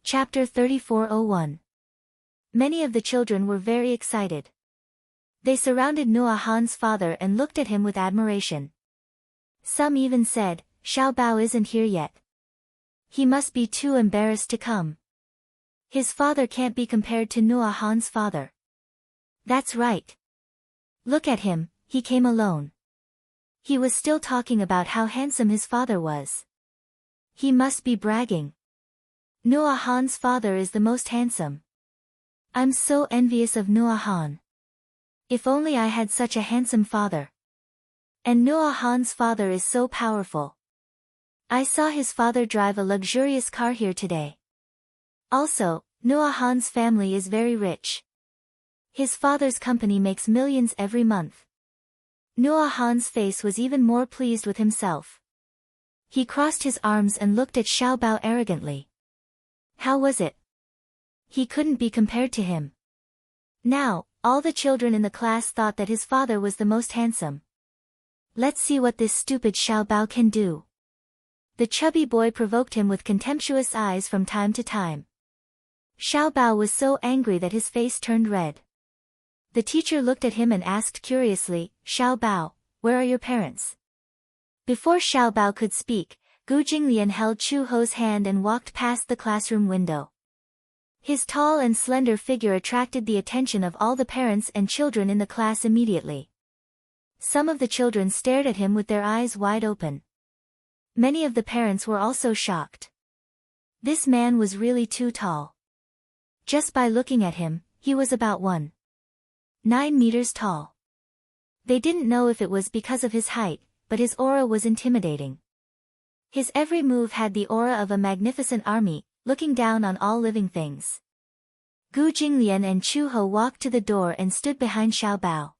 Chapter 3401. Many of the children were very excited. They surrounded Nua Han's father and looked at him with admiration. Some even said, "Xiao Bao isn't here yet. He must be too embarrassed to come. His father can't be compared to Nua Han's father." That's right. Look at him, he came alone. He was still talking about how handsome his father was. He must be bragging. Nua Han's father is the most handsome. I'm so envious of Nua Han. If only I had such a handsome father. And Nua Han's father is so powerful. I saw his father drive a luxurious car here today. Also, Nua Han's family is very rich. His father's company makes millions every month. Nua Han's face was even more pleased with himself. He crossed his arms and looked at Xiao Bao arrogantly. How was it? He couldn't be compared to him. Now, all the children in the class thought that his father was the most handsome. Let's see what this stupid Xiao Bao can do. The chubby boy provoked him with contemptuous eyes from time to time. Xiao Bao was so angry that his face turned red. The teacher looked at him and asked curiously, "Xiao Bao, where are your parents?" Before Xiao Bao could speak, Gu Jinglian held Chu Ho's hand and walked past the classroom window. His tall and slender figure attracted the attention of all the parents and children in the class immediately. Some of the children stared at him with their eyes wide open. Many of the parents were also shocked. This man was really too tall. Just by looking at him, he was about 1.9 meters tall. They didn't know if it was because of his height, but his aura was intimidating. His every move had the aura of a magnificent army, looking down on all living things. Gu Jinglian and Chu Ho walked to the door and stood behind Xiao Bao.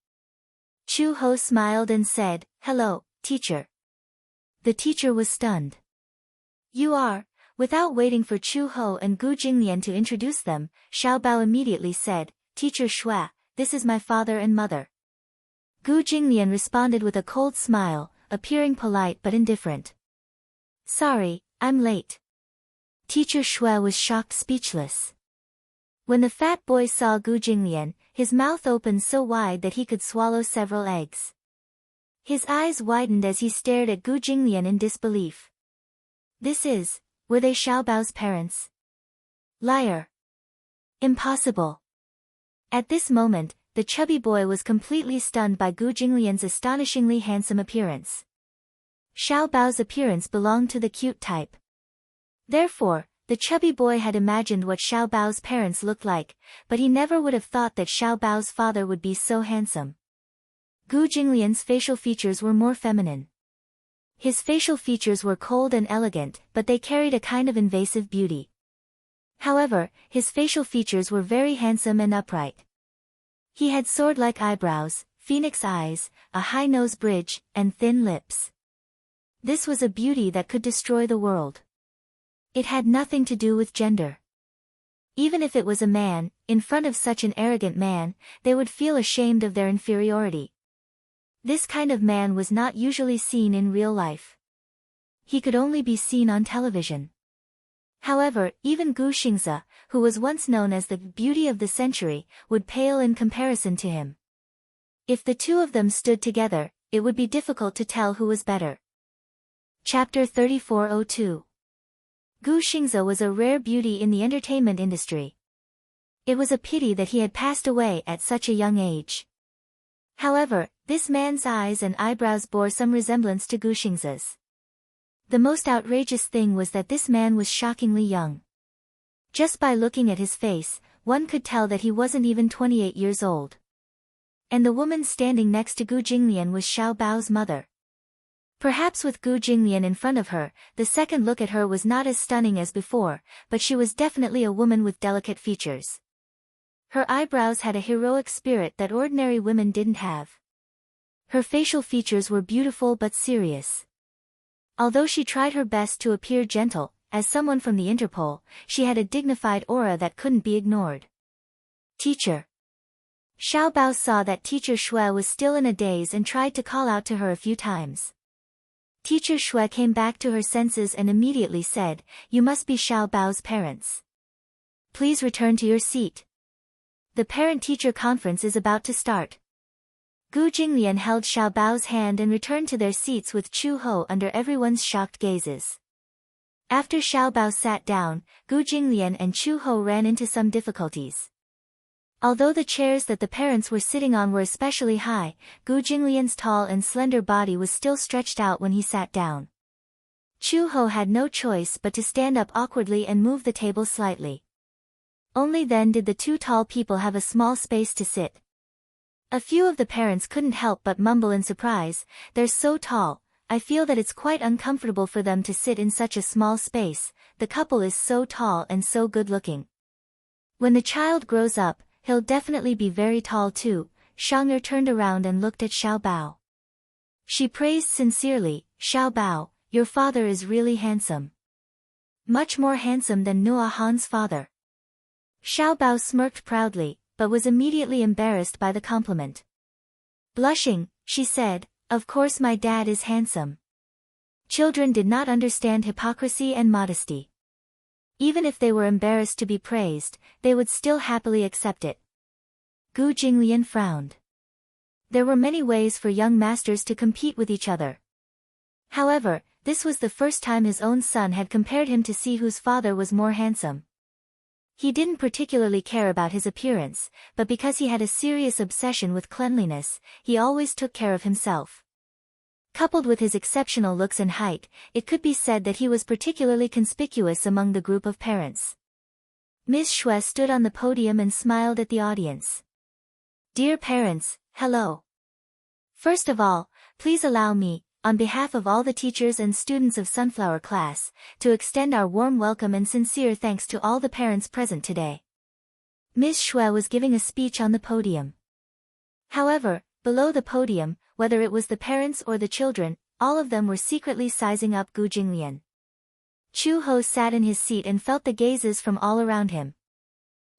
Chu Ho smiled and said, "Hello, teacher." The teacher was stunned. "You are?" Without waiting for Chu Ho and Gu Jinglian to introduce them, Xiao Bao immediately said, "Teacher Xue, this is my father and mother." Gu Jinglian responded with a cold smile, appearing polite but indifferent. "Sorry, I'm late." Teacher Xue was shocked speechless. When the fat boy saw Gu Jinglian, his mouth opened so wide that he could swallow several eggs. His eyes widened as he stared at Gu Jinglian in disbelief. Were they Xiao Bao's parents? Liar. Impossible. At this moment, the chubby boy was completely stunned by Gu Jinglian's astonishingly handsome appearance. Xiao Bao's appearance belonged to the cute type. Therefore, the chubby boy had imagined what Xiao Bao's parents looked like, but he never would have thought that Xiao Bao's father would be so handsome. Gu Jinglian's facial features were more feminine. His facial features were cold and elegant, but they carried a kind of invasive beauty. However, his facial features were very handsome and upright. He had sword-like eyebrows, phoenix eyes, a high nose bridge, and thin lips. This was a beauty that could destroy the world. It had nothing to do with gender. Even if it was a man, in front of such an arrogant man, they would feel ashamed of their inferiority. This kind of man was not usually seen in real life. He could only be seen on television. However, even Gu Xingze, who was once known as the beauty of the century, would pale in comparison to him. If the two of them stood together, it would be difficult to tell who was better. Chapter 3402. Gu Xingze was a rare beauty in the entertainment industry. It was a pity that he had passed away at such a young age. However, this man's eyes and eyebrows bore some resemblance to Gu Xingze's. The most outrageous thing was that this man was shockingly young. Just by looking at his face, one could tell that he wasn't even 28 years old. And the woman standing next to Gu Jinglian was Xiao Bao's mother. Perhaps with Gu Jinglian in front of her, the second look at her was not as stunning as before, but she was definitely a woman with delicate features. Her eyebrows had a heroic spirit that ordinary women didn't have. Her facial features were beautiful but serious. Although she tried her best to appear gentle, as someone from the Interpol, she had a dignified aura that couldn't be ignored. Teacher. Xiao Bao saw that Teacher Xue was still in a daze and tried to call out to her a few times. Teacher Xue came back to her senses and immediately said, "You must be Xiao Bao's parents." please return to your seat. The parent-teacher conference is about to start. Gu Jinglian held Xiao Bao's hand and returned to their seats with Chu Ho under everyone's shocked gazes. After Xiao Bao sat down, Gu Jinglian and Chu Ho ran into some difficulties. Although the chairs that the parents were sitting on were especially high, Gu Jinglian's tall and slender body was still stretched out when he sat down. Chu Ho had no choice but to stand up awkwardly and move the table slightly. Only then did the two tall people have a small space to sit. A few of the parents couldn't help but mumble in surprise, "They're so tall, I feel that it's quite uncomfortable for them to sit in such a small space, the couple is so tall and so good-looking." When the child grows up, he'll definitely be very tall too. Shang'er turned around and looked at Xiao Bao. She praised sincerely, "Xiao Bao, your father is really handsome. Much more handsome than Nua Han's father." Xiao Bao smirked proudly, but was immediately embarrassed by the compliment. Blushing, she said, "Of course my dad is handsome." Children did not understand hypocrisy and modesty. Even if they were embarrassed to be praised, they would still happily accept it. Gu Jinglian frowned. There were many ways for young masters to compete with each other. However, this was the first time his own son had compared him to see whose father was more handsome. He didn't particularly care about his appearance, but because he had a serious obsession with cleanliness, he always took care of himself. Coupled with his exceptional looks and height, it could be said that he was particularly conspicuous among the group of parents. Ms. Xue stood on the podium and smiled at the audience. "Dear parents, hello. First of all, please allow me, on behalf of all the teachers and students of Sunflower Class, to extend our warm welcome and sincere thanks to all the parents present today." Ms. Xue was giving a speech on the podium. However, below the podium, whether it was the parents or the children, all of them were secretly sizing up Gu Jinglian. Chu Ho sat in his seat and felt the gazes from all around him.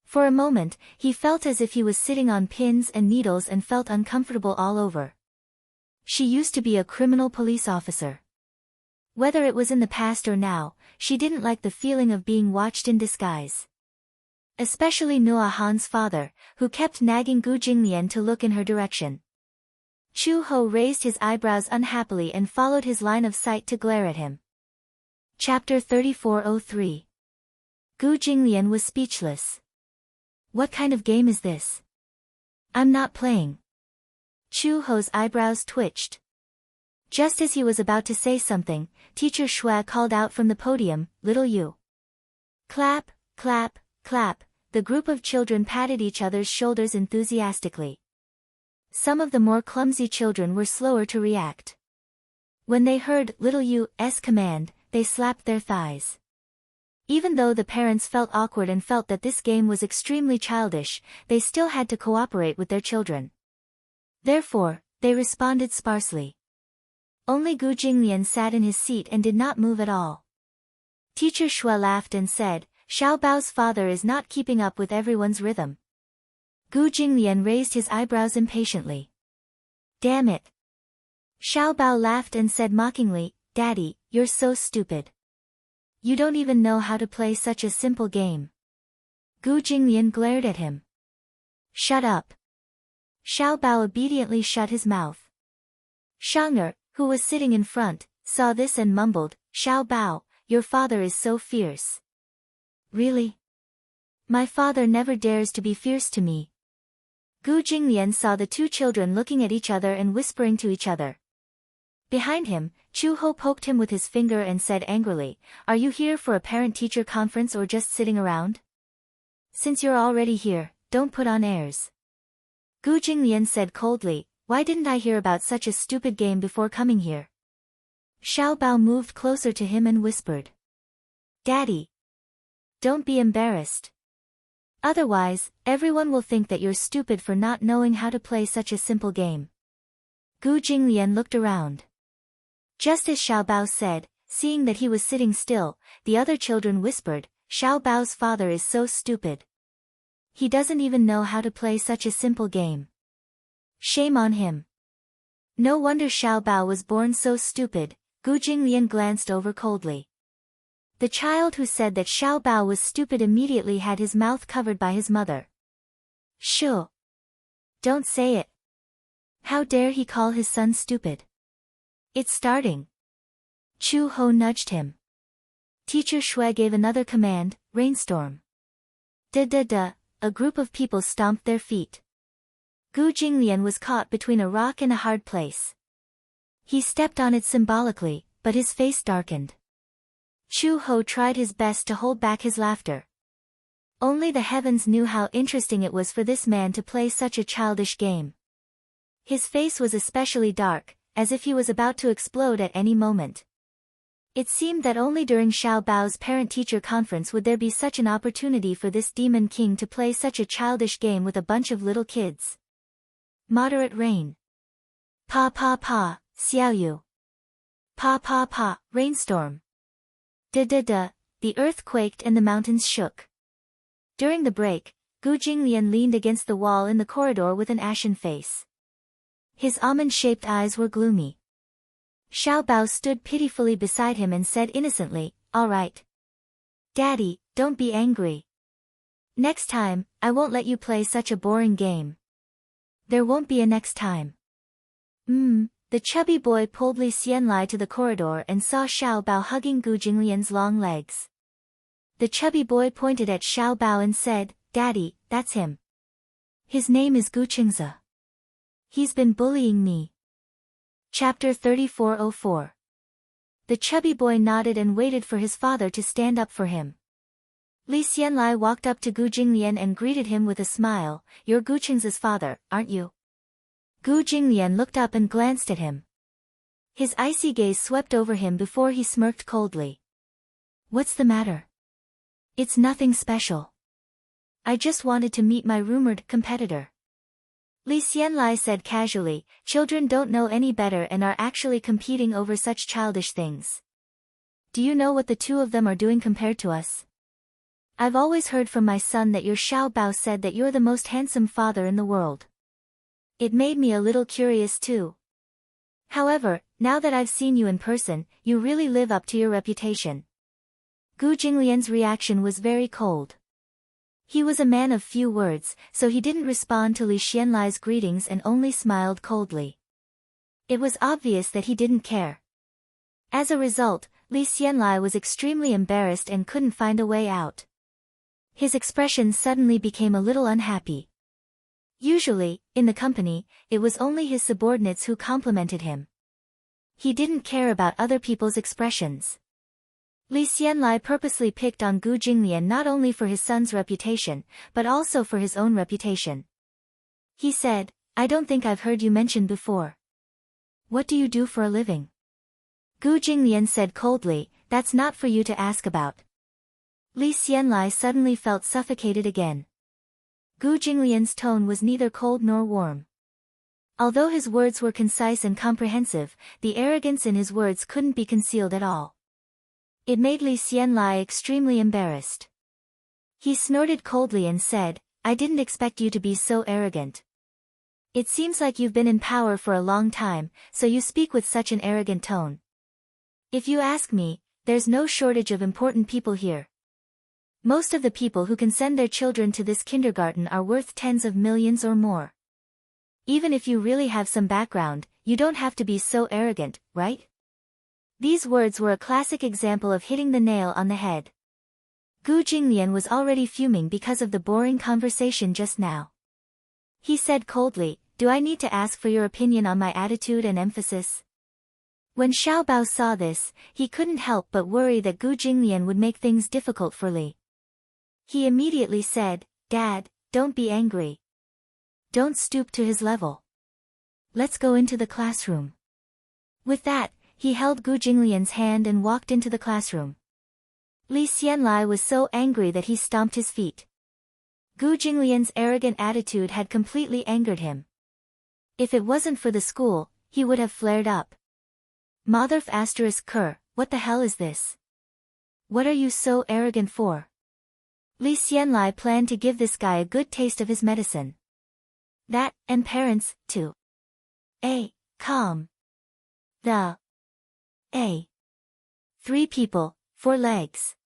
For a moment, he felt as if he was sitting on pins and needles and felt uncomfortable all over. She used to be a criminal police officer. Whether it was in the past or now, she didn't like the feeling of being watched in disguise. Especially Nua Han's father, who kept nagging Gu Jinglian to look in her direction. Chu Ho raised his eyebrows unhappily and followed his line of sight to glare at him. Chapter 3403. Gu Jinglian was speechless. "What kind of game is this? I'm not playing." Chu Ho's eyebrows twitched. Just as he was about to say something, Teacher Xue called out from the podium, "Little you." Clap, clap, clap, the group of children patted each other's shoulders enthusiastically. Some of the more clumsy children were slower to react. When they heard "Little you's" command, they slapped their thighs. Even though the parents felt awkward and felt that this game was extremely childish, they still had to cooperate with their children. Therefore, they responded sparsely. Only Gu Jinglian sat in his seat and did not move at all. Teacher Xue laughed and said, "Xiao Bao's father is not keeping up with everyone's rhythm." Gu Jinglian raised his eyebrows impatiently. "Damn it." Xiao Bao laughed and said mockingly, "Daddy, you're so stupid. You don't even know how to play such a simple game." Gu Jinglian glared at him. "Shut up." Xiao Bao obediently shut his mouth. Shang'er, who was sitting in front, saw this and mumbled, "Xiao Bao, your father is so fierce." "Really? My father never dares to be fierce to me." Gu Jinglian saw the two children looking at each other and whispering to each other. Behind him, Chu Ho poked him with his finger and said angrily, "Are you here for a parent-teacher conference or just sitting around? Since you're already here, don't put on airs." Gu Jinglian said coldly, "Why didn't I hear about such a stupid game before coming here?" Xiao Bao moved closer to him and whispered, "Daddy, don't be embarrassed. Otherwise, everyone will think that you're stupid for not knowing how to play such a simple game." Gu Jinglian looked around. Just as Xiao Bao said, seeing that he was sitting still, the other children whispered, "Xiao Bao's father is so stupid. He doesn't even know how to play such a simple game. Shame on him." No wonder Xiao Bao was born so stupid, Gu Jinglian glanced over coldly. The child who said that Xiao Bao was stupid immediately had his mouth covered by his mother. Shoo! Don't say it. How dare he call his son stupid? It's starting. Chu Ho nudged him. Teacher Shui gave another command, rainstorm. Da-da-da, a group of people stomped their feet. Gu Jinglian was caught between a rock and a hard place. He stepped on it symbolically, but his face darkened. Chu Ho tried his best to hold back his laughter. Only the heavens knew how interesting it was for this man to play such a childish game. His face was especially dark, as if he was about to explode at any moment. It seemed that only during Xiao Bao's parent-teacher conference would there be such an opportunity for this demon king to play such a childish game with a bunch of little kids. Moderate rain. Pa pa pa, Xiaoyu. Pa pa pa, rainstorm. Da-da-da, the earth quaked and the mountains shook. During the break, Gu Jinglian leaned against the wall in the corridor with an ashen face. His almond-shaped eyes were gloomy. Xiao Bao stood pitifully beside him and said innocently, "All right. Daddy, don't be angry. Next time, I won't let you play such a boring game." "There won't be a next time." The chubby boy pulled Li Xianlai to the corridor and saw Xiao Bao hugging Gu Jinglian's long legs. The chubby boy pointed at Xiao Bao and said, "Daddy, that's him. His name is Gu Qingzi. He's been bullying me." Chapter 3404. The chubby boy nodded and waited for his father to stand up for him. Li Xianlai walked up to Gu Jinglian and greeted him with a smile. "You're Gu Qingzi's father, aren't you?" Gu Jinglian looked up and glanced at him. His icy gaze swept over him before he smirked coldly. "What's the matter?" "It's nothing special. I just wanted to meet my rumored competitor." Li Xianlai said casually, "Children don't know any better and are actually competing over such childish things. Do you know what the two of them are doing compared to us? I've always heard from my son that your Xiao Bao said that you're the most handsome father in the world. It made me a little curious too. However, now that I've seen you in person, you really live up to your reputation." Gu Jinglian's reaction was very cold. He was a man of few words, so he didn't respond to Li Xianlai's greetings and only smiled coldly. It was obvious that he didn't care. As a result, Li Xianlai was extremely embarrassed and couldn't find a way out. His expression suddenly became a little unhappy. Usually, in the company, it was only his subordinates who complimented him. He didn't care about other people's expressions. Li Xianlai purposely picked on Gu Jinglian not only for his son's reputation, but also for his own reputation. He said, "I don't think I've heard you mention before. What do you do for a living?" Gu Jinglian said coldly, "That's not for you to ask about." Li Xianlai suddenly felt suffocated again. Gu Jinglian's tone was neither cold nor warm. Although his words were concise and comprehensive, the arrogance in his words couldn't be concealed at all. It made Li Xianlai extremely embarrassed. He snorted coldly and said, "I didn't expect you to be so arrogant. It seems like you've been in power for a long time, so you speak with such an arrogant tone. If you ask me, there's no shortage of important people here. Most of the people who can send their children to this kindergarten are worth tens of millions or more. Even if you really have some background, you don't have to be so arrogant, right?" These words were a classic example of hitting the nail on the head. Gu Jinglian was already fuming because of the boring conversation just now. He said coldly, "Do I need to ask for your opinion on my attitude and emphasis?" When Xiao Bao saw this, he couldn't help but worry that Gu Jinglian would make things difficult for Li. He immediately said, "Dad, don't be angry. Don't stoop to his level. Let's go into the classroom." With that, he held Gu Jinglian's hand and walked into the classroom. Li Xianlai was so angry that he stomped his feet. Gu Jinglian's arrogant attitude had completely angered him. If it wasn't for the school, he would have flared up. Motherf asterisk Ker, what the hell is this? What are you so arrogant for? Li Xianlai planned to give this guy a good taste of his medicine. That, and parents, too. Calm. The. 3 people, 4 legs.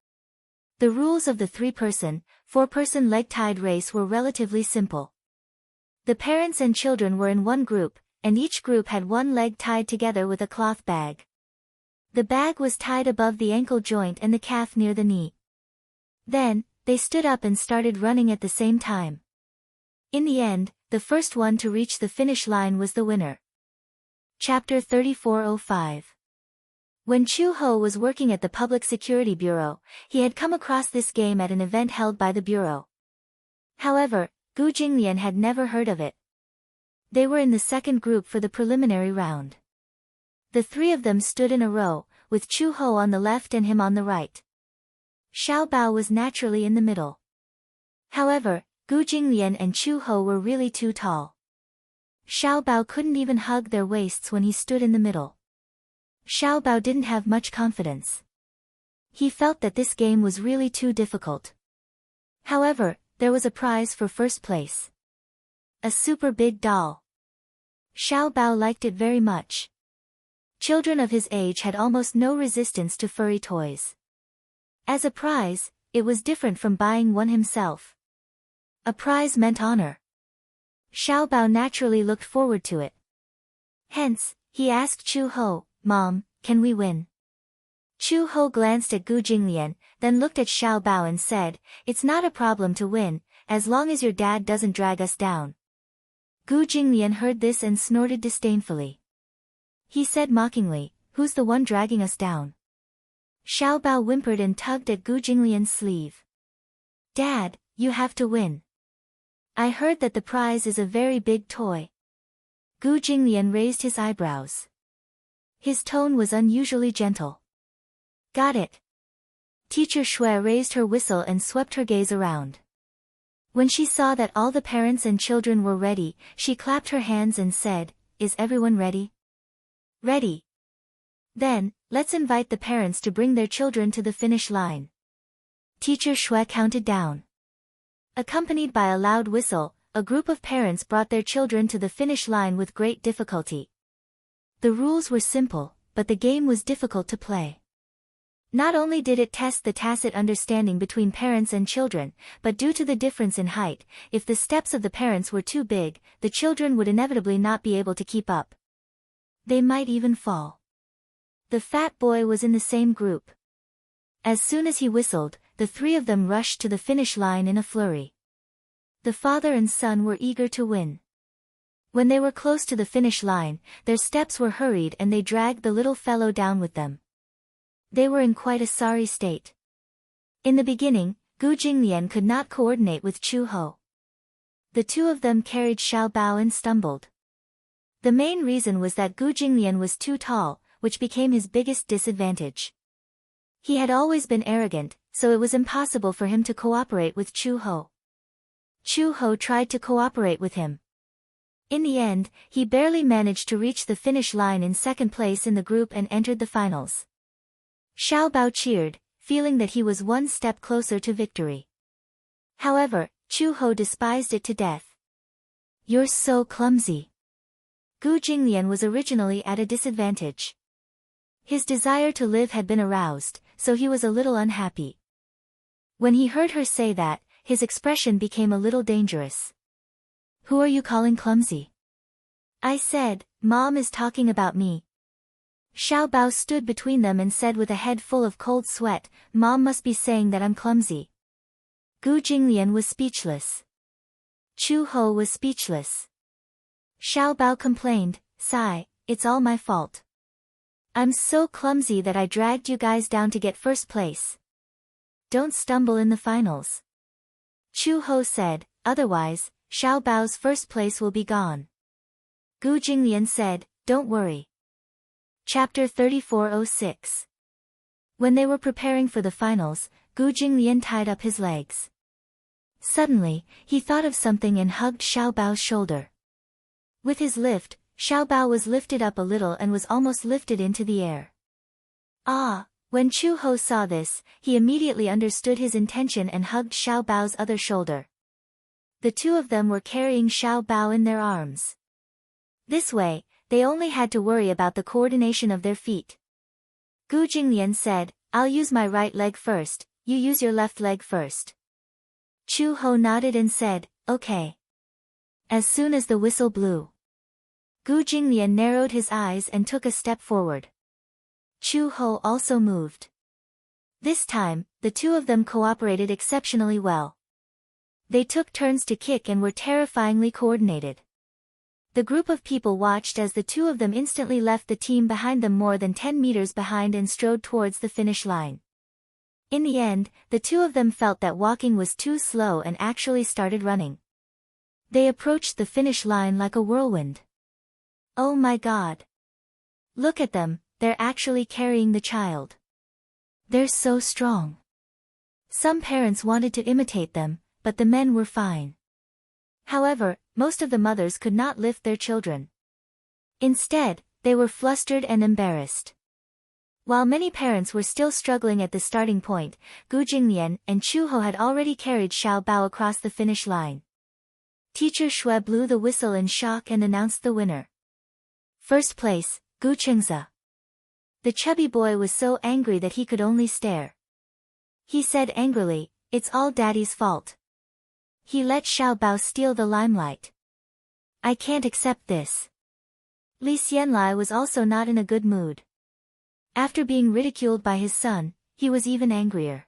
The rules of the 3-person, 4-person leg-tied race were relatively simple. The parents and children were in one group, and each group had one leg tied together with a cloth bag. The bag was tied above the ankle joint and the calf near the knee. Then, they stood up and started running at the same time. In the end, the first one to reach the finish line was the winner. Chapter 3405. When Chu-ho was working at the Public Security Bureau, he had come across this game at an event held by the Bureau. However, Gu Jinglian had never heard of it. They were in the second group for the preliminary round. The 3 of them stood in a row, with Chu-ho on the left and him on the right. Xiao Bao was naturally in the middle. However, Gu Jinglian and Chu-ho were really too tall. Xiao Bao couldn't even hug their waists when he stood in the middle. Xiao Bao didn't have much confidence. He felt that this game was really too difficult. However, there was a prize for first place. A super big doll. Xiao Bao liked it very much. Children of his age had almost no resistance to furry toys. As a prize, it was different from buying one himself. A prize meant honor. Xiao Bao naturally looked forward to it. Hence, he asked Chu-ho, "Mom, can we win?" Chu-ho glanced at Gu Jinglian, then looked at Xiao Bao and said, "It's not a problem to win, as long as your dad doesn't drag us down." Gu Jinglian heard this and snorted disdainfully. He said mockingly, "Who's the one dragging us down?" Xiao Bao whimpered and tugged at Gu Jinglian's sleeve. "Dad, you have to win. I heard that the prize is a very big toy." Gu Jinglian raised his eyebrows. His tone was unusually gentle. "Got it." Teacher Shui raised her whistle and swept her gaze around. When she saw that all the parents and children were ready, she clapped her hands and said, "Is everyone ready?" "Ready." "Then, let's invite the parents to bring their children to the finish line." Teacher Shui counted down. Accompanied by a loud whistle, a group of parents brought their children to the finish line with great difficulty. The rules were simple, but the game was difficult to play. Not only did it test the tacit understanding between parents and children, but due to the difference in height, if the steps of the parents were too big, the children would inevitably not be able to keep up. They might even fall. The fat boy was in the same group. As soon as he whistled, the 3 of them rushed to the finish line in a flurry. The father and son were eager to win. When they were close to the finish line, their steps were hurried and they dragged the little fellow down with them. They were in quite a sorry state. In the beginning, Gu Jinglian could not coordinate with Chu-ho. The 2 of them carried Xiao Bao and stumbled. The main reason was that Gu Jinglian was too tall, which became his biggest disadvantage. He had always been arrogant, so it was impossible for him to cooperate with Chu-ho. Chu-ho tried to cooperate with him. In the end, he barely managed to reach the finish line in second place in the group and entered the finals. Xiao Bao cheered, feeling that he was one step closer to victory. However, Chu-ho despised it to death. "You're so clumsy." Gu Jinglian was originally at a disadvantage. His desire to live had been aroused, so he was a little unhappy. When he heard her say that, his expression became a little dangerous. "Who are you calling clumsy?" "I said, Mom is talking about me." Xiao Bao stood between them and said with a head full of cold sweat, "Mom must be saying that I'm clumsy." Gu Jinglian was speechless. Chu-ho was speechless. Xiao Bao complained, "Sigh, it's all my fault. I'm so clumsy that I dragged you guys down to get first place. Don't stumble in the finals." Chu-ho said, "Otherwise, Xiao Bao's first place will be gone." Gu Jinglian said, "Don't worry." Chapter 3406. When they were preparing for the finals, Gu Jinglian tied up his legs. Suddenly, he thought of something and hugged Xiao Bao's shoulder. With his lift, Xiao Bao was lifted up a little and was almost lifted into the air. Ah! When Chu-ho saw this, he immediately understood his intention and hugged Xiao Bao's other shoulder. The 2 of them were carrying Xiao Bao in their arms. This way, they only had to worry about the coordination of their feet. Gu Jinglian said, I'll use my right leg first, you use your left leg first. Chu Ho nodded and said, okay. As soon as the whistle blew, Gu Jinglian narrowed his eyes and took a step forward. Chu Ho also moved. This time, the two of them cooperated exceptionally well. They took turns to kick and were terrifyingly coordinated. The group of people watched as the two of them instantly left the team behind them more than 10 meters behind and strode towards the finish line. In the end, the two of them felt that walking was too slow and actually started running. They approached the finish line like a whirlwind. Oh my God! Look at them, they're actually carrying the child. They're so strong. Some parents wanted to imitate them, but the men were fine. However, most of the mothers could not lift their children. Instead, they were flustered and embarrassed. While many parents were still struggling at the starting point, Gu Jinglian and Chu Ho had already carried Xiao Bao across the finish line. Teacher Shui blew the whistle in shock and announced the winner. First place, Gu Chengze. The chubby boy was so angry that he could only stare. He said angrily, "It's all Daddy's fault. He let Xiao Bao steal the limelight. I can't accept this." Li Xianlai was also not in a good mood. After being ridiculed by his son, he was even angrier.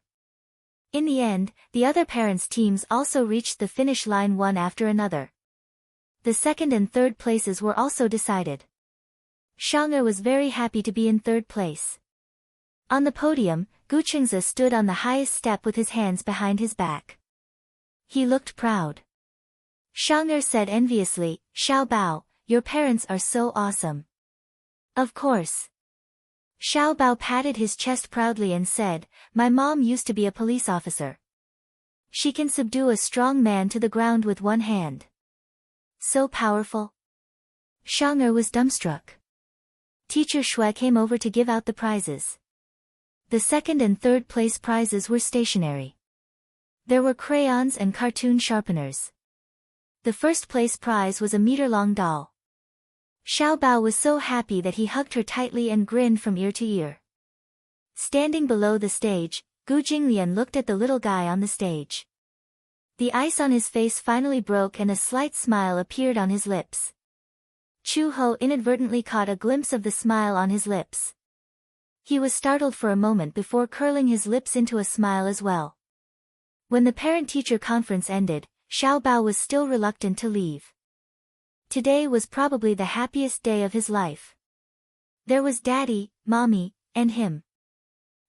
In the end, the other parents' teams also reached the finish line one after another. The second and third places were also decided. Shang'er was very happy to be in third place. On the podium, Gu Chengze stood on the highest step with his hands behind his back. He looked proud. Shang'er said enviously, "Xiao Bao, your parents are so awesome." Of course. Xiao Bao patted his chest proudly and said, "My mom used to be a police officer. She can subdue a strong man to the ground with one hand." So powerful. Shang'er was dumbstruck. Teacher Shui came over to give out the prizes. The second and third place prizes were stationery. There were crayons and cartoon sharpeners. The first place prize was a meter-long doll. Xiao Bao was so happy that he hugged her tightly and grinned from ear to ear. Standing below the stage, Gu Jinglian looked at the little guy on the stage. The ice on his face finally broke and a slight smile appeared on his lips. Chu Ho inadvertently caught a glimpse of the smile on his lips. He was startled for a moment before curling his lips into a smile as well. When the parent-teacher conference ended, Xiao Bao was still reluctant to leave. Today was probably the happiest day of his life. There was Daddy, Mommy, and him.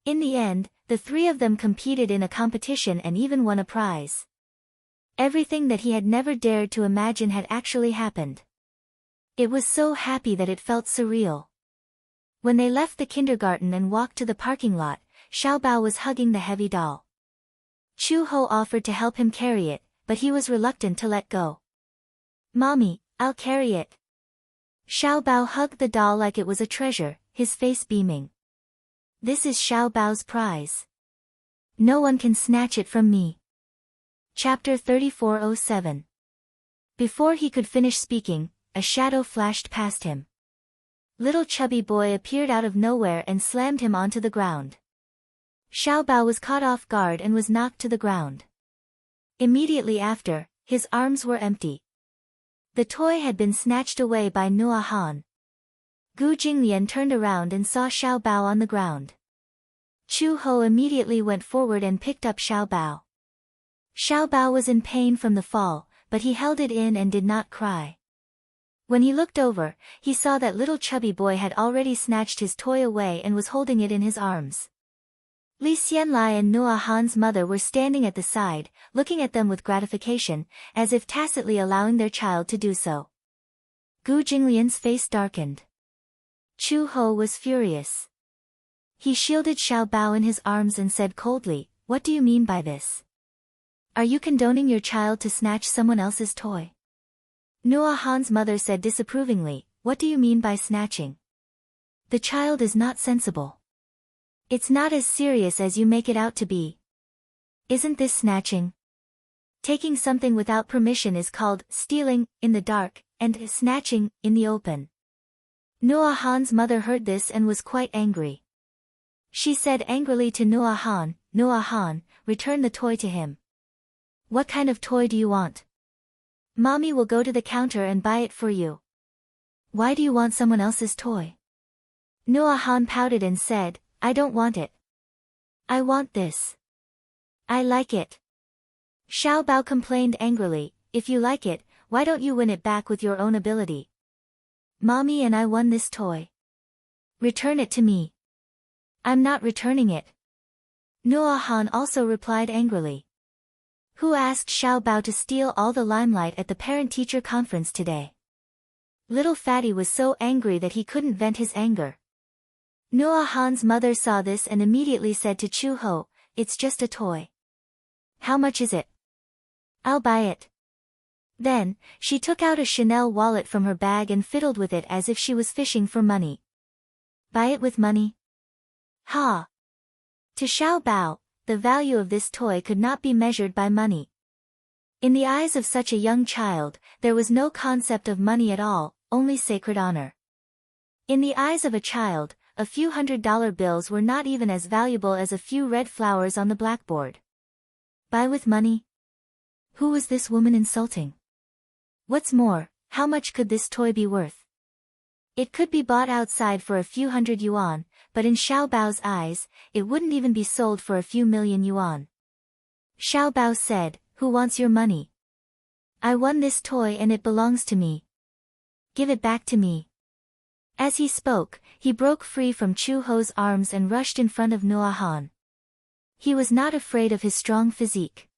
In the end, the three of them competed in a competition and even won a prize. Everything that he had never dared to imagine had actually happened. It was so happy that it felt surreal. When they left the kindergarten and walked to the parking lot, Xiao Bao was hugging the heavy doll. Chu Ho offered to help him carry it, but he was reluctant to let go. "Mommy, I'll carry it." Xiao Bao hugged the doll like it was a treasure, his face beaming. "This is Xiao Bao's prize. No one can snatch it from me." Chapter 3407. Before he could finish speaking, a shadow flashed past him. Little chubby boy appeared out of nowhere and slammed him onto the ground. Xiao Bao was caught off guard and was knocked to the ground. Immediately after, his arms were empty. The toy had been snatched away by Nua Han. Gu Jinglian turned around and saw Xiao Bao on the ground. Chu Ho immediately went forward and picked up Xiao Bao. Xiao Bao was in pain from the fall, but he held it in and did not cry. When he looked over, he saw that little chubby boy had already snatched his toy away and was holding it in his arms. Li Xianlai and Nua Han's mother were standing at the side, looking at them with gratification, as if tacitly allowing their child to do so. Gu Jinglian's face darkened. Chu Ho was furious. He shielded Xiao Bao in his arms and said coldly, "What do you mean by this? Are you condoning your child to snatch someone else's toy?" Nua Han's mother said disapprovingly, "What do you mean by snatching? The child is not sensible. It's not as serious as you make it out to be. Isn't this snatching? Taking something without permission is called stealing, in the dark, and snatching, in the open." Nua Han's mother heard this and was quite angry. She said angrily to Nuahan, Nuahan, return the toy to him. What kind of toy do you want? Mommy will go to the counter and buy it for you. Why do you want someone else's toy? Nuahan pouted and said, I don't want it. I want this. I like it. Xiao Bao complained angrily, if you like it, why don't you win it back with your own ability? Mommy and I won this toy. Return it to me. I'm not returning it. Nuahan also replied angrily. Who asked Xiao Bao to steal all the limelight at the parent-teacher conference today? Little Fatty was so angry that he couldn't vent his anger. Nuahan's mother saw this and immediately said to Chu Ho, it's just a toy. How much is it? I'll buy it. Then, she took out a Chanel wallet from her bag and fiddled with it as if she was fishing for money. Buy it with money? Ha! To Xiao Bao, the value of this toy could not be measured by money. In the eyes of such a young child, there was no concept of money at all, only sacred honor. In the eyes of a child, a few $100 bills were not even as valuable as a few red flowers on the blackboard. Buy with money? Who was this woman insulting? What's more, how much could this toy be worth? It could be bought outside for a few hundred yuan, but in Xiao Bao's eyes, it wouldn't even be sold for a few million yuan. Xiao Bao said, who wants your money? I won this toy and it belongs to me. Give it back to me. As he spoke, he broke free from Chu Ho's arms and rushed in front of Nuahan. He was not afraid of his strong physique.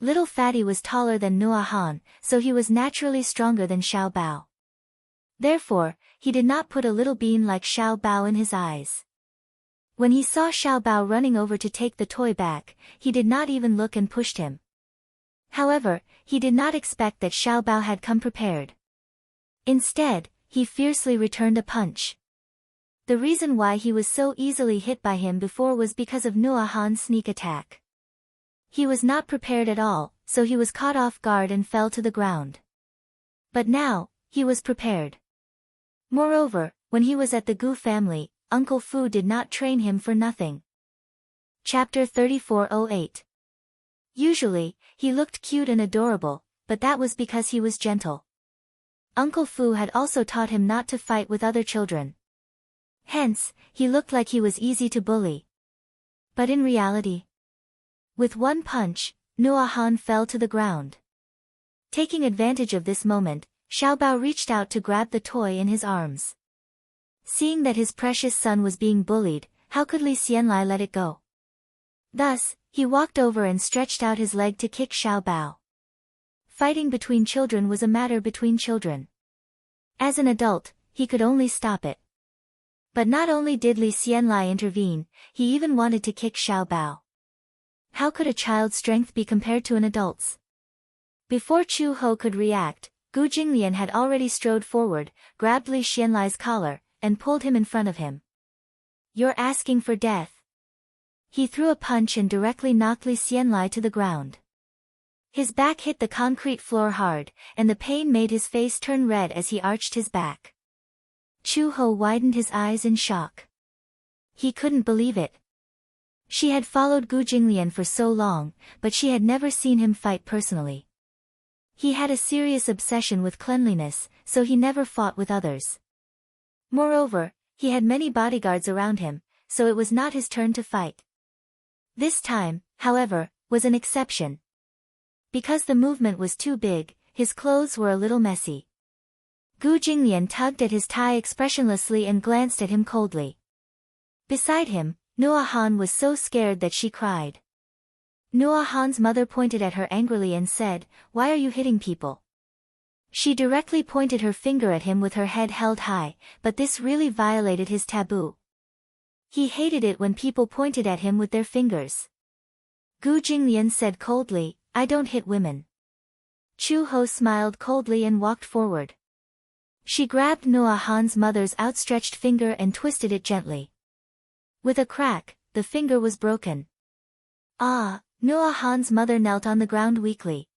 Little Fatty was taller than Nuahan, so he was naturally stronger than Xiao Bao. Therefore, he did not put a little bean like Xiao Bao in his eyes. When he saw Xiao Bao running over to take the toy back, he did not even look and pushed him. However, he did not expect that Xiao Bao had come prepared. Instead, he fiercely returned a punch. The reason why he was so easily hit by him before was because of Nuahan's sneak attack. He was not prepared at all, so he was caught off guard and fell to the ground. But now, he was prepared. Moreover, when he was at the Gu family, Uncle Fu did not train him for nothing. Chapter 3408. Usually, he looked cute and adorable, but that was because he was gentle. Uncle Fu had also taught him not to fight with other children. Hence, he looked like he was easy to bully. But in reality, with one punch, Nuahan fell to the ground. Taking advantage of this moment, Xiao Bao reached out to grab the toy in his arms. Seeing that his precious son was being bullied, how could Li Xianlai let it go? Thus, he walked over and stretched out his leg to kick Xiao Bao. Fighting between children was a matter between children. As an adult, he could only stop it. But not only did Li Xianlai intervene, he even wanted to kick Xiao Bao. How could a child's strength be compared to an adult's? Before Chu Ho could react, Gu Jinglian had already strode forward, grabbed Li Xianlai's collar, and pulled him in front of him. You're asking for death. He threw a punch and directly knocked Li Xianlai to the ground. His back hit the concrete floor hard, and the pain made his face turn red as he arched his back. Chu Ho widened his eyes in shock. He couldn't believe it. She had followed Gu Jinglian for so long, but she had never seen him fight personally. He had a serious obsession with cleanliness, so he never fought with others. Moreover, he had many bodyguards around him, so it was not his turn to fight. This time, however, was an exception. Because the movement was too big, his clothes were a little messy. Gu Jinglian tugged at his tie expressionlessly and glanced at him coldly. Beside him, Nuahan was so scared that she cried. Nuahan's mother pointed at her angrily and said, "Why are you hitting people?" She directly pointed her finger at him with her head held high, but this really violated his taboo. He hated it when people pointed at him with their fingers. Gu Jinglian said coldly, "I don't hit women." Chu Ho smiled coldly and walked forward. She grabbed Nuahan's mother's outstretched finger and twisted it gently. With a crack, the finger was broken. Ah! Nuahan's mother knelt on the ground weakly.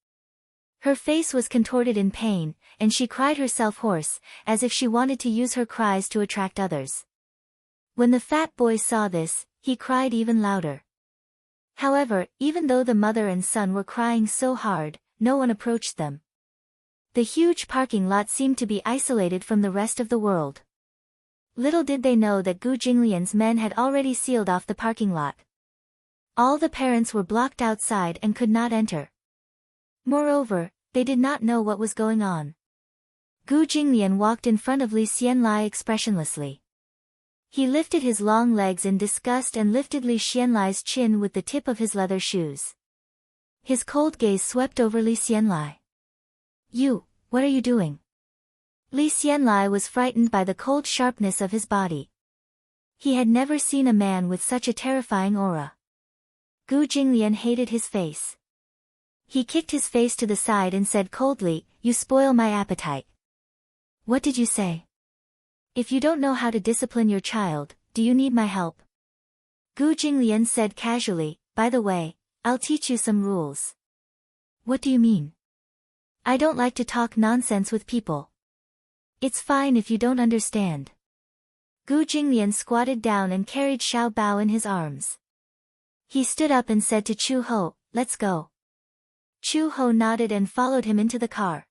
Her face was contorted in pain, and she cried herself hoarse, as if she wanted to use her cries to attract others. When the fat boy saw this, He cried even louder. However, even though the mother and son were crying so hard, no one approached them. The huge parking lot seemed to be isolated from the rest of the world. Little did they know that Gu Jinglian's men had already sealed off the parking lot. All the parents were blocked outside and could not enter. Moreover, they did not know what was going on. Gu Jinglian walked in front of Li Xianlai expressionlessly. He lifted his long legs in disgust and lifted Li Xianlai's chin with the tip of his leather shoes. His cold gaze swept over Li Xianlai. "You, what are you doing?" Li Xianlai was frightened by the cold sharpness of his body. He had never seen a man with such a terrifying aura. Gu Jinglian hated his face. He kicked his face to the side and said coldly, "You spoil my appetite." "What did you say?" "If you don't know how to discipline your child, do you need my help?" Gu Jinglian said casually, "By the way, I'll teach you some rules." "What do you mean?" "I don't like to talk nonsense with people." "It's fine if you don't understand." Gu Jinglian squatted down and carried Xiao Bao in his arms. He stood up and said to Chu Ho, "Let's go." Chu Ho nodded and followed him into the car.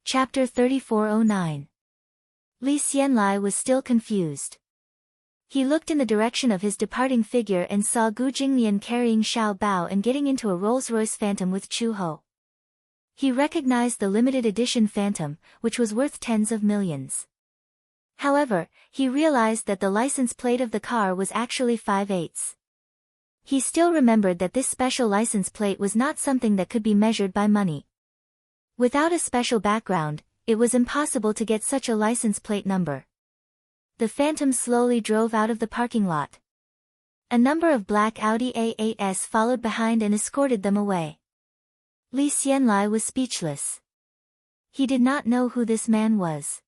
Chapter 3409. Li Xianlai was still confused. He looked in the direction of his departing figure and saw Gu Jinglian carrying Xiao Bao and getting into a Rolls-Royce Phantom with Chu Ho. He recognized the limited edition Phantom, which was worth tens of millions. However, he realized that the license plate of the car was actually 5/8. He still remembered that this special license plate was not something that could be measured by money. Without a special background, it was impossible to get such a license plate number. The Phantom slowly drove out of the parking lot. A number of black Audi A8s followed behind and escorted them away. Li Xianlai was speechless. He did not know who this man was.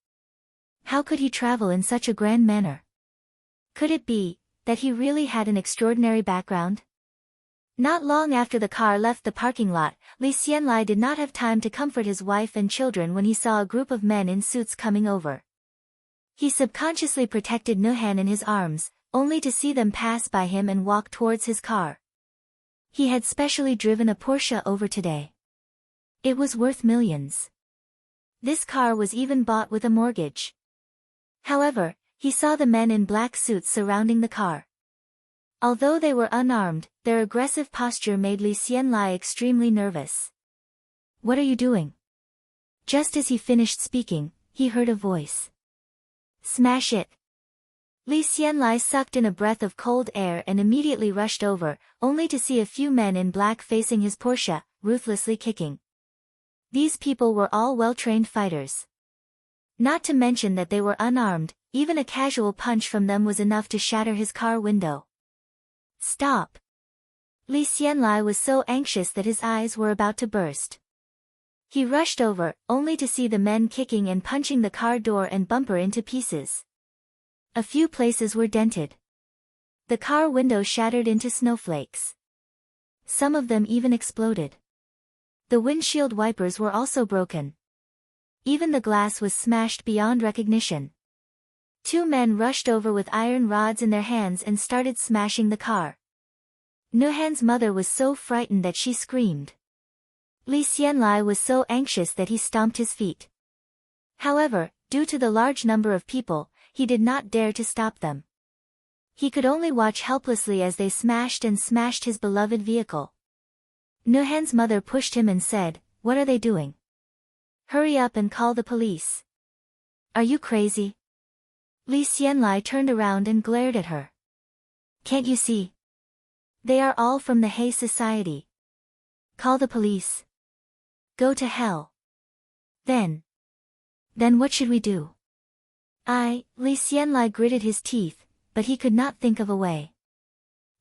How could he travel in such a grand manner? Could it be that he really had an extraordinary background? Not long after the car left the parking lot, Li Xianlai did not have time to comfort his wife and children when he saw a group of men in suits coming over. He subconsciously protected Nuhan in his arms, only to see them pass by him and walk towards his car. He had specially driven a Porsche over today. It was worth millions. This car was even bought with a mortgage. However, he saw the men in black suits surrounding the car. Although they were unarmed, their aggressive posture made Li Xianlai extremely nervous. "What are you doing?" Just as he finished speaking, he heard a voice. "Smash it!" Li Xianlai sucked in a breath of cold air and immediately rushed over, only to see a few men in black facing his Porsche, ruthlessly kicking. These people were all well-trained fighters. Not to mention that they were unarmed, even a casual punch from them was enough to shatter his car window. "Stop!" Li Xianlai was so anxious that his eyes were about to burst. He rushed over, only to see the men kicking and punching the car door and bumper into pieces. A few places were dented. The car window shattered into snowflakes. Some of them even exploded. The windshield wipers were also broken. Even the glass was smashed beyond recognition. Two men rushed over with iron rods in their hands and started smashing the car. Nuhan's mother was so frightened that she screamed. Li Xianlai was so anxious that he stomped his feet. However, due to the large number of people, he did not dare to stop them. He could only watch helplessly as they smashed and smashed his beloved vehicle. Nuhan's mother pushed him and said, "What are they doing? Hurry up and call the police." "Are you crazy?" Li Xianlai turned around and glared at her. "Can't you see? They are all from the Hay Society. Call the police. Go to hell." Then what should we do?" Li Xianlai gritted his teeth, but he could not think of a way.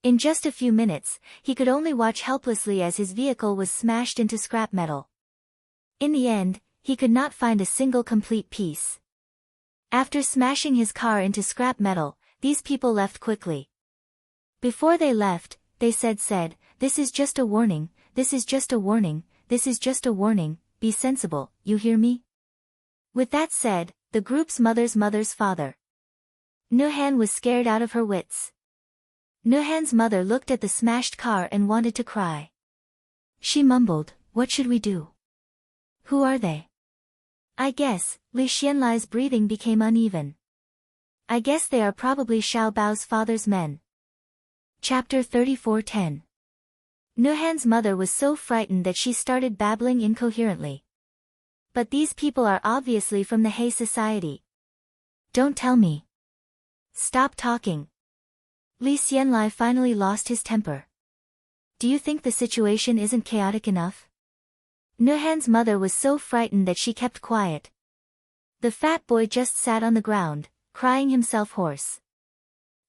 In just a few minutes, he could only watch helplessly as his vehicle was smashed into scrap metal. In the end, he could not find a single complete piece. After smashing his car into scrap metal, these people left quickly. Before they left, they said, "This is just a warning, this is just a warning, this is just a warning, be sensible, you hear me?" With that said, the group's mother's father. Nuhan was scared out of her wits. Nuhan's mother looked at the smashed car and wanted to cry. She mumbled, "What should we do? Who are they?" "I guess," Li Xianlai's breathing became uneven. "I guess they are probably Xiao Bao's father's men." Chapter 34:10. Nuhan's mother was so frightened that she started babbling incoherently. "But these people are obviously from the He society." "Don't tell me." "Stop talking." Li Xianlai finally lost his temper. "Do you think the situation isn't chaotic enough?" Nuhan's mother was so frightened that she kept quiet. The fat boy just sat on the ground, crying himself hoarse.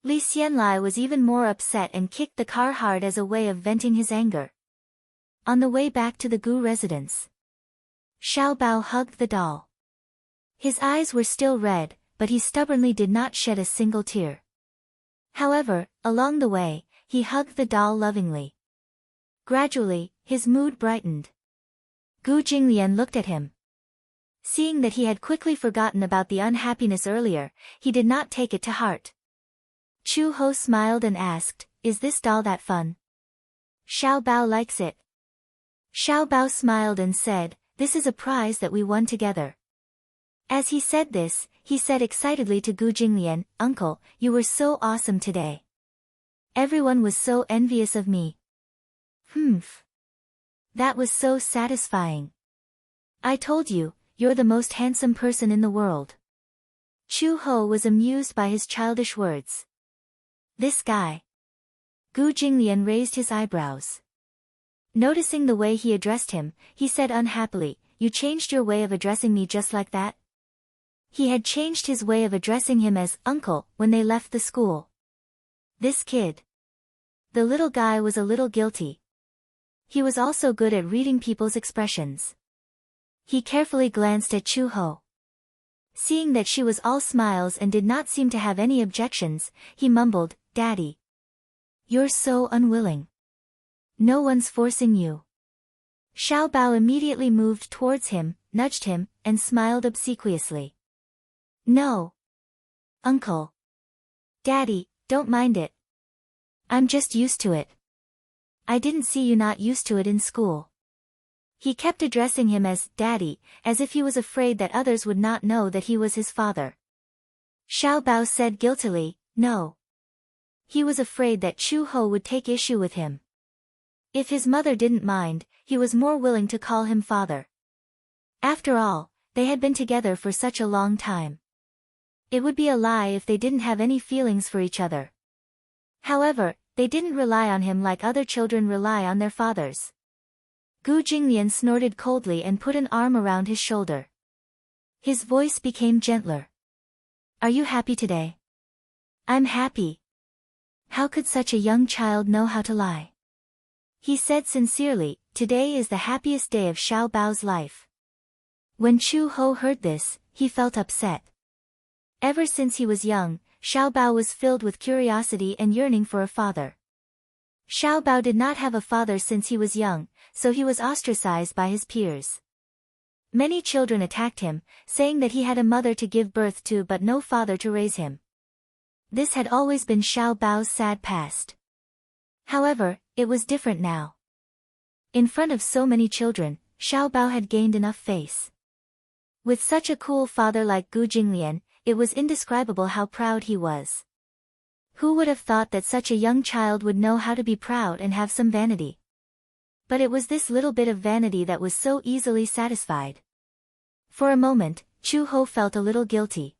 Li Xianlai was even more upset and kicked the car hard as a way of venting his anger. On the way back to the Gu residence, Xiao Bao hugged the doll. His eyes were still red, but he stubbornly did not shed a single tear. However, along the way, he hugged the doll lovingly. Gradually, his mood brightened. Gu Jinglian looked at him. Seeing that he had quickly forgotten about the unhappiness earlier, he did not take it to heart. Chu Ho smiled and asked, "Is this doll that fun?" "Xiao Bao likes it." Xiao Bao smiled and said, "This is a prize that we won together." As he said this, he said excitedly to Gu Jinglian, "Uncle, you were so awesome today. Everyone was so envious of me." "Humph. That was so satisfying. I told you, you're the most handsome person in the world." Chu Ho was amused by his childish words. "This guy." Gu Jinglian raised his eyebrows. Noticing the way he addressed him, he said unhappily, "You changed your way of addressing me just like that?" He had changed his way of addressing him as uncle when they left the school. This kid. The little guy was a little guilty. He was also good at reading people's expressions. He carefully glanced at Chu Ho. Seeing that she was all smiles and did not seem to have any objections, he mumbled, "Daddy. You're so unwilling. No one's forcing you." Xiao Bao immediately moved towards him, nudged him, and smiled obsequiously. "No. Uncle. Daddy, don't mind it. I'm just used to it. I didn't see you not used to it in school." He kept addressing him as Daddy, as if he was afraid that others would not know that he was his father. Xiao Bao said guiltily, "No." He was afraid that Chu Ho would take issue with him. If his mother didn't mind, he was more willing to call him father. After all, they had been together for such a long time. It would be a lie if they didn't have any feelings for each other. However, they didn't rely on him like other children rely on their fathers. Gu Jinglian snorted coldly and put an arm around his shoulder. His voice became gentler. "Are you happy today?" "I'm happy." "How could such a young child know how to lie?" He said sincerely, "Today is the happiest day of Xiao Bao's life." When Chu Ho heard this, he felt upset. Ever since he was young, Xiao Bao was filled with curiosity and yearning for a father. Xiao Bao did not have a father since he was young, so he was ostracized by his peers. Many children attacked him, saying that he had a mother to give birth to but no father to raise him. This had always been Xiao Bao's sad past. However, it was different now. In front of so many children, Xiao Bao had gained enough face. With such a cool father like Gu Jinglian, it was indescribable how proud he was. Who would have thought that such a young child would know how to be proud and have some vanity? But it was this little bit of vanity that was so easily satisfied. For a moment, Chu Ho felt a little guilty.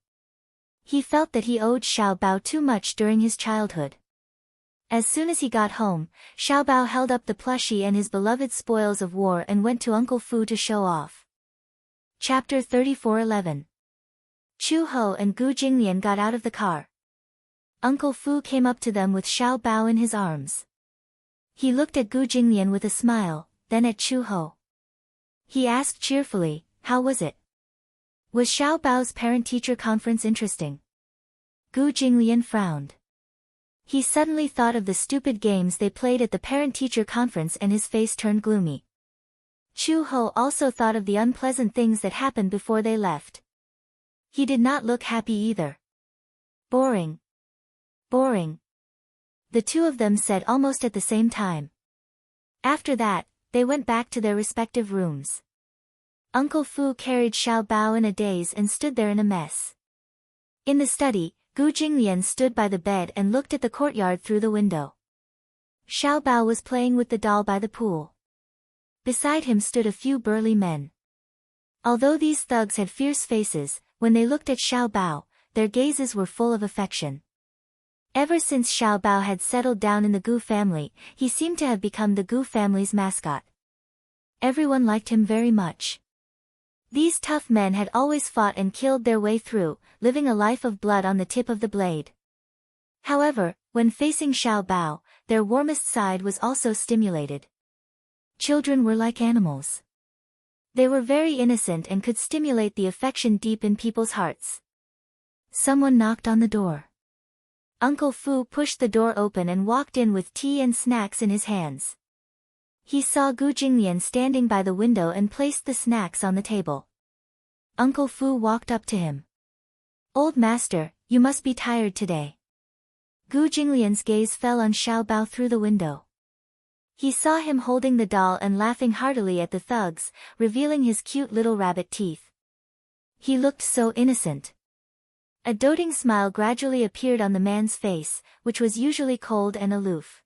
He felt that he owed Xiao Bao too much during his childhood. As soon as he got home, Xiao Bao held up the plushie and his beloved spoils of war and went to Uncle Fu to show off. Chapter 34:11. Chu Ho and Gu Jinglian got out of the car. Uncle Fu came up to them with Xiao Bao in his arms. He looked at Gu Jinglian with a smile, then at Chu Ho. He asked cheerfully, "How was it? Was Xiao Bao's parent-teacher conference interesting?" Gu Jinglian frowned. He suddenly thought of the stupid games they played at the parent-teacher conference and his face turned gloomy. Chu Ho also thought of the unpleasant things that happened before they left. He did not look happy either. Boring. Boring. the two of them said almost at the same time. After that, they went back to their respective rooms. Uncle Fu carried Xiao Bao in a daze and stood there in a mess. In the study, Gu Jinglian stood by the bed and looked at the courtyard through the window. Xiao Bao was playing with the doll by the pool. Beside him stood a few burly men. Although these thugs had fierce faces, when they looked at Xiao Bao, their gazes were full of affection. Ever since Xiao Bao had settled down in the Gu family, he seemed to have become the Gu family's mascot. Everyone liked him very much. These tough men had always fought and killed their way through, living a life of blood on the tip of the blade. However, when facing Xiao Bao, their warmest side was also stimulated. Children were like animals. They were very innocent and could stimulate the affection deep in people's hearts. Someone knocked on the door. Uncle Fu pushed the door open and walked in with tea and snacks in his hands. He saw Gu Jinglian standing by the window and placed the snacks on the table. Uncle Fu walked up to him. "Old master, you must be tired today." Gu Jinglian's gaze fell on Xiao Bao through the window. He saw him holding the doll and laughing heartily at the thugs, revealing his cute little rabbit teeth. He looked so innocent. A doting smile gradually appeared on the man's face, which was usually cold and aloof.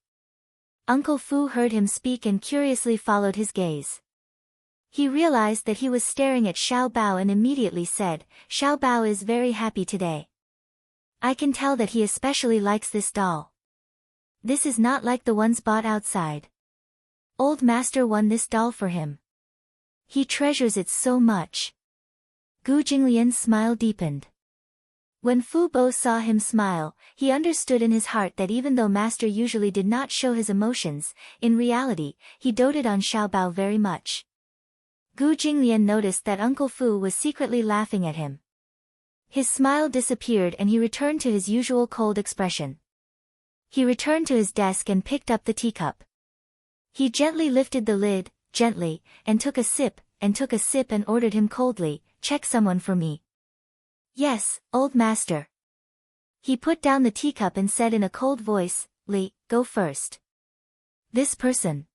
Uncle Fu heard him speak and curiously followed his gaze. He realized that he was staring at Xiao Bao and immediately said, "Xiao Bao is very happy today. I can tell that he especially likes this doll. This is not like the ones bought outside. Old master won this doll for him. He treasures it so much." Gu Jinglian's smile deepened. When Fu Bo saw him smile, he understood in his heart that even though master usually did not show his emotions, in reality, he doted on Xiao Bao very much. Gu Jinglian noticed that Uncle Fu was secretly laughing at him. His smile disappeared and he returned to his usual cold expression. He returned to his desk and picked up the teacup. He gently lifted the lid, gently, and took a sip, and ordered him coldly, "Check someone for me." "Yes, old master." He put down the teacup and said in a cold voice, "Li, go first." "This person.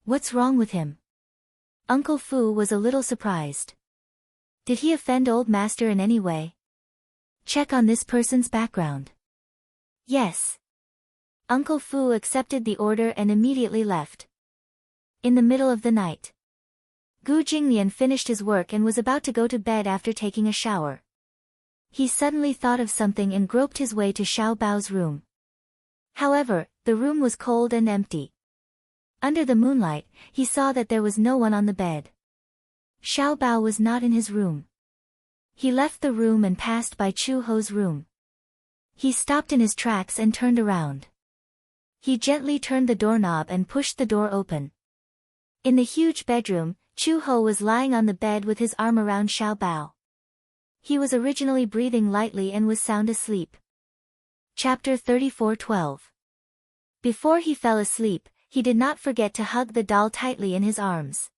What's wrong with him?" Uncle Fu was a little surprised. Did he offend old master in any way? "Check on this person's background." "Yes." Uncle Fu accepted the order and immediately left. In the middle of the night, Gu Jinglian finished his work and was about to go to bed after taking a shower. He suddenly thought of something and groped his way to Xiao Bao's room. However, the room was cold and empty. Under the moonlight, he saw that there was no one on the bed. Xiao Bao was not in his room. He left the room and passed by Chu Ho's room. He stopped in his tracks and turned around. He gently turned the doorknob and pushed the door open. In the huge bedroom, Chu Ho was lying on the bed with his arm around Xiao Bao. He was originally breathing lightly and was sound asleep. Chapter 34:12. Before he fell asleep, he did not forget to hug the doll tightly in his arms.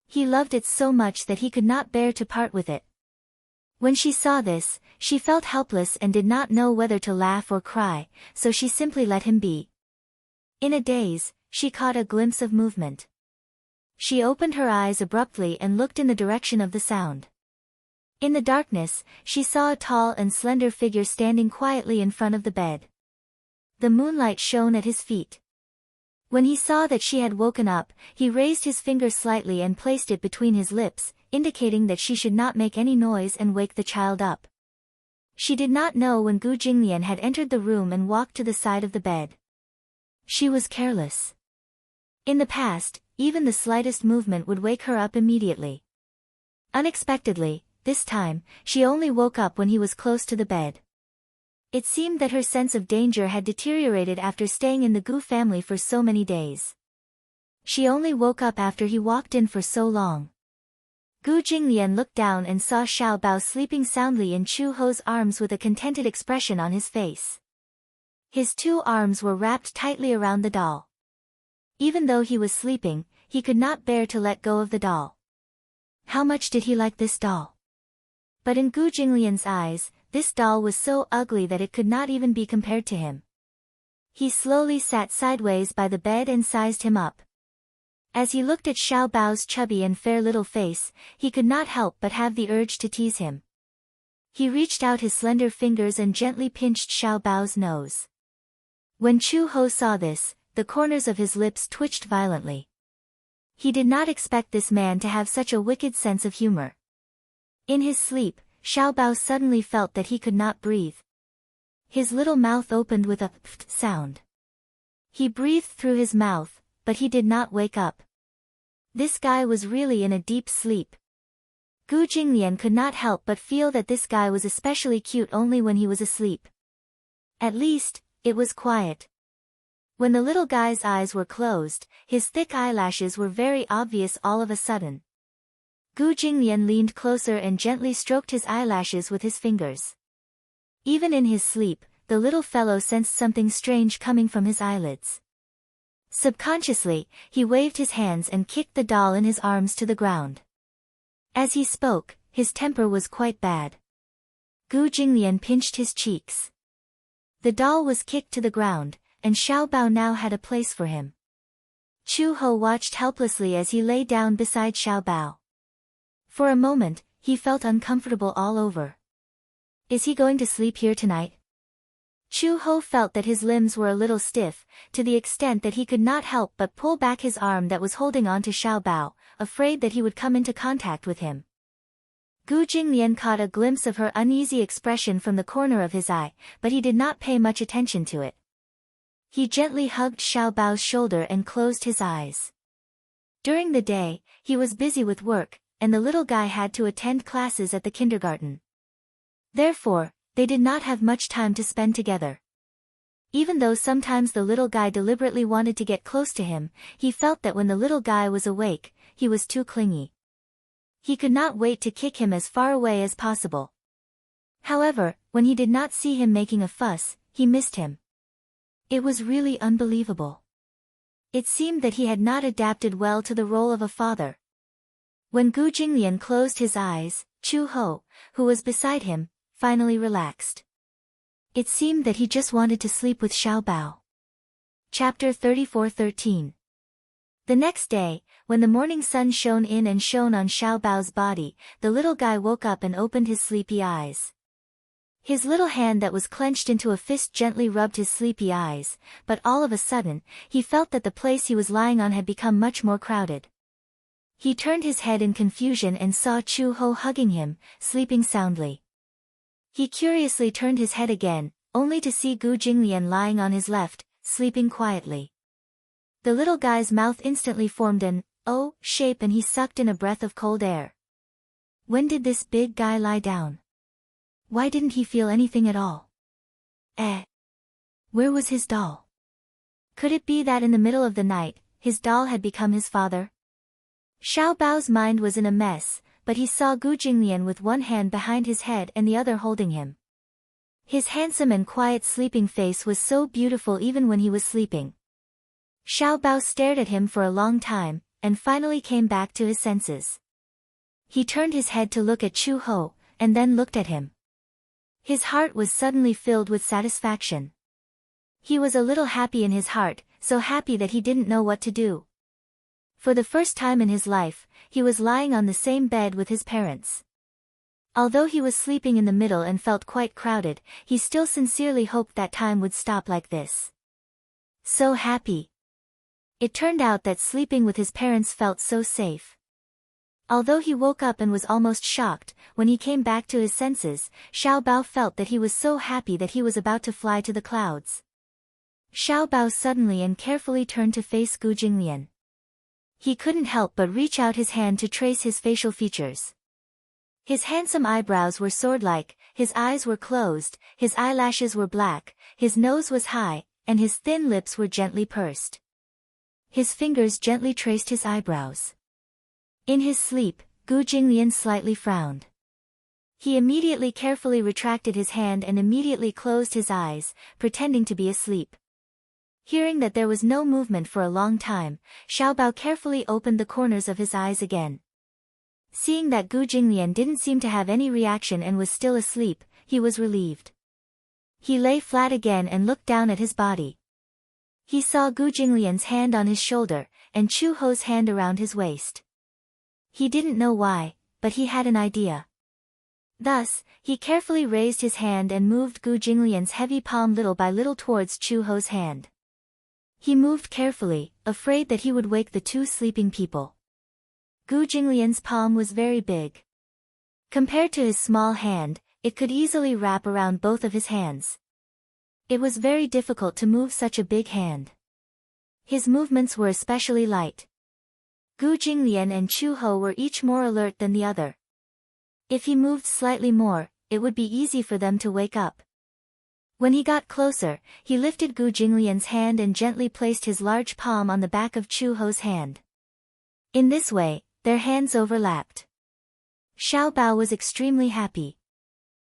He loved it so much that he could not bear to part with it. When she saw this, she felt helpless and did not know whether to laugh or cry, so she simply let him be. In a daze, she caught a glimpse of movement. She opened her eyes abruptly and looked in the direction of the sound. In the darkness, she saw a tall and slender figure standing quietly in front of the bed. The moonlight shone at his feet. When he saw that she had woken up, he raised his finger slightly and placed it between his lips, indicating that she should not make any noise and wake the child up. She did not know when Gu Jinglian had entered the room and walked to the side of the bed. She was careless. In the past, even the slightest movement would wake her up immediately. Unexpectedly, this time, she only woke up when he was close to the bed. It seemed that her sense of danger had deteriorated after staying in the Gu family for so many days. She only woke up after he walked in for so long. Gu Jinglian looked down and saw Xiao Bao sleeping soundly in Chu Ho's arms with a contented expression on his face. His two arms were wrapped tightly around the doll. Even though he was sleeping, he could not bear to let go of the doll. How much did he like this doll? But in Gu Jinglian's eyes, this doll was so ugly that it could not even be compared to him. He slowly sat sideways by the bed and sized him up. As he looked at Xiao Bao's chubby and fair little face, he could not help but have the urge to tease him. He reached out his slender fingers and gently pinched Xiao Bao's nose. When Chu Ho saw this, the corners of his lips twitched violently. He did not expect this man to have such a wicked sense of humor. In his sleep, Xiao Bao suddenly felt that he could not breathe. His little mouth opened with a pft sound. He breathed through his mouth, but he did not wake up. This guy was really in a deep sleep. Gu Jinglian could not help but feel that this guy was especially cute only when he was asleep. At least, it was quiet. When the little guy's eyes were closed, his thick eyelashes were very obvious all of a sudden. Gu Jinglian leaned closer and gently stroked his eyelashes with his fingers. Even in his sleep, the little fellow sensed something strange coming from his eyelids. Subconsciously, he waved his hands and kicked the doll in his arms to the ground. As he spoke, his temper was quite bad. Gu Jinglian pinched his cheeks. The doll was kicked to the ground, and Xiao Bao now had a place for him. Chu Ho watched helplessly as he lay down beside Xiao Bao. For a moment, he felt uncomfortable all over. Is he going to sleep here tonight? Chu Ho felt that his limbs were a little stiff, to the extent that he could not help but pull back his arm that was holding on to Xiao Bao, afraid that he would come into contact with him. Gu Jinglian caught a glimpse of her uneasy expression from the corner of his eye, but he did not pay much attention to it. He gently hugged Xiao Bao's shoulder and closed his eyes. During the day, he was busy with work, and the little guy had to attend classes at the kindergarten. Therefore, they did not have much time to spend together. Even though sometimes the little guy deliberately wanted to get close to him, he felt that when the little guy was awake, he was too clingy. He could not wait to kick him as far away as possible. However, when he did not see him making a fuss, he missed him. It was really unbelievable. It seemed that he had not adapted well to the role of a father. When Gu Jinglian closed his eyes, Chu Ho, who was beside him, finally relaxed. It seemed that he just wanted to sleep with Xiao Bao. Chapter 34:13. The next day, when the morning sun shone in and shone on Xiao Bao's body, the little guy woke up and opened his sleepy eyes. His little hand that was clenched into a fist gently rubbed his sleepy eyes, but all of a sudden, he felt that the place he was lying on had become much more crowded. He turned his head in confusion and saw Chu Ho hugging him, sleeping soundly. He curiously turned his head again, only to see Gu Jinglian lying on his left, sleeping quietly. The little guy's mouth instantly formed an O shape and he sucked in a breath of cold air. When did this big guy lie down? Why didn't he feel anything at all? Where was his doll? Could it be that in the middle of the night, his doll had become his father? Xiao Bao's mind was in a mess, but he saw Gu Jinglian with one hand behind his head and the other holding him. His handsome and quiet sleeping face was so beautiful even when he was sleeping. Xiao Bao stared at him for a long time, and finally came back to his senses. He turned his head to look at Chu Ho, and then looked at him. His heart was suddenly filled with satisfaction. He was a little happy in his heart, so happy that he didn't know what to do. For the first time in his life, he was lying on the same bed with his parents. Although he was sleeping in the middle and felt quite crowded, he still sincerely hoped that time would stop like this. So happy. It turned out that sleeping with his parents felt so safe. Although he woke up and was almost shocked, when he came back to his senses, Xiao Bao felt that he was so happy that he was about to fly to the clouds. Xiao Bao suddenly and carefully turned to face Gu Jinglian. He couldn't help but reach out his hand to trace his facial features. His handsome eyebrows were sword-like, his eyes were closed, his eyelashes were black, his nose was high, and his thin lips were gently pursed. His fingers gently traced his eyebrows. In his sleep, Gu Jinglian slightly frowned. He immediately carefully retracted his hand and immediately closed his eyes, pretending to be asleep. Hearing that there was no movement for a long time, Xiao Bao carefully opened the corners of his eyes again. Seeing that Gu Jinglian didn't seem to have any reaction and was still asleep, he was relieved. He lay flat again and looked down at his body. He saw Gu Jinglian's hand on his shoulder, and Chu Ho's hand around his waist. He didn't know why, but he had an idea. Thus, he carefully raised his hand and moved Gu Jinglian's heavy palm little by little towards Chu Ho's hand. He moved carefully, afraid that he would wake the two sleeping people. Gu Jinglian's palm was very big. Compared to his small hand, it could easily wrap around both of his hands. It was very difficult to move such a big hand. His movements were especially light. Gu Jinglian and Chu Ho were each more alert than the other. If he moved slightly more, it would be easy for them to wake up. When he got closer, he lifted Gu Jinglian's hand and gently placed his large palm on the back of Chu Ho's hand. In this way, their hands overlapped. Xiao Bao was extremely happy.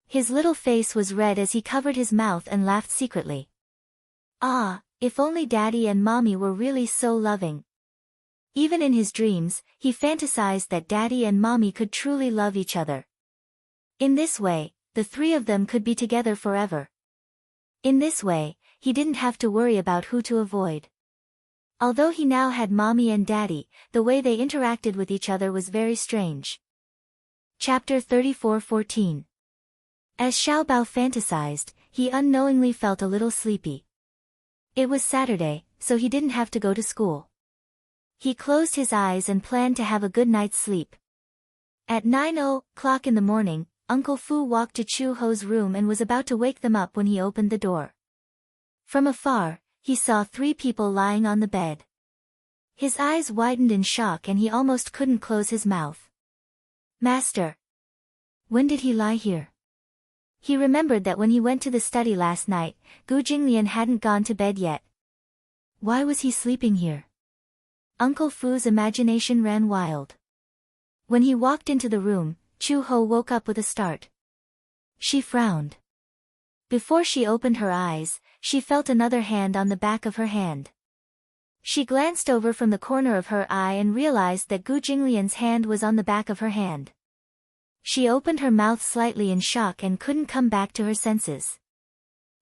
His little face was red as he covered his mouth and laughed secretly. Ah, if only Daddy and Mommy were really so loving. Even in his dreams, he fantasized that Daddy and Mommy could truly love each other. In this way, the three of them could be together forever. In this way, he didn't have to worry about who to avoid. Although he now had Mommy and Daddy, the way they interacted with each other was very strange. Chapter 34:14. As Xiao Bao fantasized, he unknowingly felt a little sleepy. It was Saturday, so he didn't have to go to school. He closed his eyes and planned to have a good night's sleep. At 9:00 in the morning, Uncle Fu walked to Chu Ho's room and was about to wake them up when he opened the door. From afar, he saw three people lying on the bed. His eyes widened in shock and he almost couldn't close his mouth. Master! When did he lie here? He remembered that when he went to the study last night, Gu Jinglian hadn't gone to bed yet. Why was he sleeping here? Uncle Fu's imagination ran wild. When he walked into the room, Chu Ho woke up with a start. She frowned. Before she opened her eyes, she felt another hand on the back of her hand. She glanced over from the corner of her eye and realized that Gu Jinglian's hand was on the back of her hand. She opened her mouth slightly in shock and couldn't come back to her senses.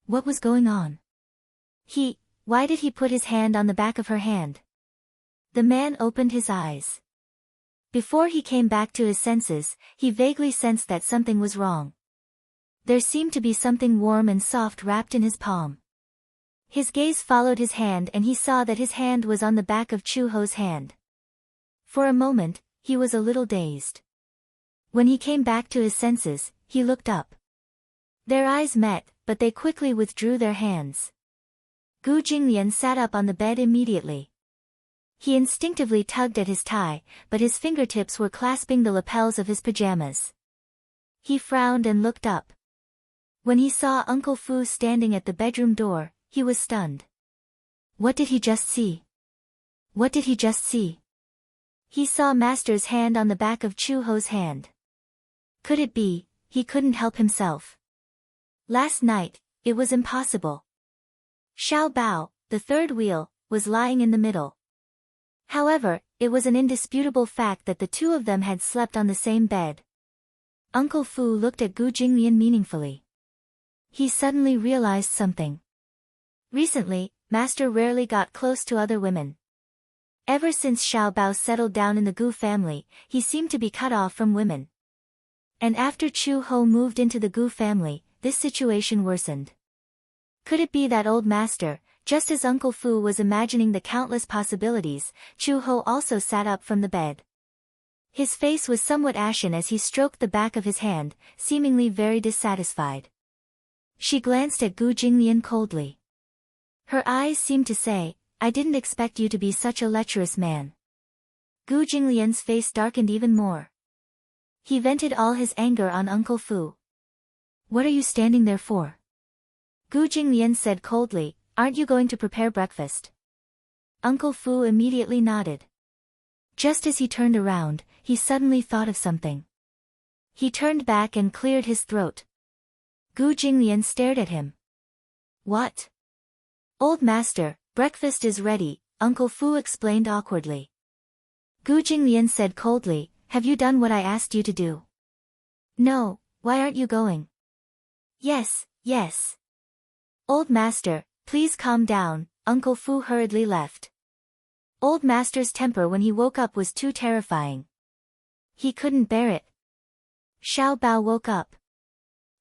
What was going on? Why did he put his hand on the back of her hand? The man opened his eyes. Before he came back to his senses, he vaguely sensed that something was wrong. There seemed to be something warm and soft wrapped in his palm. His gaze followed his hand and he saw that his hand was on the back of Chu Ho's hand. For a moment, he was a little dazed. When he came back to his senses, he looked up. Their eyes met, but they quickly withdrew their hands. Gu Jinglian sat up on the bed immediately. He instinctively tugged at his tie, but his fingertips were clasping the lapels of his pajamas. He frowned and looked up. When he saw Uncle Fu standing at the bedroom door, he was stunned. What did he just see? What did he just see? He saw Master's hand on the back of Chu Ho's hand. Could it be? He couldn't help himself. Last night, it was impossible. Xiao Bao, the third wheel, was lying in the middle. However, it was an indisputable fact that the two of them had slept on the same bed. Uncle Fu looked at Gu Jinglian meaningfully. He suddenly realized something. Recently, Master rarely got close to other women. Ever since Xiao Bao settled down in the Gu family, he seemed to be cut off from women. And after Chu Ho moved into the Gu family, this situation worsened. Could it be that old master? Just as Uncle Fu was imagining the countless possibilities, Chu Ho also sat up from the bed. His face was somewhat ashen as he stroked the back of his hand, seemingly very dissatisfied. She glanced at Gu Jinglian coldly. Her eyes seemed to say, I didn't expect you to be such a lecherous man. Gu Jinglian's face darkened even more. He vented all his anger on Uncle Fu. What are you standing there for? Gu Jinglian said coldly, Aren't you going to prepare breakfast? Uncle Fu immediately nodded. Just as he turned around, he suddenly thought of something. He turned back and cleared his throat. Gu Jinglian stared at him. What? Old master, breakfast is ready, Uncle Fu explained awkwardly. Gu Jinglian said coldly, Have you done what I asked you to do? No, why aren't you going? Yes. Old master, please calm down, Uncle Fu hurriedly left. Old Master's temper when he woke up was too terrifying. He couldn't bear it. Xiao Bao woke up.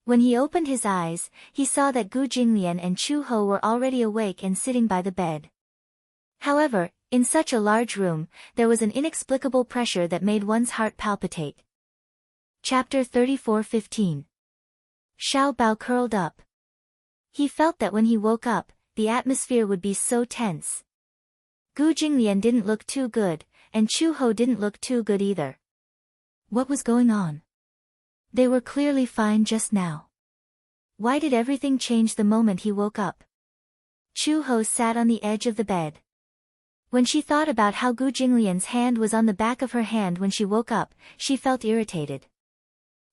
When he opened his eyes, he saw that Gu Jinglian and Chu Ho were already awake and sitting by the bed. However, in such a large room, there was an inexplicable pressure that made one's heart palpitate. Chapter 34:15. Xiao Bao curled up. He felt that when he woke up, the atmosphere would be so tense. Gu Jinglian didn't look too good, and Chu Ho didn't look too good either. What was going on? They were clearly fine just now. Why did everything change the moment he woke up? Chu Ho sat on the edge of the bed. When she thought about how Gu Jinglian's hand was on the back of her hand when she woke up, she felt irritated.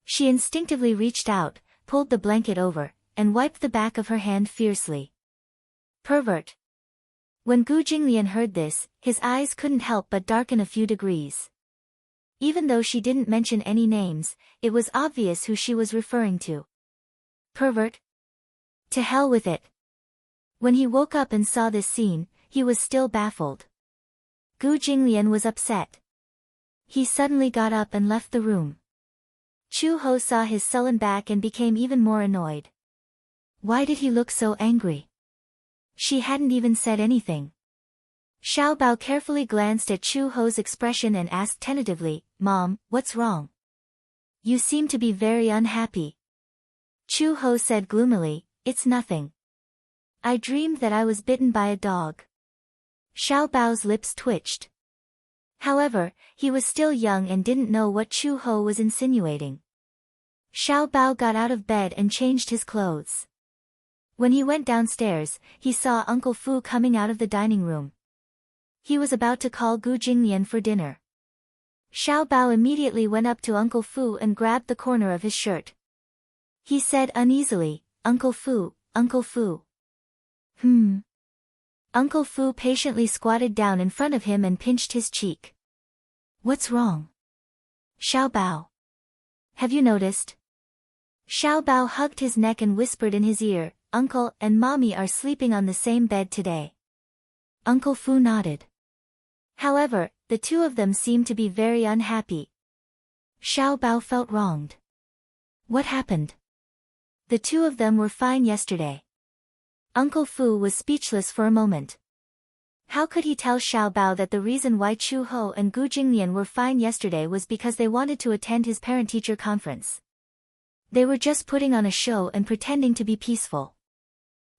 She instinctively reached out, pulled the blanket over, and wiped the back of her hand fiercely. Pervert. When Gu Jinglian heard this, his eyes couldn't help but darken a few degrees. Even though she didn't mention any names, it was obvious who she was referring to. Pervert? To hell with it. When he woke up and saw this scene, he was still baffled. Gu Jinglian was upset. He suddenly got up and left the room. Chu Ho saw his sullen back and became even more annoyed. Why did he look so angry? She hadn't even said anything. Xiao Bao carefully glanced at Chu Ho's expression and asked tentatively, "Mom, what's wrong? You seem to be very unhappy." Chu Ho said gloomily, "It's nothing. I dreamed that I was bitten by a dog." Xiao Bao's lips twitched. However, he was still young and didn't know what Chu Ho was insinuating. Xiao Bao got out of bed and changed his clothes. When he went downstairs, he saw Uncle Fu coming out of the dining room. He was about to call Gu Jinglian for dinner. Xiao Bao immediately went up to Uncle Fu and grabbed the corner of his shirt. He said uneasily, "Uncle Fu, Uncle Fu." Uncle Fu patiently squatted down in front of him and pinched his cheek. "What's wrong? Xiao Bao. Have you noticed?" Xiao Bao hugged his neck and whispered in his ear, "Uncle and Mommy are sleeping on the same bed today." Uncle Fu nodded. However, the two of them seemed to be very unhappy. Xiao Bao felt wronged. What happened? The two of them were fine yesterday. Uncle Fu was speechless for a moment. How could he tell Xiao Bao that the reason why Chu Ho and Gu Jinglian were fine yesterday was because they wanted to attend his parent-teacher conference? They were just putting on a show and pretending to be peaceful.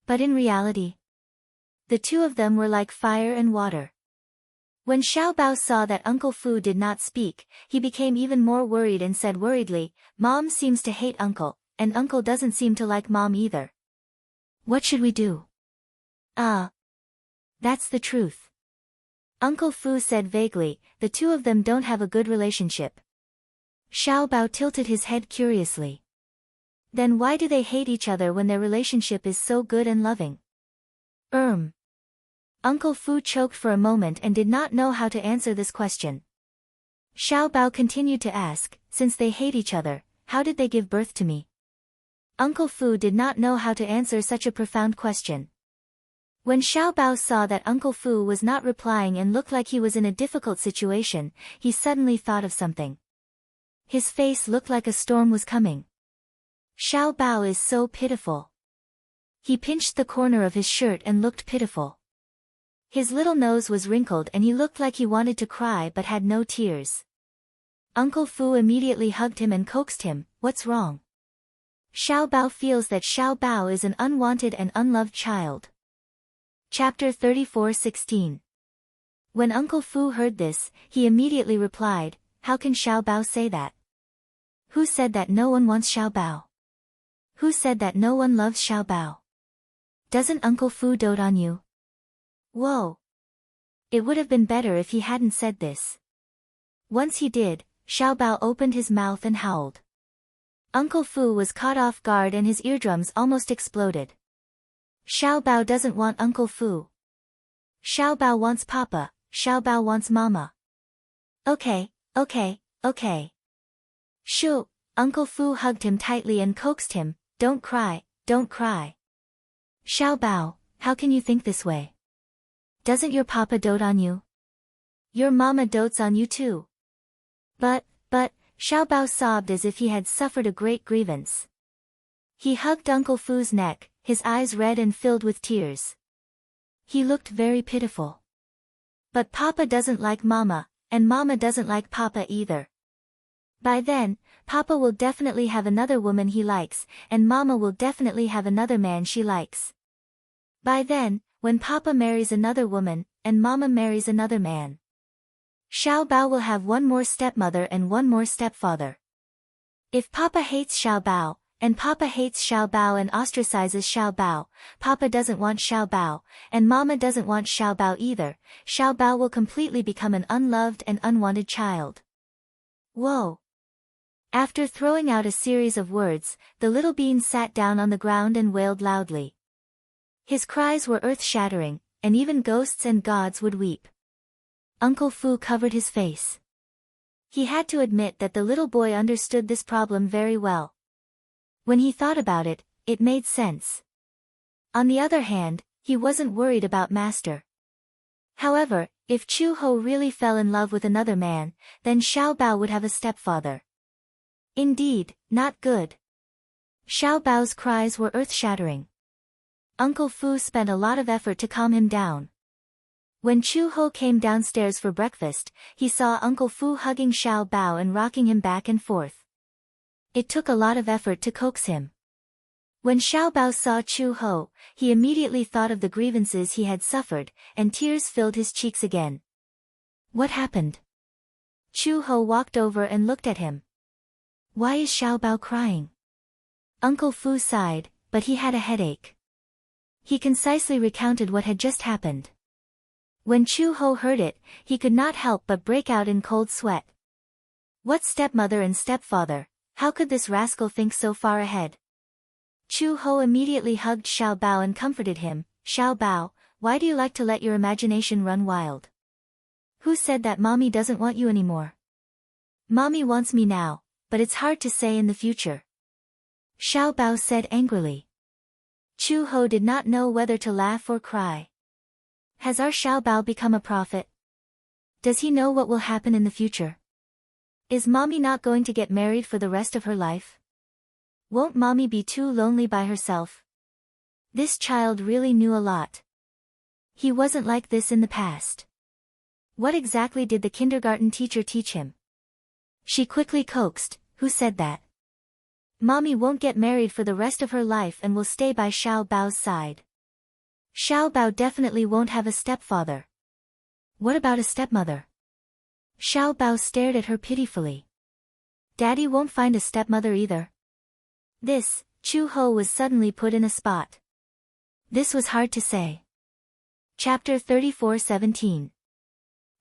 But in reality, the two of them were like fire and water. When Xiao Bao saw that Uncle Fu did not speak, he became even more worried and said worriedly, "Mom seems to hate Uncle, and Uncle doesn't seem to like Mom either. What should we do?" That's the truth. Uncle Fu said vaguely, "The two of them don't have a good relationship." Xiao Bao tilted his head curiously. Then why do they hate each other when their relationship is so good and loving? Uncle Fu choked for a moment and did not know how to answer this question. Xiao Bao continued to ask, "Since they hate each other, how did they give birth to me?" Uncle Fu did not know how to answer such a profound question. When Xiao Bao saw that Uncle Fu was not replying and looked like he was in a difficult situation, he suddenly thought of something. His face looked like a storm was coming. Xiao Bao is so pitiful. He pinched the corner of his shirt and looked pitiful. His little nose was wrinkled and he looked like he wanted to cry but had no tears. Uncle Fu immediately hugged him and coaxed him, "What's wrong?" Xiao Bao feels that Xiao Bao is an unwanted and unloved child. Chapter 34:16. When Uncle Fu heard this, he immediately replied, "How can Xiao Bao say that? Who said that no one wants Xiao Bao? Who said that no one loves Xiao Bao? Doesn't Uncle Fu dote on you?" Whoa! It would have been better if he hadn't said this. Once he did, Xiao Bao opened his mouth and howled. Uncle Fu was caught off guard and his eardrums almost exploded. Xiao Bao doesn't want Uncle Fu. Xiao Bao wants Papa, Xiao Bao wants Mama. Okay. Shoo! Uncle Fu hugged him tightly and coaxed him, don't cry. Xiao Bao, how can you think this way? Doesn't your papa dote on you? Your mama dotes on you too. But, Xiao Bao sobbed as if he had suffered a great grievance. He hugged Uncle Fu's neck, his eyes red and filled with tears. He looked very pitiful. But Papa doesn't like Mama, and Mama doesn't like Papa either. By then, Papa will definitely have another woman he likes, and Mama will definitely have another man she likes. By then, when Papa marries another woman, and Mama marries another man, Xiao Bao will have one more stepmother and one more stepfather. If Papa hates Xiao Bao, and Papa hates Xiao Bao and ostracizes Xiao Bao, Papa doesn't want Xiao Bao, and Mama doesn't want Xiao Bao either, Xiao Bao will completely become an unloved and unwanted child. Whoa! After throwing out a series of words, the little bean sat down on the ground and wailed loudly. His cries were earth-shattering, and even ghosts and gods would weep. Uncle Fu covered his face. He had to admit that the little boy understood this problem very well. When he thought about it, it made sense. On the other hand, he wasn't worried about Master. However, if Chu Ho really fell in love with another man, then Xiao Bao would have a stepfather. Indeed, not good. Xiao Bao's cries were earth-shattering. Uncle Fu spent a lot of effort to calm him down. When Chu Ho came downstairs for breakfast, he saw Uncle Fu hugging Xiao Bao and rocking him back and forth. It took a lot of effort to coax him. When Xiao Bao saw Chu Ho, he immediately thought of the grievances he had suffered, and tears filled his cheeks again. What happened? Chu Ho walked over and looked at him. Why is Xiao Bao crying? Uncle Fu sighed, but he had a headache. He concisely recounted what had just happened. When Chu Ho heard it, he could not help but break out in cold sweat. What stepmother and stepfather? How could this rascal think so far ahead? Chu Ho immediately hugged Xiao Bao and comforted him. Xiao Bao, why do you like to let your imagination run wild? Who said that Mommy doesn't want you anymore? Mommy wants me now, but it's hard to say in the future. Xiao Bao said angrily. Chu Ho did not know whether to laugh or cry. Has our Xiao Bao become a prophet? Does he know what will happen in the future? Is Mommy not going to get married for the rest of her life? Won't Mommy be too lonely by herself? This child really knew a lot. He wasn't like this in the past. What exactly did the kindergarten teacher teach him? She quickly coaxed, who said that? Mommy won't get married for the rest of her life and will stay by Xiao Bao's side. Xiao Bao definitely won't have a stepfather. What about a stepmother? Xiao Bao stared at her pitifully. Daddy won't find a stepmother either. This, Chu Ho was suddenly put in a spot. This was hard to say. Chapter 34:17.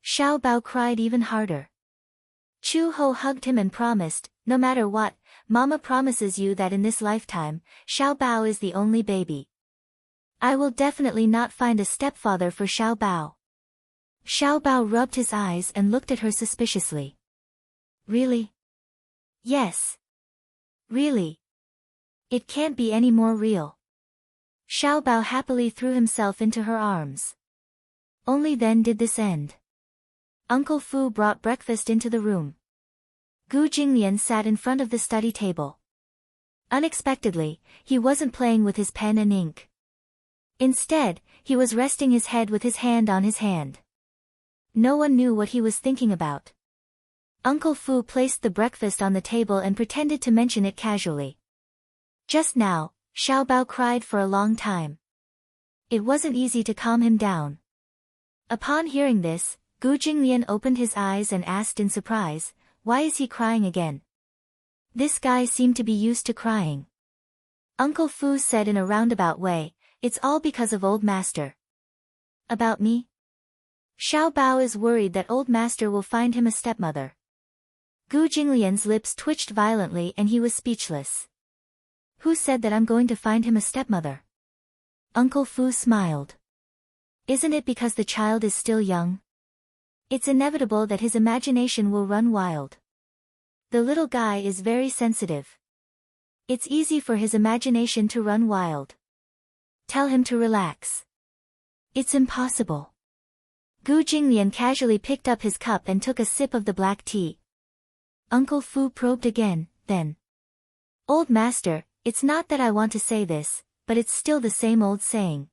Xiao Bao cried even harder. Chu Ho hugged him and promised, no matter what, Mama promises you that in this lifetime, Xiao Bao is the only baby. I will definitely not find a stepfather for Xiao Bao. Xiao Bao rubbed his eyes and looked at her suspiciously. Really? Yes. Really? It can't be any more real. Xiao Bao happily threw himself into her arms. Only then did this end. Uncle Fu brought breakfast into the room. Gu Jinglian sat in front of the study table. Unexpectedly, he wasn't playing with his pen and ink. Instead, he was resting his head with his hand on his hand. No one knew what he was thinking about. Uncle Fu placed the breakfast on the table and pretended to mention it casually. Just now, Xiao Bao cried for a long time. It wasn't easy to calm him down. Upon hearing this, Gu Jinglian opened his eyes and asked in surprise, why is he crying again? This guy seemed to be used to crying. Uncle Fu said in a roundabout way, it's all because of old master. About me? Xiao Bao is worried that old master will find him a stepmother. Gu Jinglian's lips twitched violently and he was speechless. Who said that I'm going to find him a stepmother? Uncle Fu smiled. Isn't it because the child is still young? It's inevitable that his imagination will run wild. The little guy is very sensitive. It's easy for his imagination to run wild. Tell him to relax. It's impossible. Gu Jinglian casually picked up his cup and took a sip of the black tea. Uncle Fu probed again, then. Old master, it's not that I want to say this, but it's still the same old saying.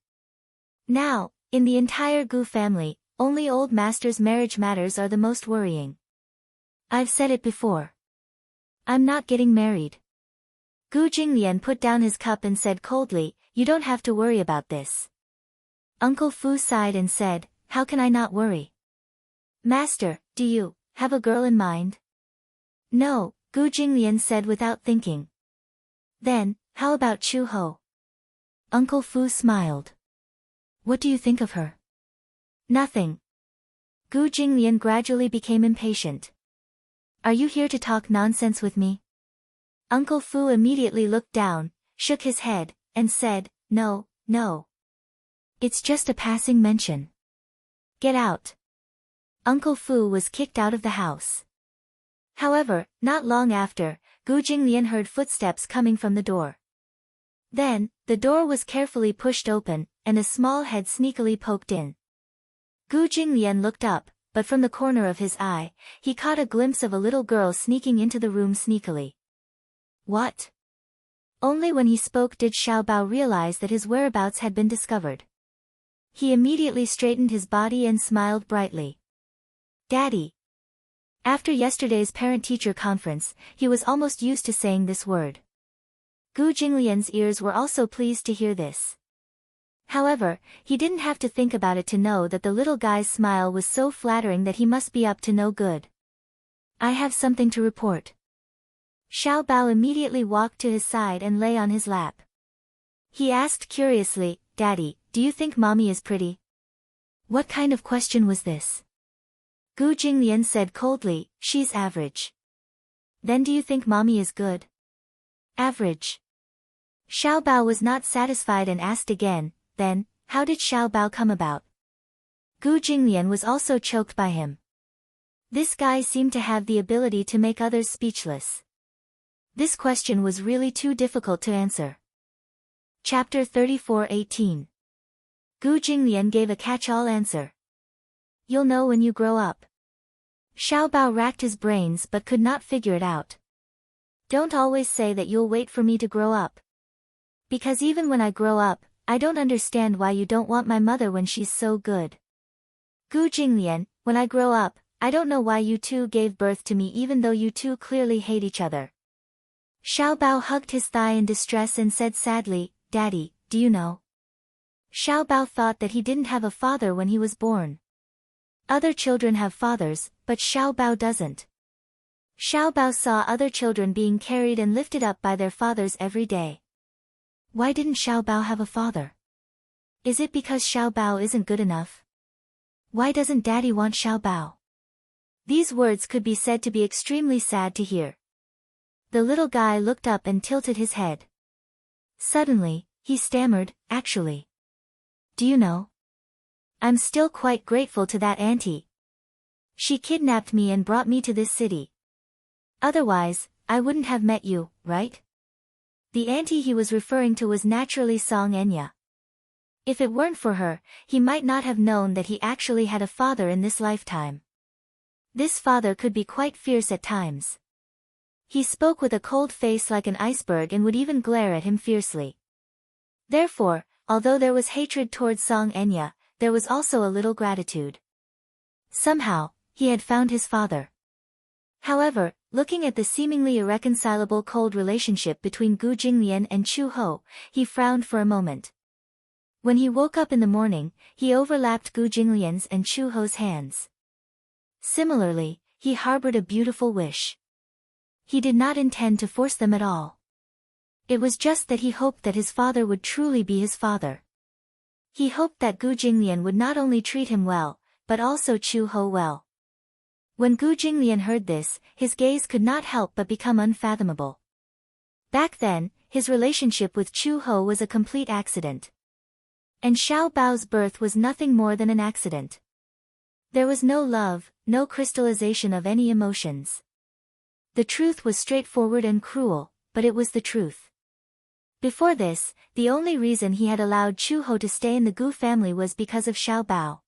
Now, in the entire Gu family, only old master's marriage matters are the most worrying. I've said it before. I'm not getting married. Gu Jinglian put down his cup and said coldly, you don't have to worry about this. Uncle Fu sighed and said, how can I not worry? Master, do you have a girl in mind? No, Gu Jinglian said without thinking. Then, how about Chu Ho? Uncle Fu smiled. What do you think of her? Nothing. Gu Jinglian gradually became impatient. Are you here to talk nonsense with me? Uncle Fu immediately looked down, shook his head, and said, no, no. It's just a passing mention. Get out. Uncle Fu was kicked out of the house. However, not long after, Gu Jinglian heard footsteps coming from the door. Then, the door was carefully pushed open, and a small head sneakily poked in. Gu Jinglian looked up, but from the corner of his eye, he caught a glimpse of a little girl sneaking into the room sneakily. What? Only when he spoke did Xiao Bao realize that his whereabouts had been discovered. He immediately straightened his body and smiled brightly. Daddy. After yesterday's parent-teacher conference, he was almost used to saying this word. Gu Jinglian's ears were also pleased to hear this. However, he didn't have to think about it to know that the little guy's smile was so flattering that he must be up to no good. I have something to report. Xiao Bao immediately walked to his side and lay on his lap. He asked curiously, Daddy, do you think Mommy is pretty? What kind of question was this? Gu Jinglian said coldly, she's average. Then do you think Mommy is good? Average. Xiao Bao was not satisfied and asked again, then, how did Xiao Bao come about? Gu Jinglian was also choked by him. This guy seemed to have the ability to make others speechless. This question was really too difficult to answer. Chapter 34:18. Gu Jinglian gave a catch-all answer. You'll know when you grow up. Xiao Bao racked his brains but could not figure it out. Don't always say that you'll wait for me to grow up. Because even when I grow up, I don't understand why you don't want my mother when she's so good. Gu Jinglian, when I grow up, I don't know why you two gave birth to me even though you two clearly hate each other. Xiao Bao hugged his thigh in distress and said sadly, Daddy, do you know? Xiao Bao thought that he didn't have a father when he was born. Other children have fathers, but Xiao Bao doesn't. Xiao Bao saw other children being carried and lifted up by their fathers every day. Why didn't Xiao Bao have a father? Is it because Xiao Bao isn't good enough? Why doesn't Daddy want Xiao Bao? These words could be said to be extremely sad to hear. The little guy looked up and tilted his head. Suddenly, he stammered, actually. Do you know? I'm still quite grateful to that auntie. She kidnapped me and brought me to this city. Otherwise, I wouldn't have met you, right? The auntie he was referring to was naturally Song Enya. If it weren't for her, he might not have known that he actually had a father in this lifetime. This father could be quite fierce at times. He spoke with a cold face like an iceberg and would even glare at him fiercely. Therefore, although there was hatred towards Song Enya, there was also a little gratitude. Somehow, he had found his father. However, looking at the seemingly irreconcilable cold relationship between Gu Jinglian and Chu Ho, he frowned for a moment. When he woke up in the morning, he overlapped Gu Jinglian's and Chu Ho's hands. Similarly, he harbored a beautiful wish. He did not intend to force them at all. It was just that he hoped that his father would truly be his father. He hoped that Gu Jinglian would not only treat him well, but also Chu Ho well. When Gu Jinglian heard this, his gaze could not help but become unfathomable. Back then, his relationship with Chu Ho was a complete accident. And Xiao Bao's birth was nothing more than an accident. There was no love, no crystallization of any emotions. The truth was straightforward and cruel, but it was the truth. Before this, the only reason he had allowed Chu Ho to stay in the Gu family was because of Xiao Bao.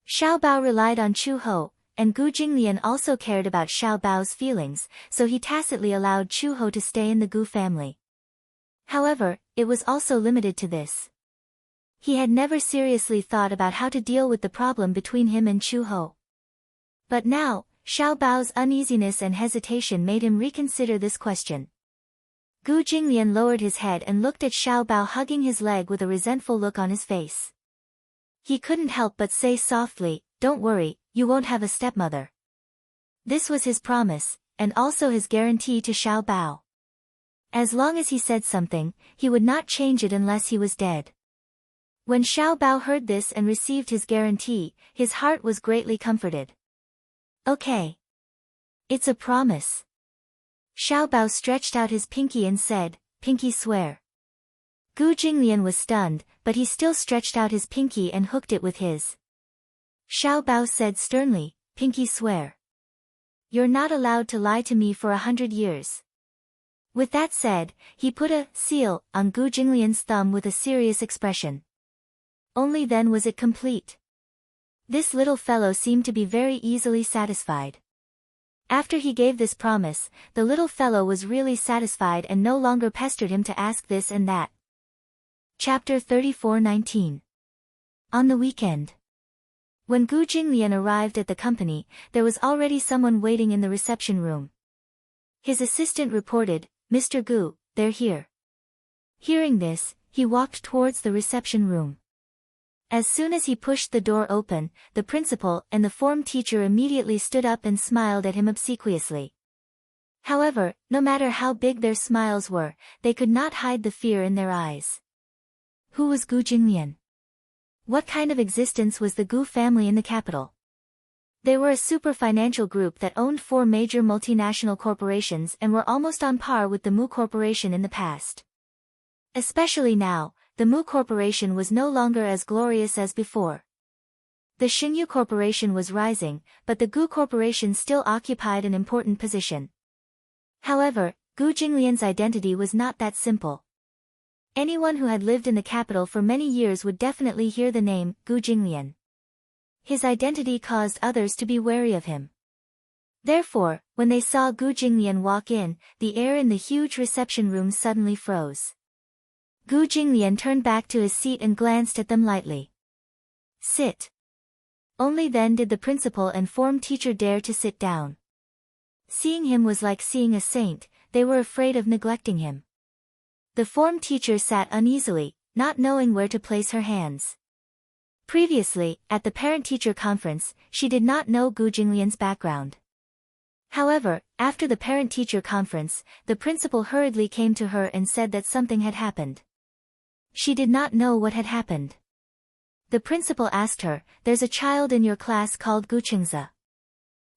Xiao Bao relied on Chu Ho, and Gu Jinglian also cared about Xiao Bao's feelings, so he tacitly allowed Chu Ho to stay in the Gu family. However, it was also limited to this. He had never seriously thought about how to deal with the problem between him and Chu Ho. But now, Xiao Bao's uneasiness and hesitation made him reconsider this question. Gu Jinglian lowered his head and looked at Xiao Bao hugging his leg with a resentful look on his face. He couldn't help but say softly, "Don't worry, you won't have a stepmother." This was his promise, and also his guarantee to Xiao Bao. As long as he said something, he would not change it unless he was dead. When Xiao Bao heard this and received his guarantee, his heart was greatly comforted. Okay. It's a promise. Xiao Bao stretched out his pinky and said, "Pinky swear." Gu Jinglian was stunned, but he still stretched out his pinky and hooked it with his. Xiao Bao said sternly, "Pinky swear. You're not allowed to lie to me for 100 years. With that said, he put a seal on Gu Jinglian's thumb with a serious expression. Only then was it complete. This little fellow seemed to be very easily satisfied. After he gave this promise, the little fellow was really satisfied and no longer pestered him to ask this and that. Chapter 34:19. On the weekend. When Gu Jinglian arrived at the company, there was already someone waiting in the reception room. His assistant reported, "Mr. Gu, they're here." Hearing this, he walked towards the reception room. As soon as he pushed the door open, the principal and the form teacher immediately stood up and smiled at him obsequiously. However, no matter how big their smiles were, they could not hide the fear in their eyes. Who was Gu Jinglian? What kind of existence was the Gu family in the capital? They were a super financial group that owned 4 major multinational corporations and were almost on par with the Mu Corporation in the past. Especially now, the Mu Corporation was no longer as glorious as before. The Xingyu Corporation was rising, but the Gu Corporation still occupied an important position. However, Gu Jinglian's identity was not that simple. Anyone who had lived in the capital for many years would definitely hear the name Gu Jinglian. His identity caused others to be wary of him. Therefore, when they saw Gu Jinglian walk in, the air in the huge reception room suddenly froze. Gu Jinglian turned back to his seat and glanced at them lightly. "Sit." Only then did the principal and form teacher dare to sit down. Seeing him was like seeing a saint, they were afraid of neglecting him. The form teacher sat uneasily, not knowing where to place her hands. Previously, at the parent-teacher conference, she did not know Gu Jinglian's background. However, after the parent-teacher conference, the principal hurriedly came to her and said that something had happened. She did not know what had happened. The principal asked her, "There's a child in your class called Gu Qingzi.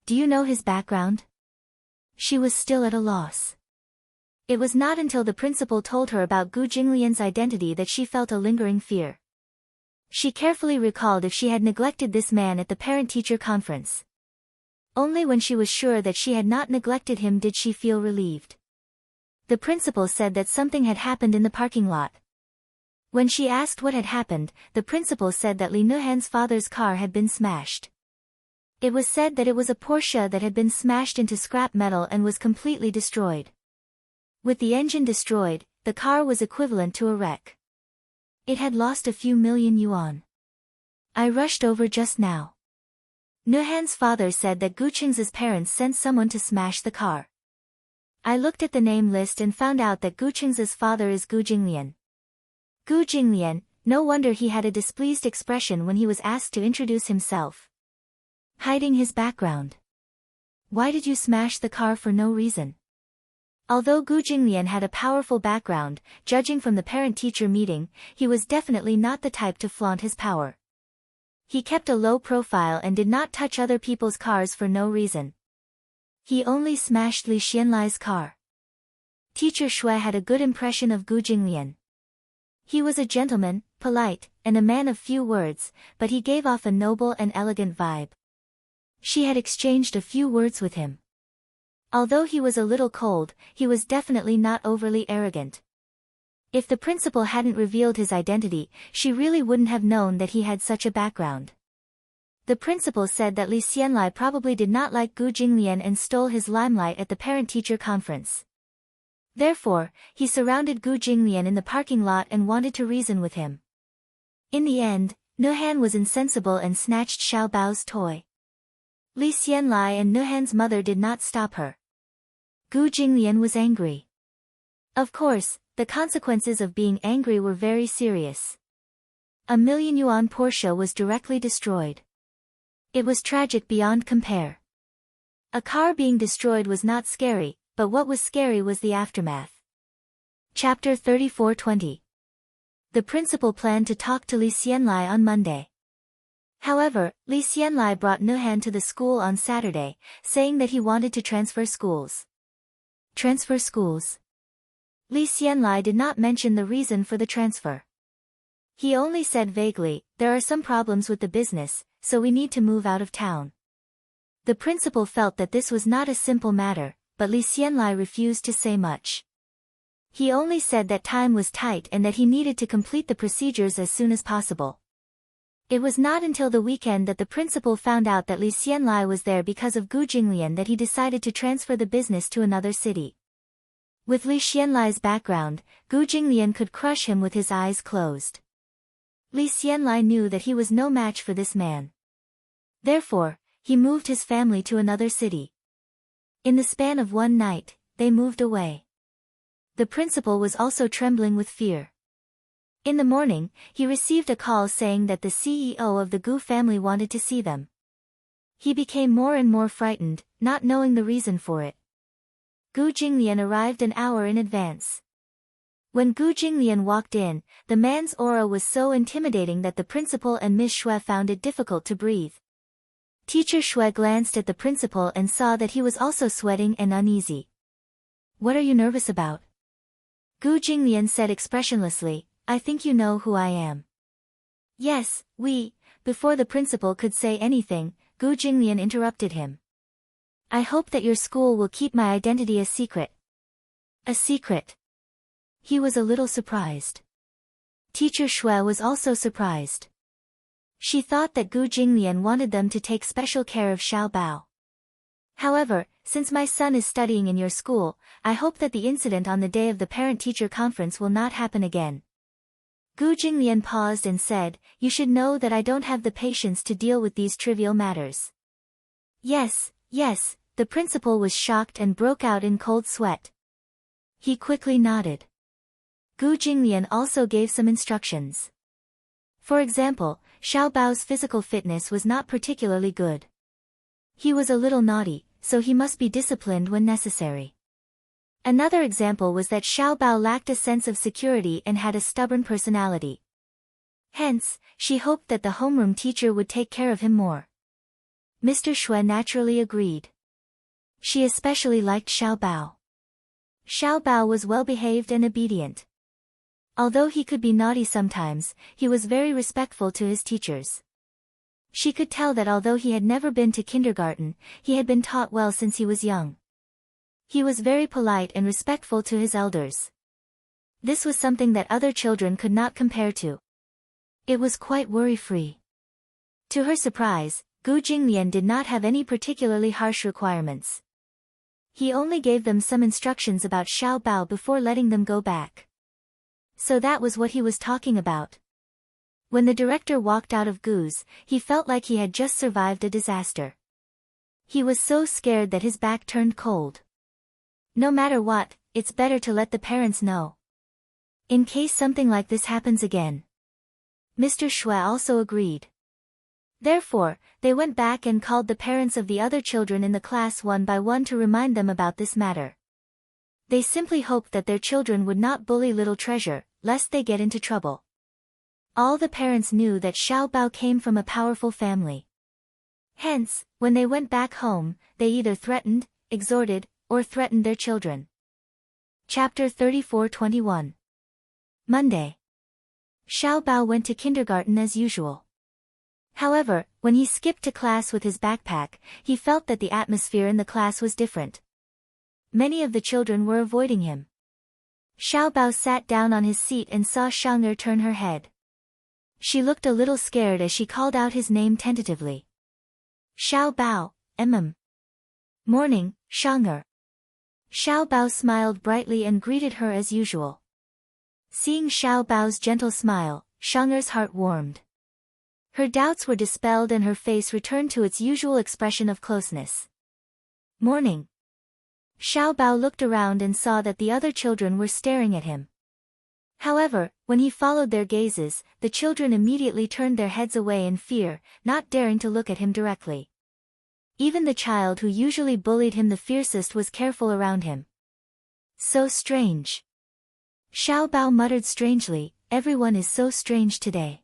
Do you know his background?" She was still at a loss. It was not until the principal told her about Gu Jinglian's identity that she felt a lingering fear. She carefully recalled if she had neglected this man at the parent-teacher conference. Only when she was sure that she had not neglected him did she feel relieved. The principal said that something had happened in the parking lot. When she asked what had happened, the principal said that Li Nuhan's father's car had been smashed. It was said that it was a Porsche that had been smashed into scrap metal and was completely destroyed. With the engine destroyed, the car was equivalent to a wreck. It had lost a few million yuan. I rushed over just now. Nuhan's father said that Gu Qingzi's parents sent someone to smash the car. I looked at the name list and found out that Gu Qingzi's father is Gu Jinglian. Gu Jinglian, no wonder he had a displeased expression when he was asked to introduce himself. Hiding his background. Why did you smash the car for no reason? Although Gu Jinglian had a powerful background, judging from the parent-teacher meeting, he was definitely not the type to flaunt his power. He kept a low profile and did not touch other people's cars for no reason. He only smashed Li Xianlai's car. Teacher Shui had a good impression of Gu Jinglian. He was a gentleman, polite, and a man of few words, but he gave off a noble and elegant vibe. She had exchanged a few words with him. Although he was a little cold, he was definitely not overly arrogant. If the principal hadn't revealed his identity, she really wouldn't have known that he had such a background. The principal said that Li Xianlai probably did not like Gu Jinglian and stole his limelight at the parent-teacher conference. Therefore, he surrounded Gu Jinglian in the parking lot and wanted to reason with him. In the end, Nuhan was insensible and snatched Xiao Bao's toy. Li Xianlai and Nuhan's mother did not stop her. Gu Jinglian was angry. Of course, the consequences of being angry were very serious. A 1,000,000 yuan Porsche was directly destroyed. It was tragic beyond compare. A car being destroyed was not scary, but what was scary was the aftermath. Chapter 34:20. The principal planned to talk to Li Xianlai on Monday. However, Li Xianlai brought Nuhan to the school on Saturday, saying that he wanted to transfer schools. Transfer schools? Li Xianlai did not mention the reason for the transfer. He only said vaguely, there are some problems with the business, so we need to move out of town. The principal felt that this was not a simple matter, but Li Xianlai refused to say much. He only said that time was tight and that he needed to complete the procedures as soon as possible. It was not until the weekend that the principal found out that Li Xianlai was there because of Gu Jinglian that he decided to transfer the business to another city. With Li Xianlai's background, Gu Jinglian could crush him with his eyes closed. Li Xianlai knew that he was no match for this man. Therefore, he moved his family to another city. In the span of one night, they moved away. The principal was also trembling with fear. In the morning, he received a call saying that the CEO of the Gu family wanted to see them. He became more and more frightened, not knowing the reason for it. Gu Jinglian arrived an hour in advance. When Gu Jinglian walked in, the man's aura was so intimidating that the principal and Ms. Shui found it difficult to breathe. Teacher Shui glanced at the principal and saw that he was also sweating and uneasy. "What are you nervous about?" Gu Jinglian said expressionlessly, "I think you know who I am." "Yes, Before the principal could say anything, Gu Jinglian interrupted him. "I hope that your school will keep my identity a secret." "A secret?" He was a little surprised. Teacher Shui was also surprised. She thought that Gu Jinglian wanted them to take special care of Xiao Bao. "However, since my son is studying in your school, I hope that the incident on the day of the parent-teacher conference will not happen again." Gu Jinglian paused and said, "You should know that I don't have the patience to deal with these trivial matters." Yes, the principal was shocked and broke out in cold sweat. He quickly nodded. Gu Jinglian also gave some instructions. For example, Xiao Bao's physical fitness was not particularly good. He was a little naughty, so he must be disciplined when necessary. Another example was that Xiao Bao lacked a sense of security and had a stubborn personality. Hence, she hoped that the homeroom teacher would take care of him more. Mr. Shui naturally agreed. She especially liked Xiao Bao. Xiao Bao was well-behaved and obedient. Although he could be naughty sometimes, he was very respectful to his teachers. She could tell that although he had never been to kindergarten, he had been taught well since he was young. He was very polite and respectful to his elders. This was something that other children could not compare to. It was quite worry-free. To her surprise, Gu Jinglian did not have any particularly harsh requirements. He only gave them some instructions about Xiao Bao before letting them go back. So that was what he was talking about. When the director walked out of Gu's, he felt like he had just survived a disaster. He was so scared that his back turned cold. No matter what, it's better to let the parents know. In case something like this happens again. Mr. Shui also agreed. Therefore, they went back and called the parents of the other children in the class one by one to remind them about this matter. They simply hoped that their children would not bully little treasure, lest they get into trouble. All the parents knew that Xiao Bao came from a powerful family. Hence, when they went back home, they either threatened, exhorted, or threatened their children. Chapter 34:21. Monday. Xiao Bao went to kindergarten as usual. However, when he skipped to class with his backpack, he felt that the atmosphere in the class was different. Many of the children were avoiding him. Xiao Bao sat down on his seat and saw Shang'er turn her head. She looked a little scared as she called out his name tentatively. Xiao Bao, Morning, Shang'er. Xiao Bao smiled brightly and greeted her as usual. Seeing Xiao Bao's gentle smile, Shang'er's heart warmed. Her doubts were dispelled and her face returned to its usual expression of closeness. Morning. Xiao Bao looked around and saw that the other children were staring at him. However, when he followed their gazes, the children immediately turned their heads away in fear, not daring to look at him directly. Even the child who usually bullied him the fiercest was careful around him. So strange. Xiao Bao muttered strangely, everyone is so strange today.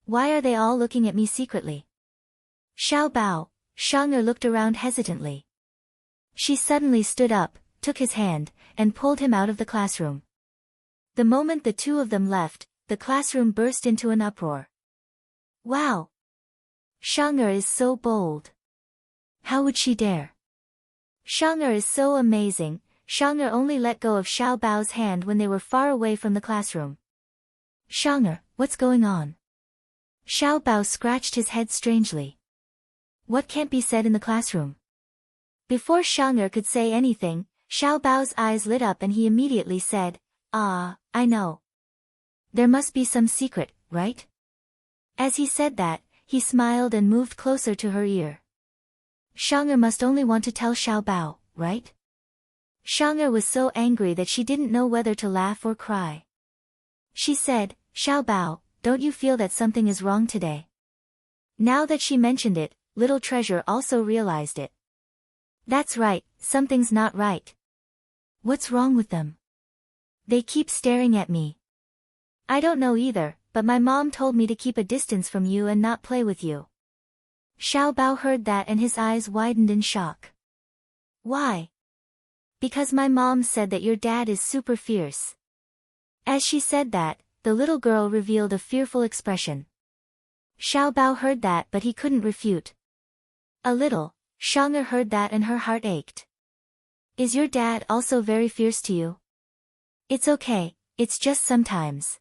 Why are they all looking at me secretly? Xiao Bao, Shang'er looked around hesitantly. She suddenly stood up, took his hand, and pulled him out of the classroom. The moment the two of them left, the classroom burst into an uproar. Wow! Shang'er is so bold. How would she dare? Shang'er is so amazing. Shang'er only let go of Xiao Bao's hand when they were far away from the classroom. Shang'er, what's going on? Xiao Bao scratched his head strangely. What can't be said in the classroom? Before Shang'er could say anything, Xiao Bao's eyes lit up and he immediately said, I know. There must be some secret, right? As he said that, he smiled and moved closer to her ear. Shang'er must only want to tell Xiao Bao, right? Shang'er was so angry that she didn't know whether to laugh or cry. She said, Xiao Bao, don't you feel that something is wrong today? Now that she mentioned it, Little Treasure also realized it. That's right, something's not right. What's wrong with them? They keep staring at me. I don't know either, but my mom told me to keep a distance from you and not play with you. Xiao Bao heard that and his eyes widened in shock. Why? Because my mom said that your dad is super fierce. As she said that, the little girl revealed a fearful expression. Xiao Bao heard that but he couldn't refute. A little, Shang'er heard that and her heart ached. Is your dad also very fierce to you? It's okay, it's just sometimes.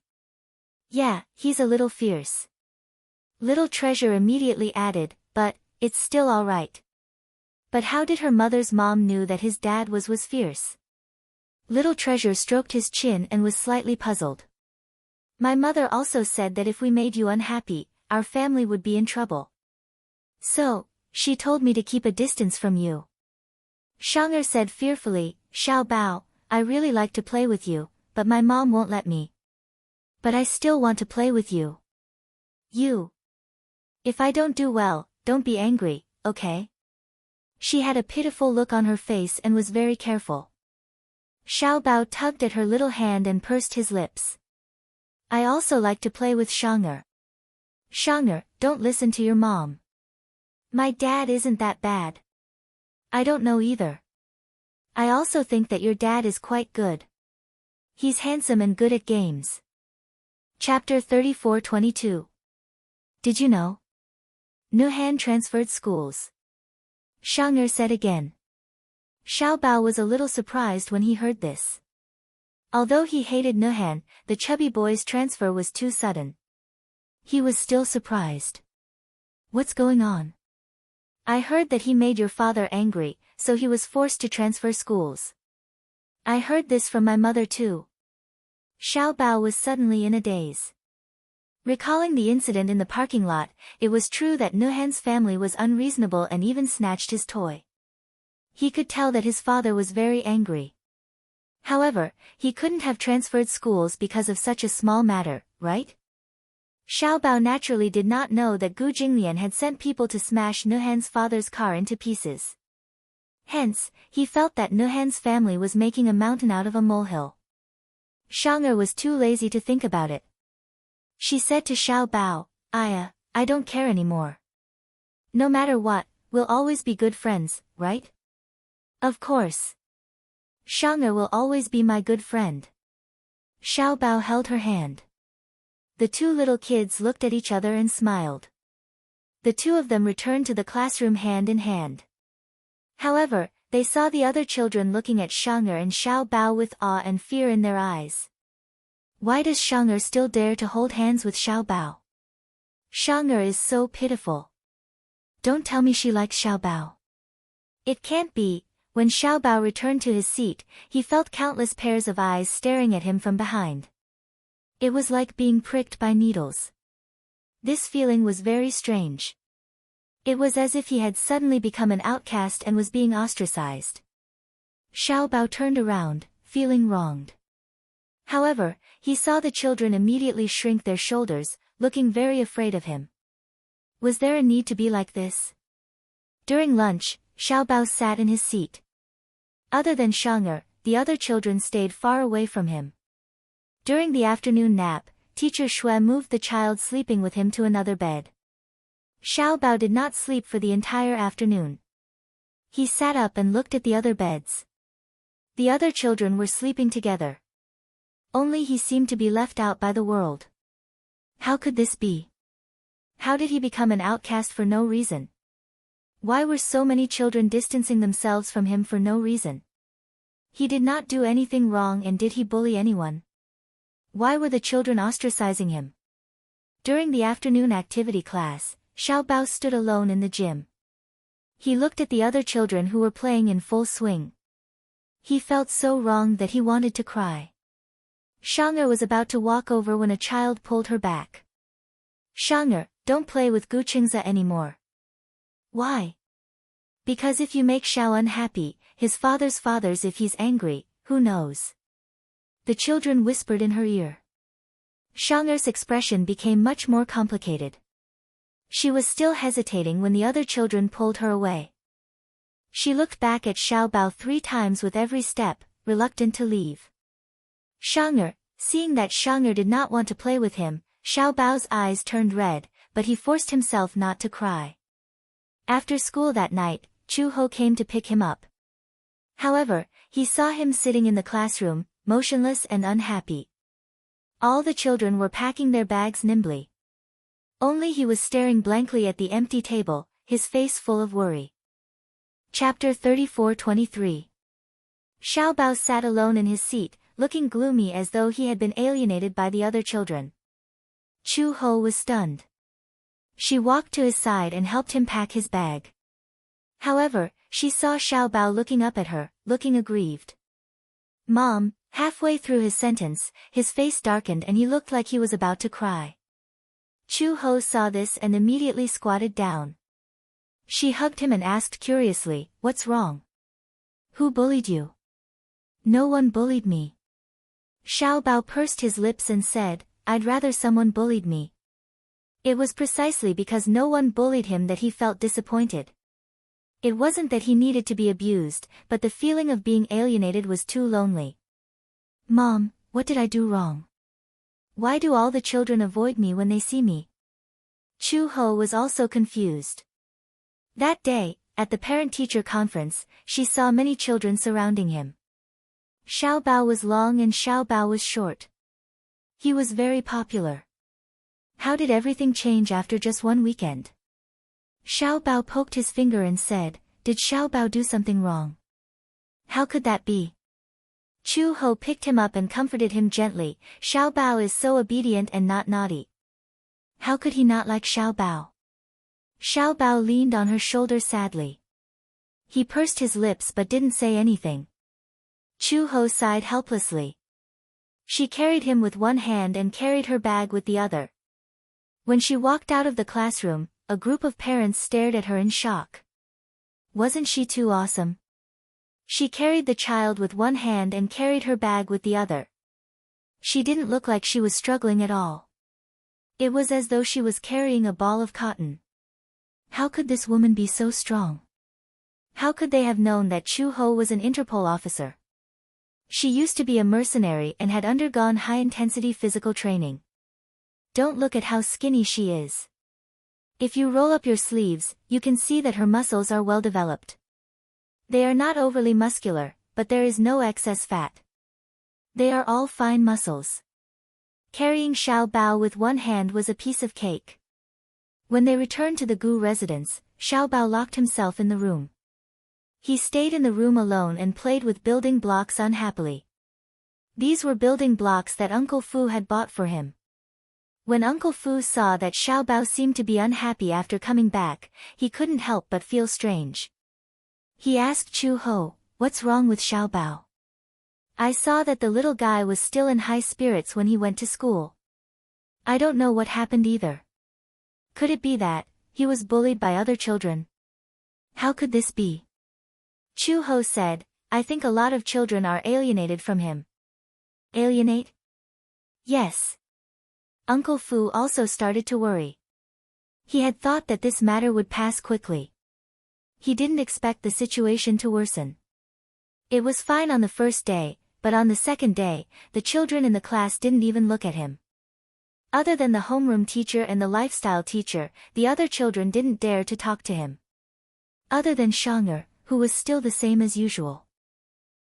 Yeah, he's a little fierce. Little Treasure immediately added, but, it's still alright. But how did her mother's mom knew that his dad was fierce? Little Treasure stroked his chin and was slightly puzzled. My mother also said that if we made you unhappy, our family would be in trouble. So, she told me to keep a distance from you. Shang'er said fearfully, Xiao Bao, I really like to play with you, but my mom won't let me. But I still want to play with you. You. If I don't do well, don't be angry, okay? She had a pitiful look on her face and was very careful. Xiao Bao tugged at her little hand and pursed his lips. I also like to play with Shang'er. Shang'er, don't listen to your mom. My dad isn't that bad. I don't know either. I also think that your dad is quite good. He's handsome and good at games. Chapter 34-22. Did you know? Nuhan transferred schools. Shang'er said again. Xiao Bao was a little surprised when he heard this. Although he hated Nuhan, the chubby boy's transfer was too sudden. He was still surprised. What's going on? I heard that he made your father angry, so he was forced to transfer schools. I heard this from my mother too. Xiao Bao was suddenly in a daze. Recalling the incident in the parking lot, it was true that Nuhan's family was unreasonable and even snatched his toy. He could tell that his father was very angry. However, he couldn't have transferred schools because of such a small matter, right? Xiao Bao naturally did not know that Gu Jinglian had sent people to smash Nuhan's father's car into pieces. Hence, he felt that Nuhan's family was making a mountain out of a molehill. Shang'er was too lazy to think about it. She said to Xiao Bao, I don't care anymore. No matter what, we'll always be good friends, right? Of course. Shang'er will always be my good friend. Xiao Bao held her hand. The two little kids looked at each other and smiled. The two of them returned to the classroom hand in hand. However, they saw the other children looking at Shang'er and Xiao Bao with awe and fear in their eyes. Why does Shang'er still dare to hold hands with Xiao Bao? Shang'er is so pitiful. Don't tell me she likes Xiao Bao. It can't be. When Xiao Bao returned to his seat, he felt countless pairs of eyes staring at him from behind. It was like being pricked by needles. This feeling was very strange. It was as if he had suddenly become an outcast and was being ostracized. Xiao Bao turned around, feeling wronged. However, he saw the children immediately shrink their shoulders, looking very afraid of him. Was there a need to be like this? During lunch, Xiao Bao sat in his seat. Other than Shang'er, the other children stayed far away from him. During the afternoon nap, Teacher Shui moved the child sleeping with him to another bed. Xiao Bao did not sleep for the entire afternoon. He sat up and looked at the other beds. The other children were sleeping together. Only he seemed to be left out by the world. How could this be? How did he become an outcast for no reason? Why were so many children distancing themselves from him for no reason? He did not do anything wrong, and did he bully anyone? Why were the children ostracizing him? During the afternoon activity class, Xiao Bao stood alone in the gym. He looked at the other children who were playing in full swing. He felt so wrong that he wanted to cry. Shang'er was about to walk over when a child pulled her back. Shang'er, don't play with Guqingza anymore. Why? Because if you make Xiao unhappy, his father's if he's angry, who knows? The children whispered in her ear. Shang'er's expression became much more complicated. She was still hesitating when the other children pulled her away. She looked back at Xiao Bao 3 times with every step, reluctant to leave. Shang'er, seeing that Shang'er did not want to play with him, Xiao Bao's eyes turned red, but he forced himself not to cry. After school that night, Chu Ho came to pick him up. However, he saw him sitting in the classroom, motionless and unhappy. All the children were packing their bags nimbly. Only he was staring blankly at the empty table, his face full of worry. Chapter 34-23. Xiao Bao sat alone in his seat, looking gloomy as though he had been alienated by the other children. Chu Ho was stunned. She walked to his side and helped him pack his bag. However, she saw Xiao Bao looking up at her, looking aggrieved. Mom, halfway through his sentence, his face darkened and he looked like he was about to cry. Chu Ho saw this and immediately squatted down. She hugged him and asked curiously, "What's wrong? Who bullied you?" "No one bullied me." Xiao Bao pursed his lips and said, "I'd rather someone bullied me." It was precisely because no one bullied him that he felt disappointed. It wasn't that he needed to be abused, but the feeling of being alienated was too lonely. "Mom, what did I do wrong? Why do all the children avoid me when they see me?" Chu Ho was also confused. That day, at the parent-teacher conference, she saw many children surrounding him. Xiao Bao was long and Xiao Bao was short. He was very popular. How did everything change after just one weekend? Xiao Bao poked his finger and said, "Did Xiao Bao do something wrong? How could that be?" Chu Ho picked him up and comforted him gently. "Xiao Bao is so obedient and not naughty. How could he not like Xiao Bao?" Xiao Bao leaned on her shoulder sadly. He pursed his lips but didn't say anything. Chu Ho sighed helplessly. She carried him with one hand and carried her bag with the other. When she walked out of the classroom, a group of parents stared at her in shock. Wasn't she too awesome? She carried the child with one hand and carried her bag with the other. She didn't look like she was struggling at all. It was as though she was carrying a ball of cotton. How could this woman be so strong? How could they have known that Chu Ho was an Interpol officer? She used to be a mercenary and had undergone high-intensity physical training. Don't look at how skinny she is. If you roll up your sleeves, you can see that her muscles are well developed. They are not overly muscular, but there is no excess fat. They are all fine muscles. Carrying Xiao Bao with one hand was a piece of cake. When they returned to the Gu residence, Xiao Bao locked himself in the room. He stayed in the room alone and played with building blocks unhappily. These were building blocks that Uncle Fu had bought for him. When Uncle Fu saw that Xiao Bao seemed to be unhappy after coming back, he couldn't help but feel strange. He asked Chu Ho, "What's wrong with Xiao Bao? I saw that the little guy was still in high spirits when he went to school. I don't know what happened either. Could it be that he was bullied by other children? How could this be?" Chu Ho said, "I think a lot of children are alienated from him." Alienate? Yes. Uncle Fu also started to worry. He had thought that this matter would pass quickly. He didn't expect the situation to worsen. It was fine on the first day, but on the second day, the children in the class didn't even look at him. Other than the homeroom teacher and the lifestyle teacher, the other children didn't dare to talk to him. Other than Shang'er, who was still the same as usual.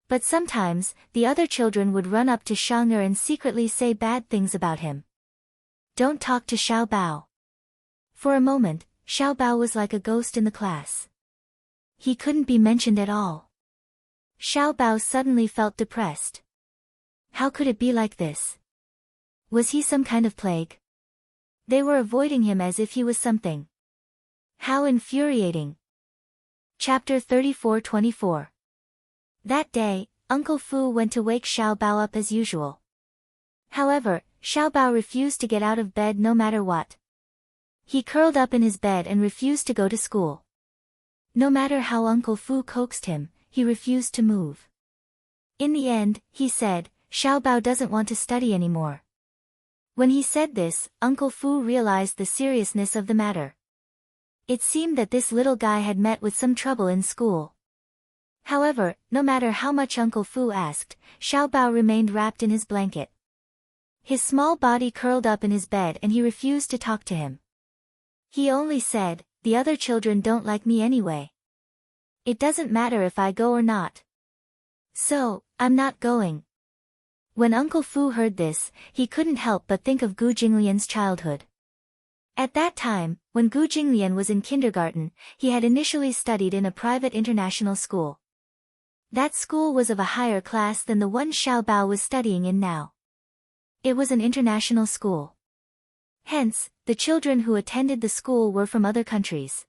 But sometimes, the other children would run up to Shang'er and secretly say bad things about him. "Don't talk to Xiao Bao." For a moment, Xiao Bao was like a ghost in the class. He couldn't be mentioned at all. Xiao Bao suddenly felt depressed. How could it be like this? Was he some kind of plague? They were avoiding him as if he was something. How infuriating. Chapter 34-24. That day, Uncle Fu went to wake Xiao Bao up as usual. However, Xiao Bao refused to get out of bed no matter what. He curled up in his bed and refused to go to school. No matter how Uncle Fu coaxed him, he refused to move. In the end, he said, "Xiao Bao doesn't want to study anymore." When he said this, Uncle Fu realized the seriousness of the matter. It seemed that this little guy had met with some trouble in school. However, no matter how much Uncle Fu asked, Xiao Bao remained wrapped in his blanket. His small body curled up in his bed and he refused to talk to him. He only said, "The other children don't like me anyway. It doesn't matter if I go or not. So, I'm not going." When Uncle Fu heard this, he couldn't help but think of Gu Jinglian's childhood. At that time, when Gu Jinglian was in kindergarten, he had initially studied in a private international school. That school was of a higher class than the one Xiao Bao was studying in now. It was an international school. Hence, the children who attended the school were from other countries.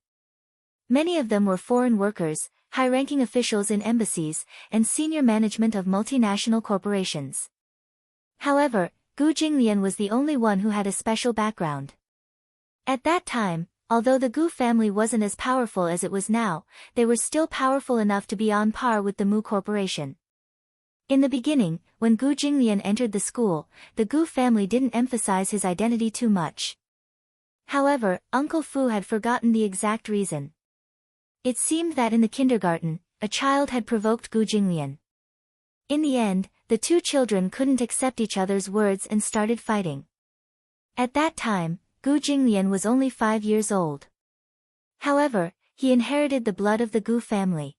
Many of them were foreign workers, high-ranking officials in embassies, and senior management of multinational corporations. However, Gu Jinglian was the only one who had a special background. At that time, although the Gu family wasn't as powerful as it was now, they were still powerful enough to be on par with the Mu Corporation. In the beginning, when Gu Jinglian entered the school, the Gu family didn't emphasize his identity too much. However, Uncle Fu had forgotten the exact reason. It seemed that in the kindergarten, a child had provoked Gu Jinglian. In the end, the two children couldn't accept each other's words and started fighting. At that time, Gu Jinglian was only 5 years old. However, he inherited the blood of the Gu family.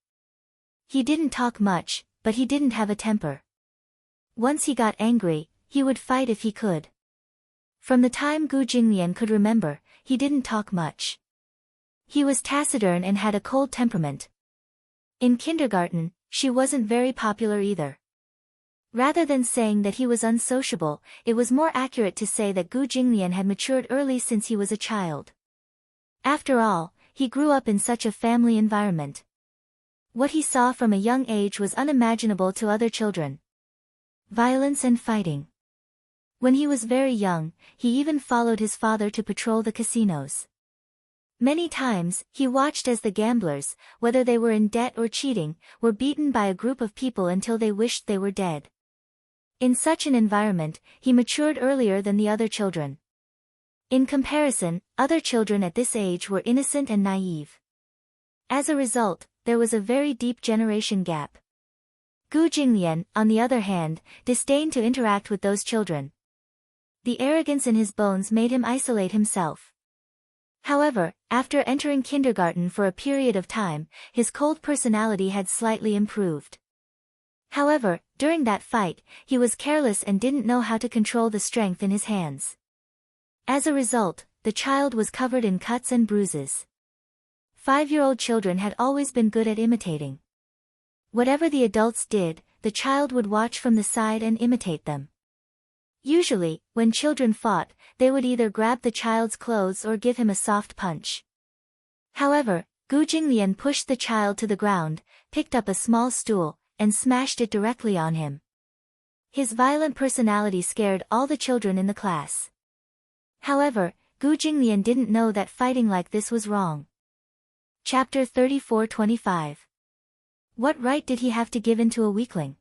He didn't talk much, but he didn't have a temper. Once he got angry, he would fight if he could. From the time Gu Jinglian could remember, he didn't talk much. He was taciturn and had a cold temperament. In kindergarten, she wasn't very popular either. Rather than saying that he was unsociable, it was more accurate to say that Gu Jinglian had matured early since he was a child. After all, he grew up in such a family environment. What he saw from a young age was unimaginable to other children. Violence and fighting. When he was very young, he even followed his father to patrol the casinos. Many times, he watched as the gamblers, whether they were in debt or cheating, were beaten by a group of people until they wished they were dead. In such an environment, he matured earlier than the other children. In comparison, other children at this age were innocent and naive. As a result, there was a very deep generation gap. Gu Jinglian, on the other hand, disdained to interact with those children. The arrogance in his bones made him isolate himself. However, after entering kindergarten for a period of time, his cold personality had slightly improved. However, during that fight, he was careless and didn't know how to control the strength in his hands. As a result, the child was covered in cuts and bruises. 5-year-old children had always been good at imitating. Whatever the adults did, the child would watch from the side and imitate them. Usually, when children fought, they would either grab the child's clothes or give him a soft punch. However, Gu Jinglian pushed the child to the ground, picked up a small stool, and smashed it directly on him. His violent personality scared all the children in the class. However, Gu Jinglian didn't know that fighting like this was wrong. Chapter 34-25. What right did he have to give in to a weakling?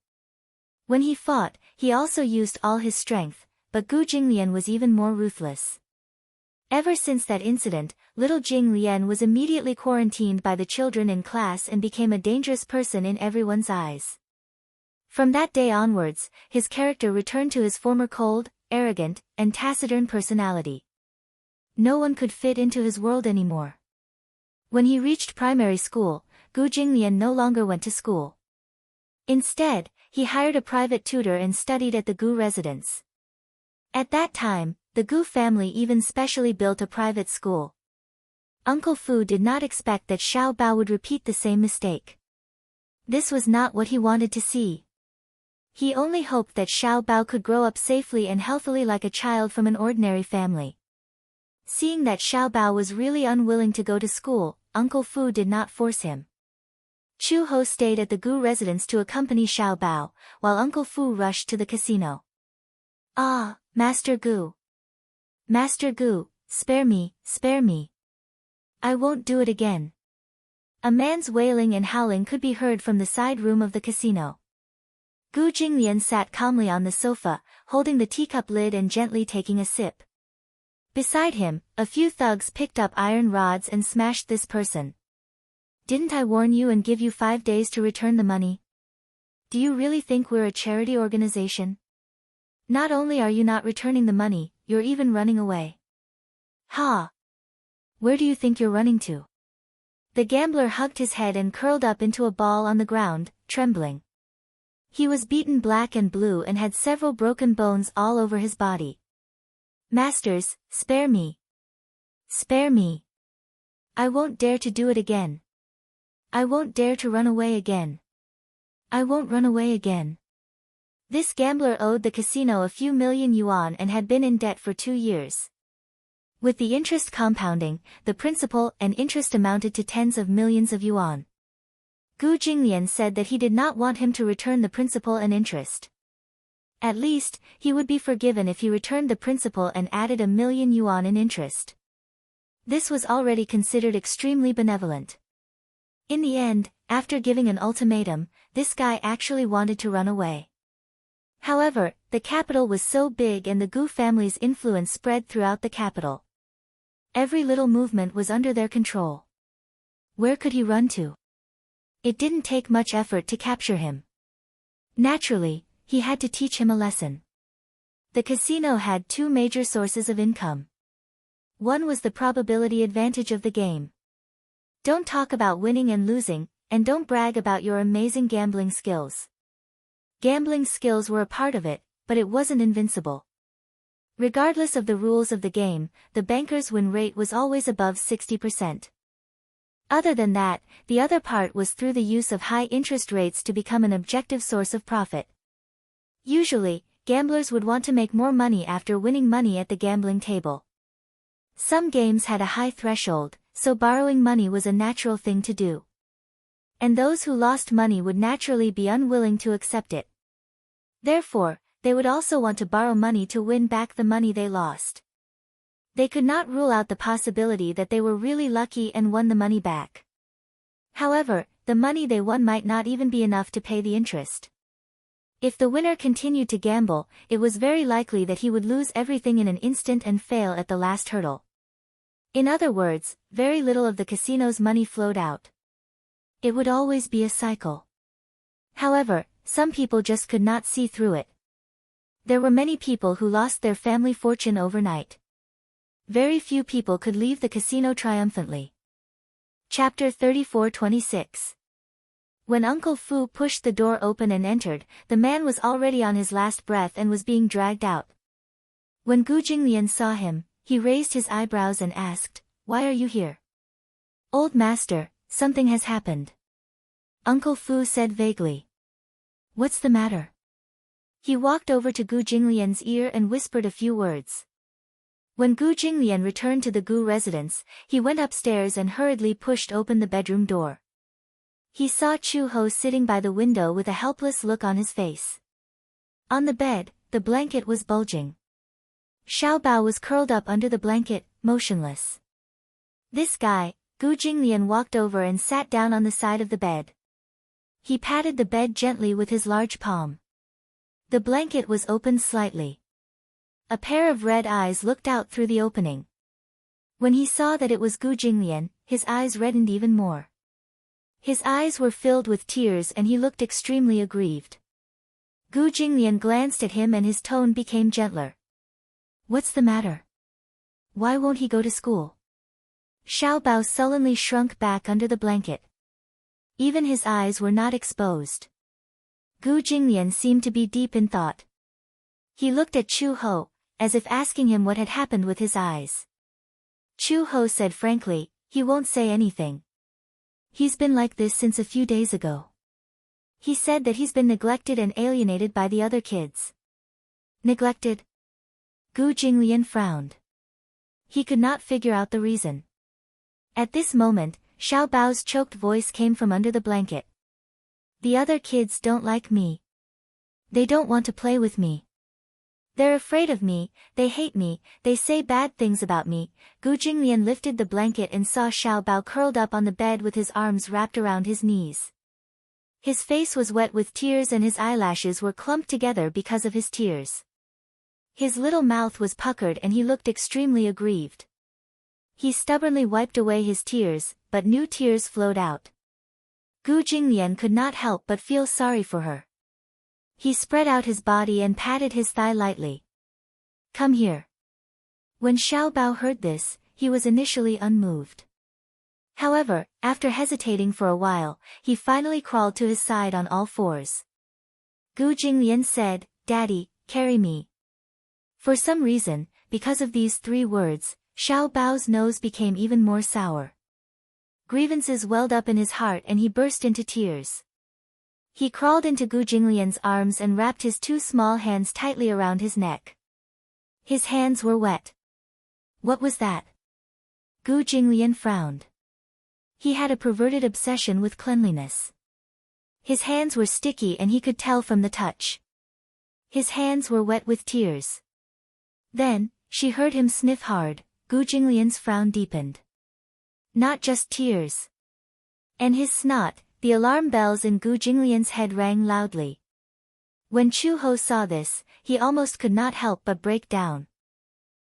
When he fought, he also used all his strength, but Gu Jinglian was even more ruthless. Ever since that incident, little Jinglian was immediately quarantined by the children in class and became a dangerous person in everyone's eyes. From that day onwards, his character returned to his former cold, arrogant, and taciturn personality. No one could fit into his world anymore. When he reached primary school, Gu Jinglian no longer went to school. Instead, he hired a private tutor and studied at the Gu residence. At that time, the Gu family even specially built a private school. Uncle Fu did not expect that Xiao Bao would repeat the same mistake. This was not what he wanted to see. He only hoped that Xiao Bao could grow up safely and healthily like a child from an ordinary family. Seeing that Xiao Bao was really unwilling to go to school, Uncle Fu did not force him. Chu Ho stayed at the Gu residence to accompany Xiao Bao, while Uncle Fu rushed to the casino. Ah, Master Gu. Master Gu, spare me, spare me. I won't do it again. A man's wailing and howling could be heard from the side room of the casino. Gu Jinglian sat calmly on the sofa, holding the teacup lid and gently taking a sip. Beside him, a few thugs picked up iron rods and smashed this person. Didn't I warn you and give you 5 days to return the money? Do you really think we're a charity organization? Not only are you not returning the money, you're even running away. Ha! Where do you think you're running to? The gambler hugged his head and curled up into a ball on the ground, trembling. He was beaten black and blue and had several broken bones all over his body. Masters, spare me. Spare me. I won't dare to do it again. I won't dare to run away again. I won't run away again. This gambler owed the casino a few million yuan and had been in debt for 2 years. With the interest compounding, the principal and interest amounted to tens of millions of yuan. Gu Jinglian said that he did not want him to return the principal and interest. At least, he would be forgiven if he returned the principal and added 1 million yuan in interest. This was already considered extremely benevolent. In the end, after giving an ultimatum, this guy actually wanted to run away. However, the capital was so big and the Gu family's influence spread throughout the capital. Every little movement was under their control. Where could he run to? It didn't take much effort to capture him. Naturally, he had to teach him a lesson. The casino had 2 major sources of income. One was the probability advantage of the game. Don't talk about winning and losing, and don't brag about your amazing gambling skills. Gambling skills were a part of it, but it wasn't invincible. Regardless of the rules of the game, the banker's win rate was always above 60%. Other than that, the other part was through the use of high interest rates to become an objective source of profit. Usually, gamblers would want to make more money after winning money at the gambling table. Some games had a high threshold, so borrowing money was a natural thing to do. And those who lost money would naturally be unwilling to accept it. Therefore, they would also want to borrow money to win back the money they lost. They could not rule out the possibility that they were really lucky and won the money back. However, the money they won might not even be enough to pay the interest. If the winner continued to gamble, it was very likely that he would lose everything in an instant and fail at the last hurdle. In other words, very little of the casino's money flowed out. It would always be a cycle. However, some people just could not see through it. There were many people who lost their family fortune overnight. Very few people could leave the casino triumphantly. Chapter 34-26. When Uncle Fu pushed the door open and entered, the man was already on his last breath and was being dragged out. When Gu Jinglian saw him, he raised his eyebrows and asked, "Why are you here?" "Old master, something has happened." Uncle Fu said vaguely. "What's the matter?" He walked over to Gu Jinglian's ear and whispered a few words. When Gu Jinglian returned to the Gu residence, he went upstairs and hurriedly pushed open the bedroom door. He saw Chu Ho sitting by the window with a helpless look on his face. On the bed, the blanket was bulging. Xiao Bao was curled up under the blanket, motionless. This guy, Gu Jinglian walked over and sat down on the side of the bed. He patted the bed gently with his large palm. The blanket was opened slightly. A pair of red eyes looked out through the opening. When he saw that it was Gu Jinglian, his eyes reddened even more. His eyes were filled with tears and he looked extremely aggrieved. Gu Jinglian glanced at him and his tone became gentler. "What's the matter? Why won't he go to school?" Xiao Bao sullenly shrunk back under the blanket. Even his eyes were not exposed. Gu Jinglian seemed to be deep in thought. He looked at Chu Ho, as if asking him what had happened with his eyes. Chu Ho said frankly, "He won't say anything. He's been like this since a few days ago. He said that he's been neglected and alienated by the other kids." Neglected? Gu Jinglian frowned. He could not figure out the reason. At this moment, Xiao Bao's choked voice came from under the blanket. "The other kids don't like me. They don't want to play with me. They're afraid of me, they hate me, they say bad things about me." Gu Jinglian lifted the blanket and saw Xiao Bao curled up on the bed with his arms wrapped around his knees. His face was wet with tears and his eyelashes were clumped together because of his tears. His little mouth was puckered and he looked extremely aggrieved. He stubbornly wiped away his tears, but new tears flowed out. Gu Jinglian could not help but feel sorry for her. He spread out his body and patted his thigh lightly. "Come here." When Xiao Bao heard this, he was initially unmoved. However, after hesitating for a while, he finally crawled to his side on all fours. Gu Jinglian said, "Daddy, carry me." For some reason, because of these 3 words, Xiao Bao's nose became even more sour. Grievances welled up in his heart and he burst into tears. He crawled into Gu Jinglian's arms and wrapped his 2 small hands tightly around his neck. His hands were wet. What was that? Gu Jinglian frowned. He had a perverted obsession with cleanliness. His hands were sticky and he could tell from the touch. His hands were wet with tears. Then, she heard him sniff hard. Gu Jinglian's frown deepened. Not just tears. And his snot. The alarm bells in Gu Jinglian's head rang loudly. When Chu Ho saw this, he almost could not help but break down.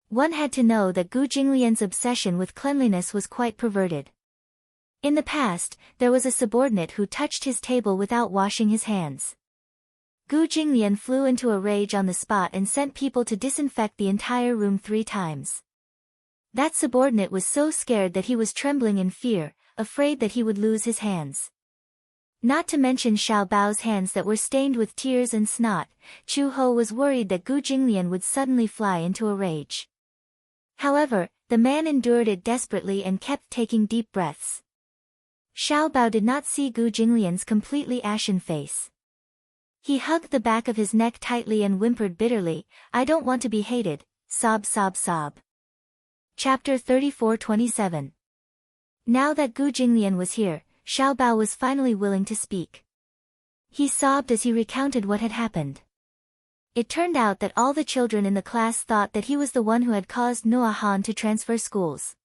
One had to know that Gu Jinglian's obsession with cleanliness was quite perverted. In the past, there was a subordinate who touched his table without washing his hands. Gu Jinglian flew into a rage on the spot and sent people to disinfect the entire room 3 times. That subordinate was so scared that he was trembling in fear, afraid that he would lose his hands. Not to mention Xiao Bao's hands that were stained with tears and snot, Chu Ho was worried that Gu Jinglian would suddenly fly into a rage. However, the man endured it desperately and kept taking deep breaths. Xiao Bao did not see Gu Jinglian's completely ashen face. He hugged the back of his neck tightly and whimpered bitterly, "I don't want to be hated," sob sob sob. Chapter 34-27. Now that Gu Jinglian was here, Xiao Bao was finally willing to speak. He sobbed as he recounted what had happened. It turned out that all the children in the class thought that he was the one who had caused Noah Han to transfer schools.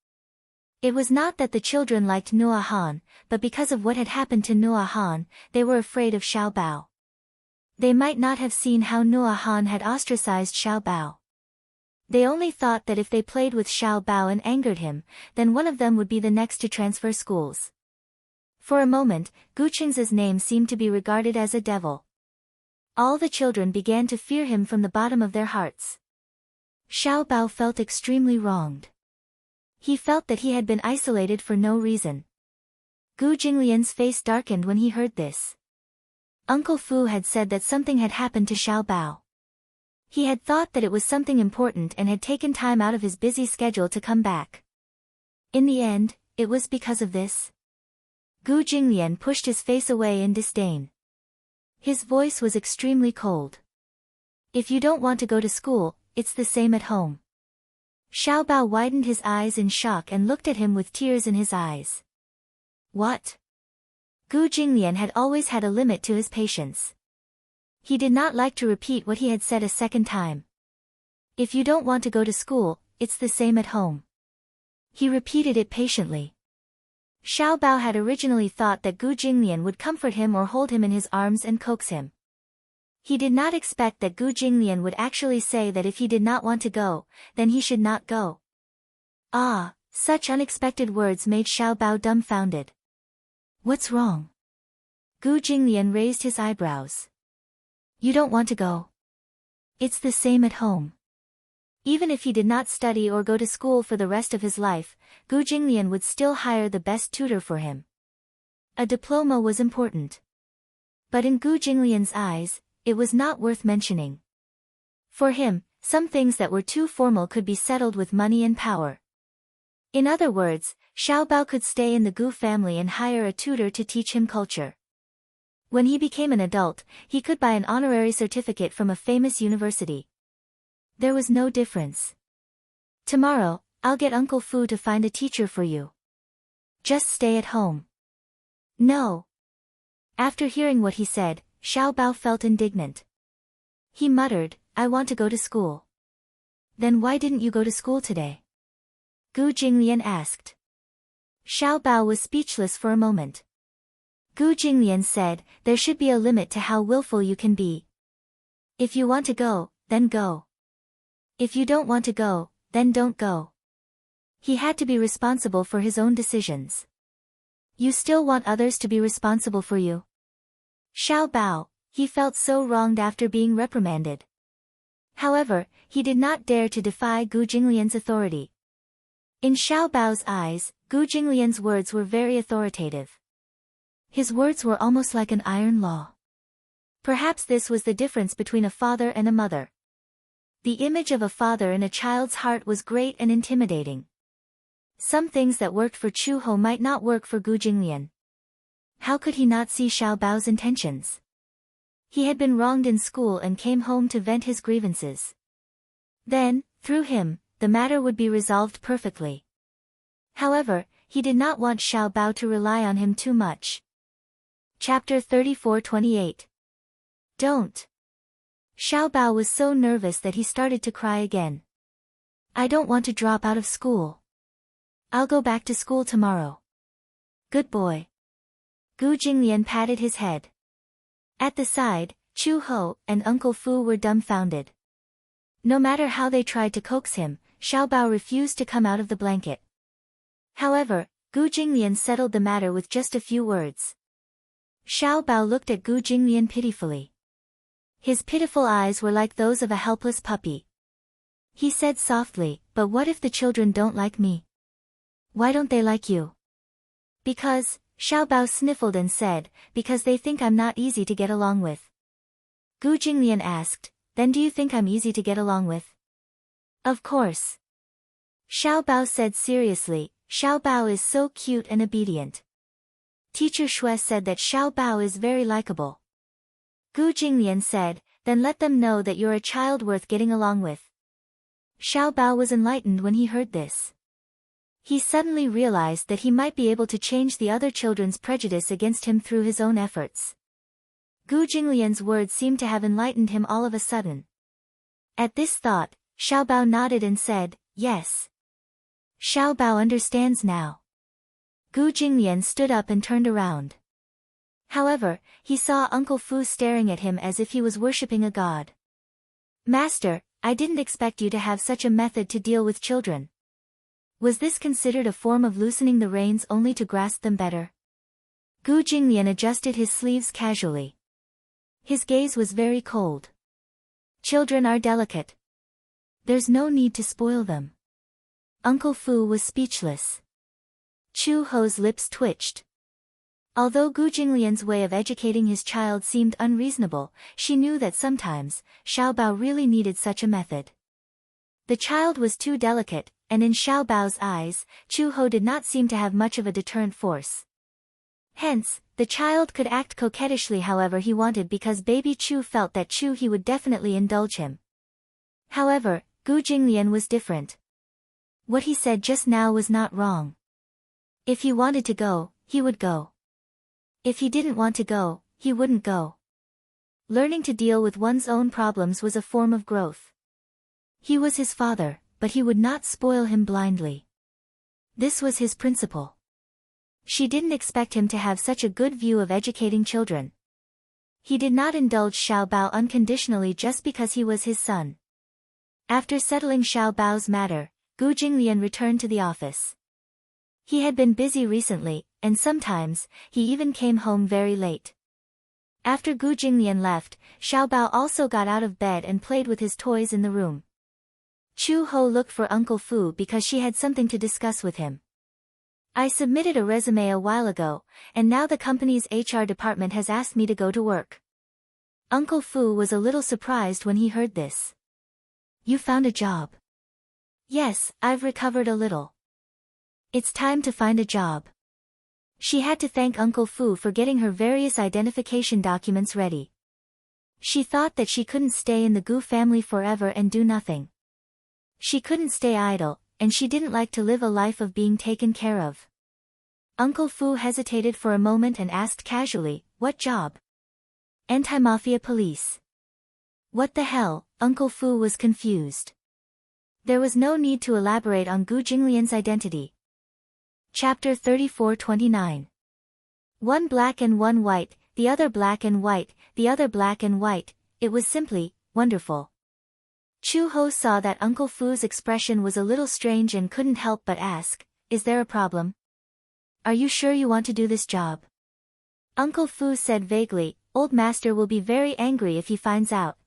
It was not that the children liked Noah Han, but because of what had happened to Noah Han, they were afraid of Xiao Bao. They might not have seen how Noah Han had ostracized Xiao Bao. They only thought that if they played with Xiao Bao and angered him, then one of them would be the next to transfer schools. For a moment, Gu Qing's name seemed to be regarded as a devil. All the children began to fear him from the bottom of their hearts. Xiao Bao felt extremely wronged. He felt that he had been isolated for no reason. Gu Jinglian's face darkened when he heard this. Uncle Fu had said that something had happened to Xiao Bao. He had thought that it was something important and had taken time out of his busy schedule to come back. In the end, it was because of this. Gu Jinglian pushed his face away in disdain. His voice was extremely cold. If you don't want to go to school, it's the same at home. Xiao Bao widened his eyes in shock and looked at him with tears in his eyes. What? Gu Jinglian had always had a limit to his patience. He did not like to repeat what he had said a second time. If you don't want to go to school, it's the same at home. He repeated it patiently. Xiao Bao had originally thought that Gu Jinglian would comfort him or hold him in his arms and coax him. He did not expect that Gu Jinglian would actually say that if he did not want to go, then he should not go. Ah, such unexpected words made Xiao Bao dumbfounded. What's wrong? Gu Jinglian raised his eyebrows. You don't want to go? It's the same at home. Even if he did not study or go to school for the rest of his life, Gu Jinglian would still hire the best tutor for him. A diploma was important. But in Gu Jinglian's eyes, it was not worth mentioning. For him, some things that were too formal could be settled with money and power. In other words, Xiao Bao could stay in the Gu family and hire a tutor to teach him culture. When he became an adult, he could buy an honorary certificate from a famous university. There was no difference. Tomorrow, I'll get Uncle Fu to find a teacher for you. Just stay at home. No. After hearing what he said, Xiao Bao felt indignant. He muttered, I want to go to school. Then why didn't you go to school today? Gu Jinglian asked. Xiao Bao was speechless for a moment. Gu Jinglian said, there should be a limit to how willful you can be. If you want to go, then go. If you don't want to go, then don't go. He had to be responsible for his own decisions. You still want others to be responsible for you? Xiao Bao, he felt so wronged after being reprimanded. However, he did not dare to defy Gu Jinglian's authority. In Xiao Bao's eyes, Gu Jinglian's words were very authoritative. His words were almost like an iron law. Perhaps this was the difference between a father and a mother. The image of a father in a child's heart was great and intimidating. Some things that worked for Chu Ho might not work for Gu Jinglian. How could he not see Xiao Bao's intentions? He had been wronged in school and came home to vent his grievances. Then, through him, the matter would be resolved perfectly. However, he did not want Xiao Bao to rely on him too much. Chapter 34-28. Don't. Xiao Bao was so nervous that he started to cry again. I don't want to drop out of school. I'll go back to school tomorrow. Good boy. Gu Jinglian patted his head. At the side, Chu Ho and Uncle Fu were dumbfounded. No matter how they tried to coax him, Xiao Bao refused to come out of the blanket. However, Gu Jinglian settled the matter with just a few words. Xiao Bao looked at Gu Jinglian pitifully. His pitiful eyes were like those of a helpless puppy. He said softly, but what if the children don't like me? Why don't they like you? Because, Xiao Bao sniffled and said, because they think I'm not easy to get along with. Gu Jinglian asked, then do you think I'm easy to get along with? Of course. Xiao Bao said seriously, Xiao Bao is so cute and obedient. Teacher Shui said that Xiao Bao is very likable. Gu Jinglian said, then let them know that you're a child worth getting along with. Xiao Bao was enlightened when he heard this. He suddenly realized that he might be able to change the other children's prejudice against him through his own efforts. Gu Jinglian's words seemed to have enlightened him all of a sudden. At this thought, Xiao Bao nodded and said, yes. Xiao Bao understands now. Gu Jinglian stood up and turned around. However, he saw Uncle Fu staring at him as if he was worshipping a god. Master, I didn't expect you to have such a method to deal with children. Was this considered a form of loosening the reins only to grasp them better? Gu Jinglian adjusted his sleeves casually. His gaze was very cold. Children are delicate. There's no need to spoil them. Uncle Fu was speechless. Chu Ho's lips twitched. Although Gu Jinglian's way of educating his child seemed unreasonable, she knew that sometimes, Xiao Bao really needed such a method. The child was too delicate, and in Xiao Bao's eyes, Chu Ho did not seem to have much of a deterrent force. Hence, The child could act coquettishly however he wanted because baby Chu felt that Chu he would definitely indulge him. However, Gu Jinglian was different. What he said just now was not wrong. If he wanted to go, he would go. If he didn't want to go, he wouldn't go. Learning to deal with one's own problems was a form of growth. He was his father, but he would not spoil him blindly. This was his principle. She didn't expect him to have such a good view of educating children. He did not indulge Xiao Bao unconditionally just because he was his son. After settling Xiao Bao's matter, Gu Jinglian returned to the office. He had been busy recently, and sometimes, he even came home very late. After Gu Jinglian left, Xiao Bao also got out of bed and played with his toys in the room. Chu Ho looked for Uncle Fu because she had something to discuss with him. I submitted a resume a while ago, and now the company's HR department has asked me to go to work. Uncle Fu was a little surprised when he heard this. You found a job? Yes, I've recovered a little. It's time to find a job. She had to thank Uncle Fu for getting her various identification documents ready. She thought that she couldn't stay in the Gu family forever and do nothing. She couldn't stay idle, and she didn't like to live a life of being taken care of. Uncle Fu hesitated for a moment and asked casually, what job? Anti-mafia police. What the hell? Uncle Fu was confused. There was no need to elaborate on Gu Jinglian's identity. Chapter 34-29. One black and one white, the other black and white, the other black and white, it was simply wonderful. Chu Ho saw that Uncle Fu's expression was a little strange and couldn't help but ask, is there a problem? Are you sure you want to do this job? Uncle Fu said vaguely, old master will be very angry if he finds out.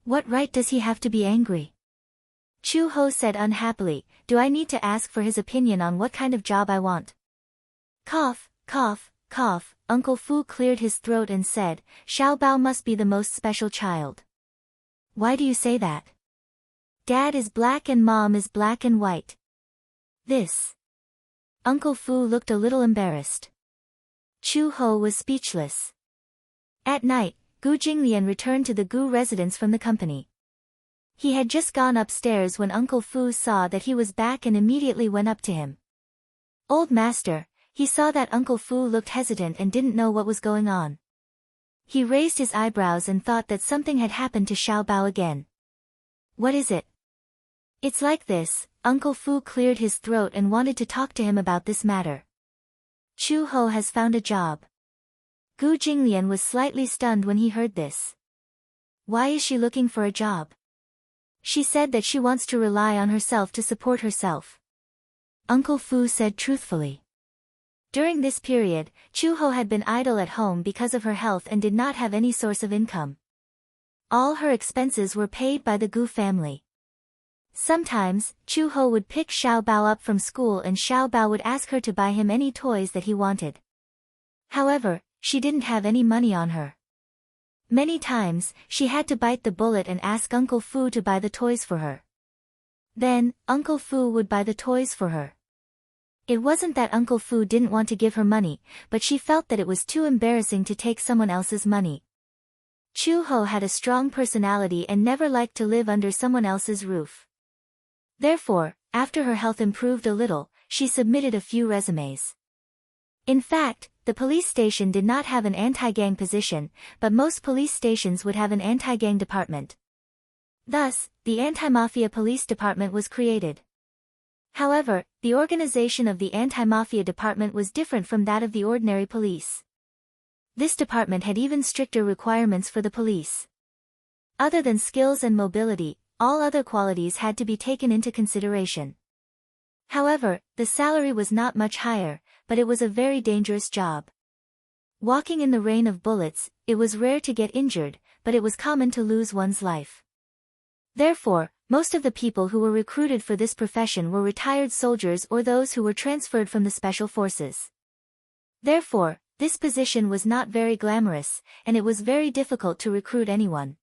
What right does he have to be angry? Chu Ho said unhappily, do I need to ask for his opinion on what kind of job I want? Cough, cough, cough, Uncle Fu cleared his throat and said, Xiao Bao must be the most special child. Why do you say that? Dad is black and Mom is black and white. This. Uncle Fu looked a little embarrassed. Chu Ho was speechless. At night, Gu Jinglian returned to the Gu residence from the company. He had just gone upstairs when Uncle Fu saw that he was back and immediately went up to him. Old master, he saw that Uncle Fu looked hesitant and didn't know what was going on. He raised his eyebrows and thought that something had happened to Xiao Bao again. What is it? It's like this, Uncle Fu cleared his throat and wanted to talk to him about this matter. Chu Ho has found a job. Gu Jinglian was slightly stunned when he heard this. Why is she looking for a job? She said that she wants to rely on herself to support herself. Uncle Fu said truthfully. During this period, Chu Ho had been idle at home because of her health and did not have any source of income. All her expenses were paid by the Gu family. Sometimes, Chu Ho would pick Xiao Bao up from school and Xiao Bao would ask her to buy him any toys that he wanted. However, she didn't have any money on her. Many times, she had to bite the bullet and ask Uncle Fu to buy the toys for her. Then, Uncle Fu would buy the toys for her. It wasn't that Uncle Fu didn't want to give her money, but she felt that it was too embarrassing to take someone else's money. Chu Ho had a strong personality and never liked to live under someone else's roof. Therefore, after her health improved a little, she submitted a few resumes. In fact, the police station did not have an anti-gang position, but most police stations would have an anti-gang department. Thus, the anti-mafia police department was created. However, the organization of the anti-mafia department was different from that of the ordinary police. This department had even stricter requirements for the police. Other than skills and mobility, all other qualities had to be taken into consideration. However, the salary was not much higher, but it was a very dangerous job. Walking in the rain of bullets, it was rare to get injured, but it was common to lose one's life. Therefore, most of the people who were recruited for this profession were retired soldiers or those who were transferred from the special forces. Therefore, this position was not very glamorous, and it was very difficult to recruit anyone.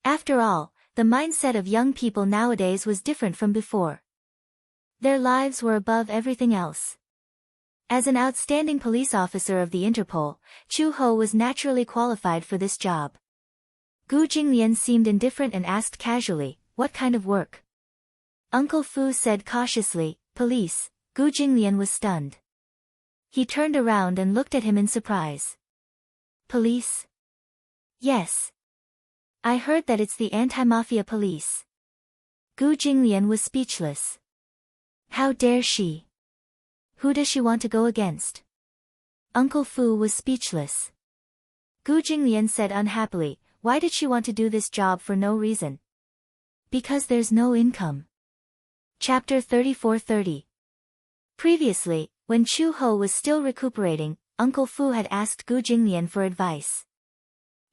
After all, the mindset of young people nowadays was different from before. Their lives were above everything else. As an outstanding police officer of the Interpol, Chu Ho was naturally qualified for this job. Gu Jinglian seemed indifferent and asked casually, "What kind of work?" Uncle Fu said cautiously, "Police." Gu Jinglian was stunned. He turned around and looked at him in surprise. "Police?" "Yes. I heard that it's the anti-mafia police." Gu Jinglian was speechless. How dare she? Who does she want to go against? Uncle Fu was speechless. Gu Jinglian said unhappily, "Why did she want to do this job for no reason?" "Because there's no income." Chapter 34:30. Previously, when Chu Ho was still recuperating, Uncle Fu had asked Gu Jinglian for advice.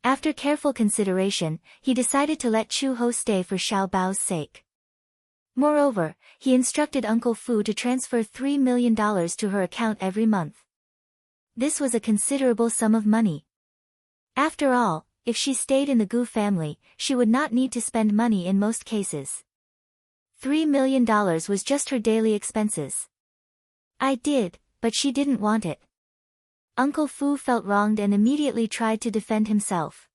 After careful consideration, he decided to let Chu Ho stay for Xiao Bao's sake. Moreover, he instructed Uncle Fu to transfer $3 million to her account every month. This was a considerable sum of money. After all, if she stayed in the Gu family, she would not need to spend money in most cases. $3 million was just her daily expenses. "I did, but she didn't want it." Uncle Fu felt wronged and immediately tried to defend himself.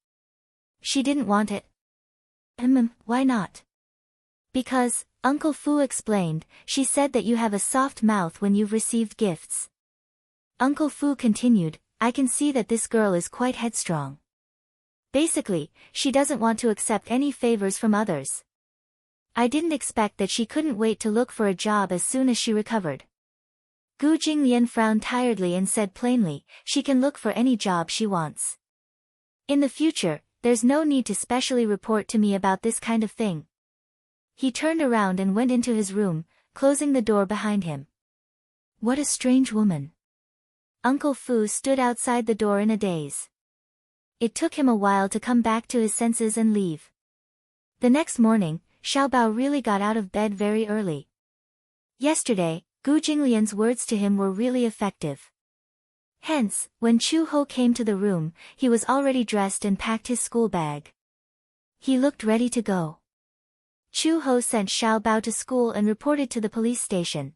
"She didn't want it?" Why not?" "Because," Uncle Fu explained, "she said that you have a soft mouth when you've received gifts." Uncle Fu continued, "I can see that this girl is quite headstrong. Basically, she doesn't want to accept any favors from others. I didn't expect that she couldn't wait to look for a job as soon as she recovered." Gu Jinglian frowned tiredly and said plainly, "She can look for any job she wants. In the future, there's no need to specially report to me about this kind of thing." He turned around and went into his room, closing the door behind him. What a strange woman. Uncle Fu stood outside the door in a daze. It took him a while to come back to his senses and leave. The next morning, Xiao Bao really got out of bed very early. Yesterday, Gu Jinglian's words to him were really effective. Hence, when Chu Ho came to the room, he was already dressed and packed his school bag. He looked ready to go. Chu Ho sent Xiao Bao to school and reported to the police station.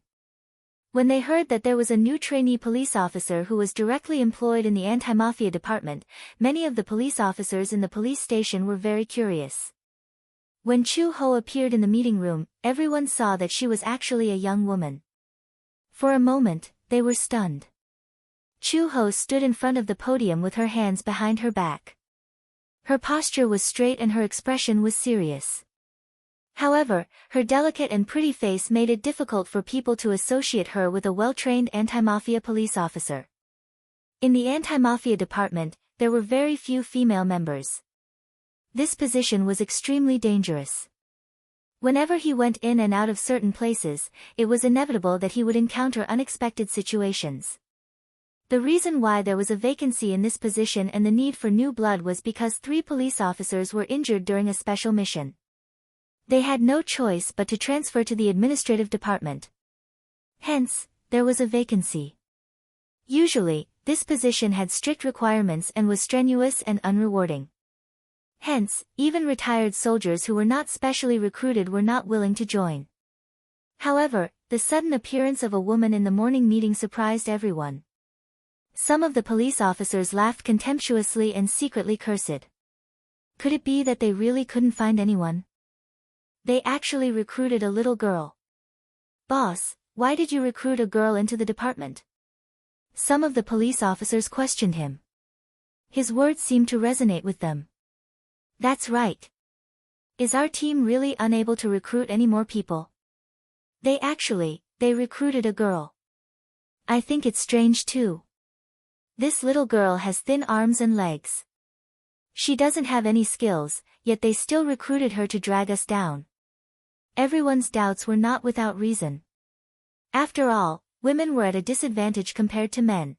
When they heard that there was a new trainee police officer who was directly employed in the anti-mafia department, many of the police officers in the police station were very curious. When Chu Ho appeared in the meeting room, everyone saw that she was actually a young woman. For a moment, they were stunned. Chu Ho stood in front of the podium with her hands behind her back. Her posture was straight and her expression was serious. However, her delicate and pretty face made it difficult for people to associate her with a well-trained anti-mafia police officer. In the anti-mafia department, there were very few female members. This position was extremely dangerous. Whenever he went in and out of certain places, it was inevitable that he would encounter unexpected situations. The reason why there was a vacancy in this position and the need for new blood was because 3 police officers were injured during a special mission. They had no choice but to transfer to the administrative department. Hence, there was a vacancy. Usually, this position had strict requirements and was strenuous and unrewarding. Hence, even retired soldiers who were not specially recruited were not willing to join. However, the sudden appearance of a woman in the morning meeting surprised everyone. Some of the police officers laughed contemptuously and secretly cursed. Could it be that they really couldn't find anyone? They actually recruited a little girl. "Boss, why did you recruit a girl into the department?" Some of the police officers questioned him. His words seemed to resonate with them. "That's right. Is our team really unable to recruit any more people?" They recruited a girl. "I think it's strange too. This little girl has thin arms and legs. She doesn't have any skills, yet they still recruited her to drag us down." Everyone's doubts were not without reason. After all, women were at a disadvantage compared to men.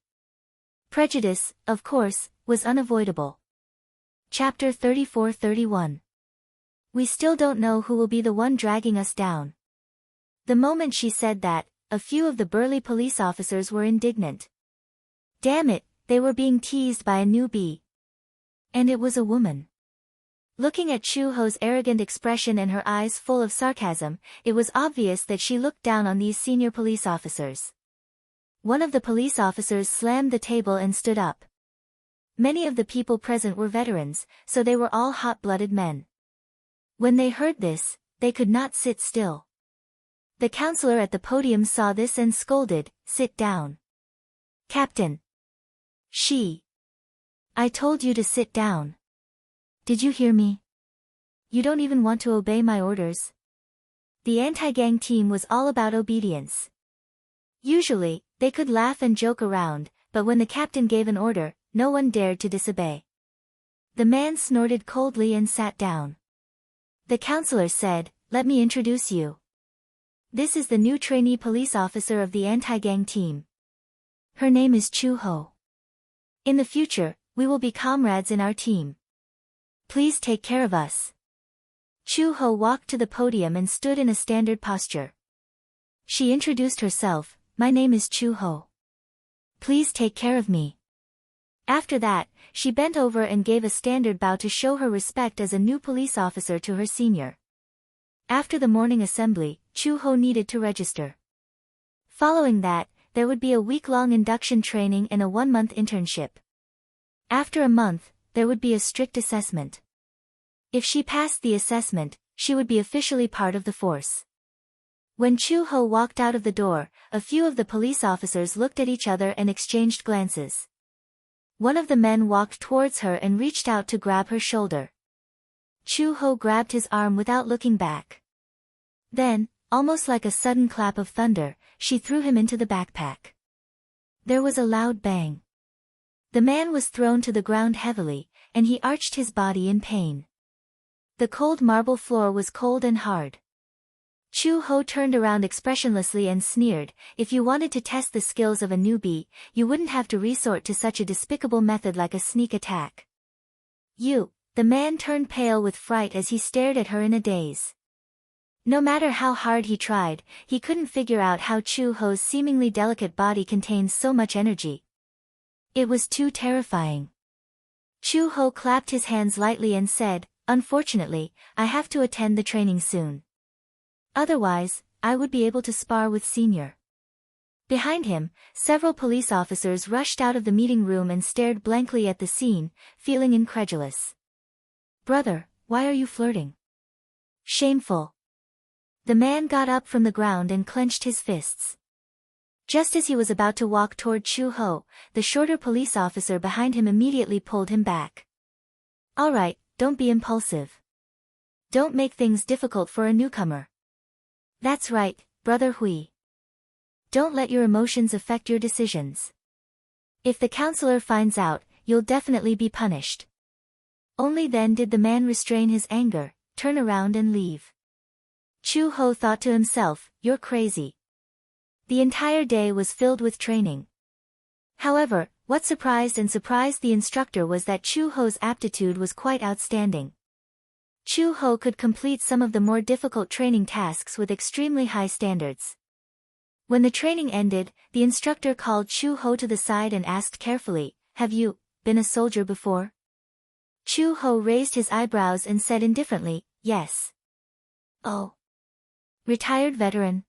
Prejudice, of course, was unavoidable. Chapter 34-31. We still don't know who will be the one dragging us down. The moment she said that, a few of the burly police officers were indignant. Damn it, they were being teased by a newbie. And it was a woman. Looking at Chu Ho's arrogant expression and her eyes full of sarcasm, it was obvious that she looked down on these senior police officers. One of the police officers slammed the table and stood up. Many of the people present were veterans, so they were all hot-blooded men. When they heard this, they could not sit still. The counselor at the podium saw this and scolded, "Sit down. Captain. I told you to sit down. Did you hear me? You don't even want to obey my orders." The anti-gang team was all about obedience. Usually, they could laugh and joke around, but when the captain gave an order, no one dared to disobey. The man snorted coldly and sat down. The counselor said, "Let me introduce you. This is the new trainee police officer of the anti-gang team. Her name is Chu-ho. In the future, we will be comrades in our team. Please take care of us." Chu-ho walked to the podium and stood in a standard posture. She introduced herself, "My name is Chu-ho. Please take care of me." After that, she bent over and gave a standard bow to show her respect as a new police officer to her senior. After the morning assembly, Chu-ho needed to register. Following that, there would be a week-long induction training and a 1-month internship. After a month, there would be a strict assessment. If she passed the assessment, she would be officially part of the force. When Chu-ho walked out of the door, a few of the police officers looked at each other and exchanged glances. One of the men walked towards her and reached out to grab her shoulder. Chu-ho grabbed his arm without looking back. Then, almost like a sudden clap of thunder, she threw him into the backpack. There was a loud bang. The man was thrown to the ground heavily, and he arched his body in pain. The cold marble floor was cold and hard. Chu-ho turned around expressionlessly and sneered, "If you wanted to test the skills of a newbie, you wouldn't have to resort to such a despicable method like a sneak attack." The man turned pale with fright as he stared at her in a daze. No matter how hard he tried, he couldn't figure out how Chu-ho's seemingly delicate body contained so much energy. It was too terrifying. Chu-ho clapped his hands lightly and said, "Unfortunately, I have to attend the training soon. Otherwise, I would be able to spar with Senior." Behind him, several police officers rushed out of the meeting room and stared blankly at the scene, feeling incredulous. "Brother, why are you flirting? Shameful." The man got up from the ground and clenched his fists. Just as he was about to walk toward Chu-ho, the shorter police officer behind him immediately pulled him back. "All right, don't be impulsive. Don't make things difficult for a newcomer." "That's right, Brother Hui. Don't let your emotions affect your decisions. If the counselor finds out, you'll definitely be punished." Only then did the man restrain his anger, turn around and leave. Chu-ho thought to himself, "You're crazy." The entire day was filled with training. However, what surprised the instructor was that Chu-ho's aptitude was quite outstanding. Chu-ho could complete some of the more difficult training tasks with extremely high standards. When the training ended, the instructor called Chu-ho to the side and asked carefully, "Have you been a soldier before?" Chu-ho raised his eyebrows and said indifferently, "Yes." "Oh. Retired veteran?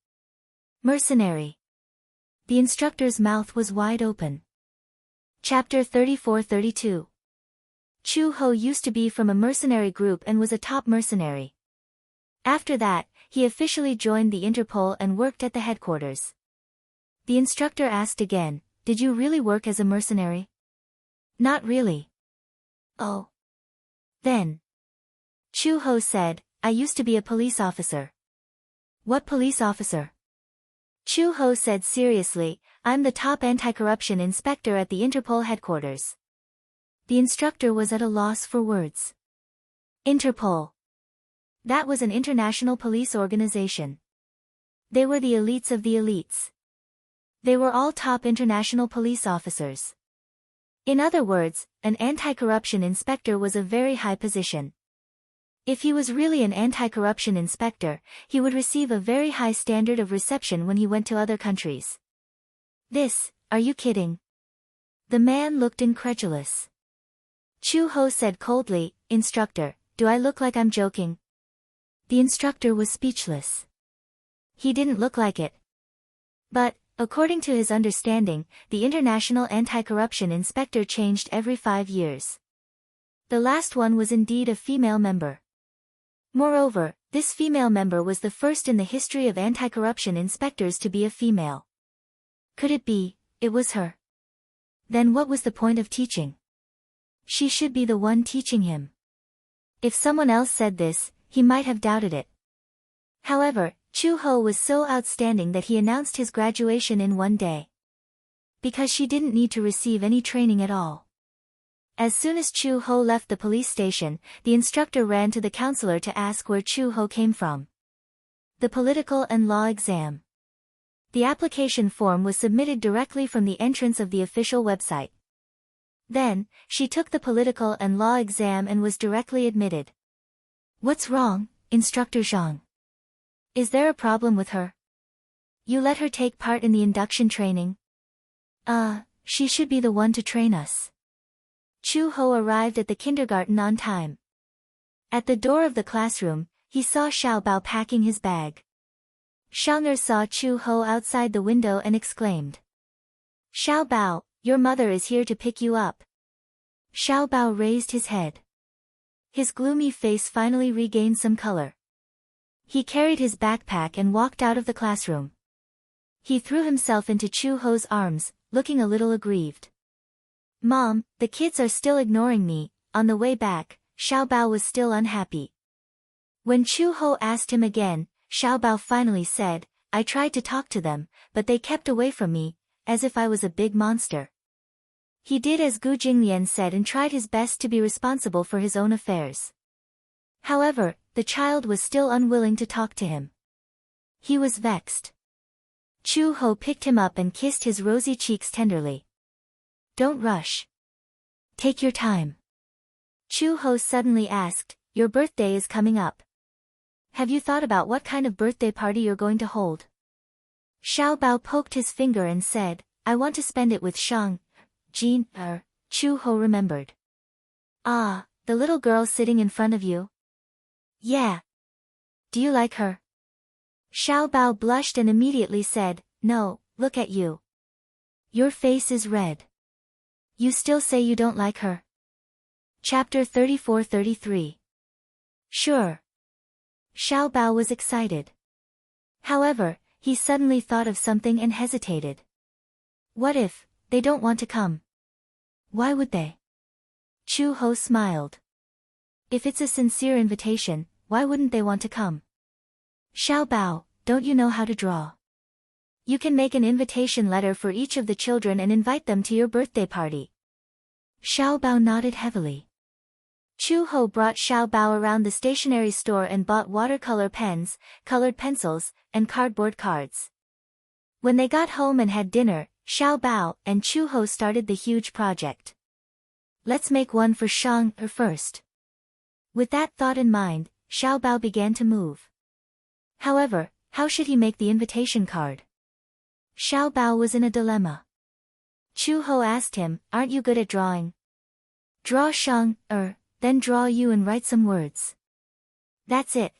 Mercenary?" The instructor's mouth was wide open. Chapter 34-32. Chu-ho used to be from a mercenary group and was a top mercenary. After that, he officially joined the Interpol and worked at the headquarters. The instructor asked again, "Did you really work as a mercenary?" "Not really." "Oh. Then." Chu-ho said, "I used to be a police officer." "What police officer?" Chu-ho said seriously, "I'm the top anti-corruption inspector at the Interpol headquarters." The instructor was at a loss for words. Interpol. That was an international police organization. They were the elites of the elites. They were all top international police officers. In other words, an anti-corruption inspector was a very high position. If he was really an anti-corruption inspector, he would receive a very high standard of reception when he went to other countries. Are you kidding?" The man looked incredulous. Chu-ho said coldly, "Instructor, do I look like I'm joking?" The instructor was speechless. He didn't look like it. But, According to his understanding, the International Anti-Corruption Inspector changed every 5 years. The last one was indeed a female member. Moreover, this female member was the first in the history of anti-corruption inspectors to be a female. Could it be, it was her? Then what was the point of teaching? She should be the one teaching him. If someone else said this, he might have doubted it. However, Chu Ho was so outstanding that he announced his graduation in one day. Because she didn't need to receive any training at all. As soon as Chu Ho left the police station, the instructor ran to the counselor to ask where Chu Ho came from. The political and law exam. The application form was submitted directly from the entrance of the official website. Then, she took the political and law exam and was directly admitted. What's wrong, Instructor Zhang? Is there a problem with her? You let her take part in the induction training? She should be the one to train us. Chu Ho arrived at the kindergarten on time. At the door of the classroom, he saw Xiao Bao packing his bag. Shang'er saw Chu Ho outside the window and exclaimed. Xiao Bao, your mother is here to pick you up. Xiao Bao raised his head. His gloomy face finally regained some color. He carried his backpack and walked out of the classroom. He threw himself into Chu Ho's arms, looking a little aggrieved. Mom, the kids are still ignoring me. On the way back, Xiao Bao was still unhappy. When Chu Ho asked him again, Xiao Bao finally said, I tried to talk to them, but they kept away from me, as if I was a big monster. He did as Gu Jinglian said and tried his best to be responsible for his own affairs. However, the child was still unwilling to talk to him. He was vexed. Chu Ho picked him up and kissed his rosy cheeks tenderly. Don't rush. Take your time. Chu Ho suddenly asked, your birthday is coming up. Have you thought about what kind of birthday party you're going to hold? Xiao Bao poked his finger and said, I want to spend it with Shang, Jin, Chu Ho remembered. Ah, the little girl sitting in front of you? Yeah. Do you like her? Xiao Bao blushed and immediately said, no, look at you. Your face is red. You still say you don't like her? Chapter 34-33. Sure. Xiao Bao was excited. However, he suddenly thought of something and hesitated. What if they don't want to come? Why would they? Chu Ho smiled. If it's a sincere invitation, why wouldn't they want to come? Xiao Bao, don't you know how to draw? You can make an invitation letter for each of the children and invite them to your birthday party. Xiao Bao nodded heavily. Chu Ho brought Xiao Bao around the stationery store and bought watercolor pens, colored pencils, and cardboard cards. When they got home and had dinner, Xiao Bao and Chu Ho started the huge project. Let's make one for Shang first. With that thought in mind, Xiao Bao began to move. However, how should he make the invitation card? Xiao Bao was in a dilemma. Chu Ho asked him, aren't you good at drawing? Draw Shang, then draw you and write some words. That's it.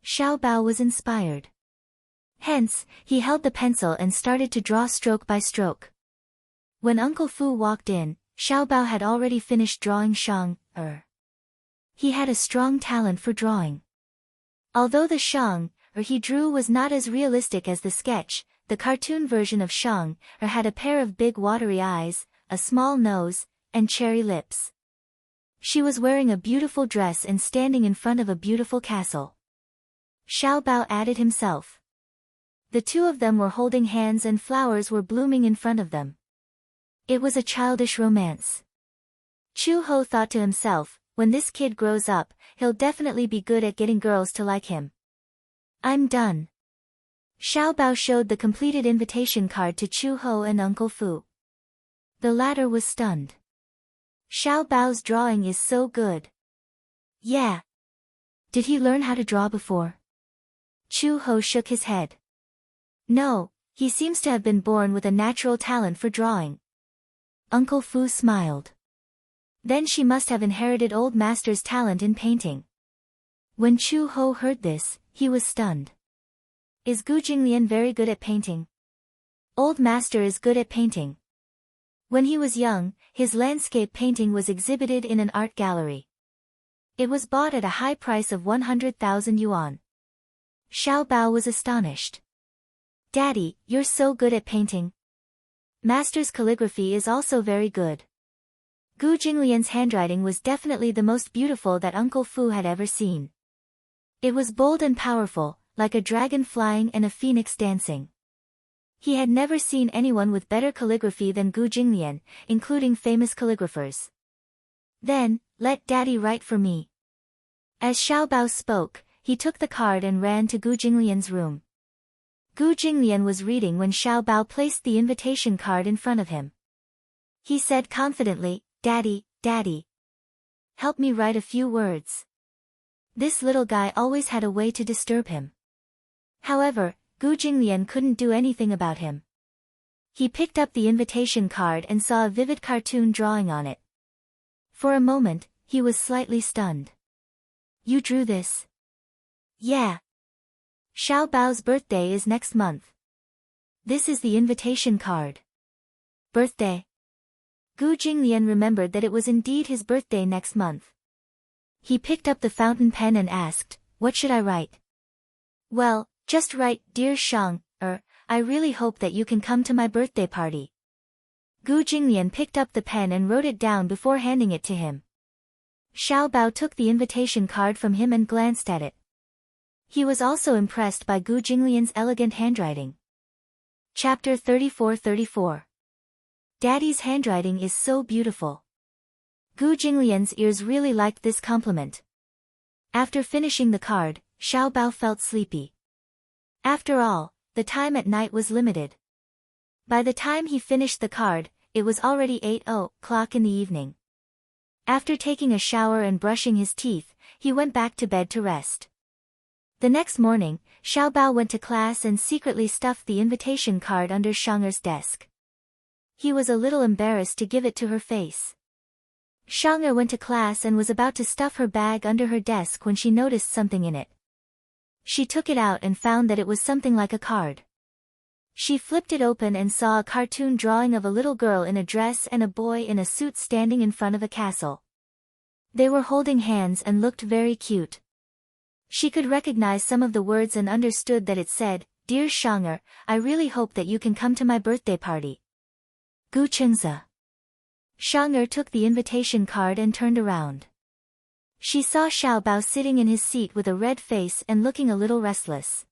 Xiao Bao was inspired. Hence, he held the pencil and started to draw stroke by stroke. When Uncle Fu walked in, Xiao Bao had already finished drawing Shang, He had a strong talent for drawing. Although the Shang, he drew was not as realistic as the sketch, the cartoon version of Shang, had a pair of big watery eyes, a small nose, and cherry lips. She was wearing a beautiful dress and standing in front of a beautiful castle. Xiao Bao added himself. The two of them were holding hands and flowers were blooming in front of them. It was a childish romance. Chu Ho thought to himself, when this kid grows up, he'll definitely be good at getting girls to like him. I'm done. Xiao Bao showed the completed invitation card to Chu Ho and Uncle Fu. The latter was stunned. Xiao Bao's drawing is so good. Yeah. Did he learn how to draw before? Chu Ho shook his head. No, he seems to have been born with a natural talent for drawing. Uncle Fu smiled. Then she must have inherited old master's talent in painting. When Chu Ho heard this, he was stunned. Is Gu Jinglian very good at painting? Old master is good at painting. When he was young, his landscape painting was exhibited in an art gallery. It was bought at a high price of 100,000 yuan. Xiao Bao was astonished. Daddy, you're so good at painting. Master's calligraphy is also very good. Gu Jinglian's handwriting was definitely the most beautiful that Uncle Fu had ever seen. It was bold and powerful, like a dragon flying and a phoenix dancing. He had never seen anyone with better calligraphy than Gu Jinglian, including famous calligraphers. Then, let Daddy write for me. As Xiao Bao spoke, he took the card and ran to Gu Jinglian's room. Gu Jinglian was reading when Xiao Bao placed the invitation card in front of him. He said confidently, Daddy, Daddy. Help me write a few words. This little guy always had a way to disturb him. However, Gu Jinglian couldn't do anything about him. He picked up the invitation card and saw a vivid cartoon drawing on it. For a moment, he was slightly stunned. You drew this? Yeah. Xiao Bao's birthday is next month. This is the invitation card. Birthday? Gu Jinglian remembered that it was indeed his birthday next month. He picked up the fountain pen and asked, what should I write? Well, just write, Dear Shang, I really hope that you can come to my birthday party. Gu Jinglian picked up the pen and wrote it down before handing it to him. Xiao Bao took the invitation card from him and glanced at it. He was also impressed by Gu Jinglian's elegant handwriting. Chapter 34-34. Daddy's handwriting is so beautiful. Gu Jinglian's ears really liked this compliment. After finishing the card, Xiao Bao felt sleepy. After all, the time at night was limited. By the time he finished the card, it was already 8:00 in the evening. After taking a shower and brushing his teeth, he went back to bed to rest. The next morning, Xiao Bao went to class and secretly stuffed the invitation card under Shang'er's desk. He was a little embarrassed to give it to her face. Shang'er went to class and was about to stuff her bag under her desk when she noticed something in it. She took it out and found that it was something like a card. She flipped it open and saw a cartoon drawing of a little girl in a dress and a boy in a suit standing in front of a castle. They were holding hands and looked very cute. She could recognize some of the words and understood that it said, Dear Shang'er, I really hope that you can come to my birthday party. Gu Chengzi. Shang'er took the invitation card and turned around. She saw Xiao Bao sitting in his seat with a red face and looking a little restless.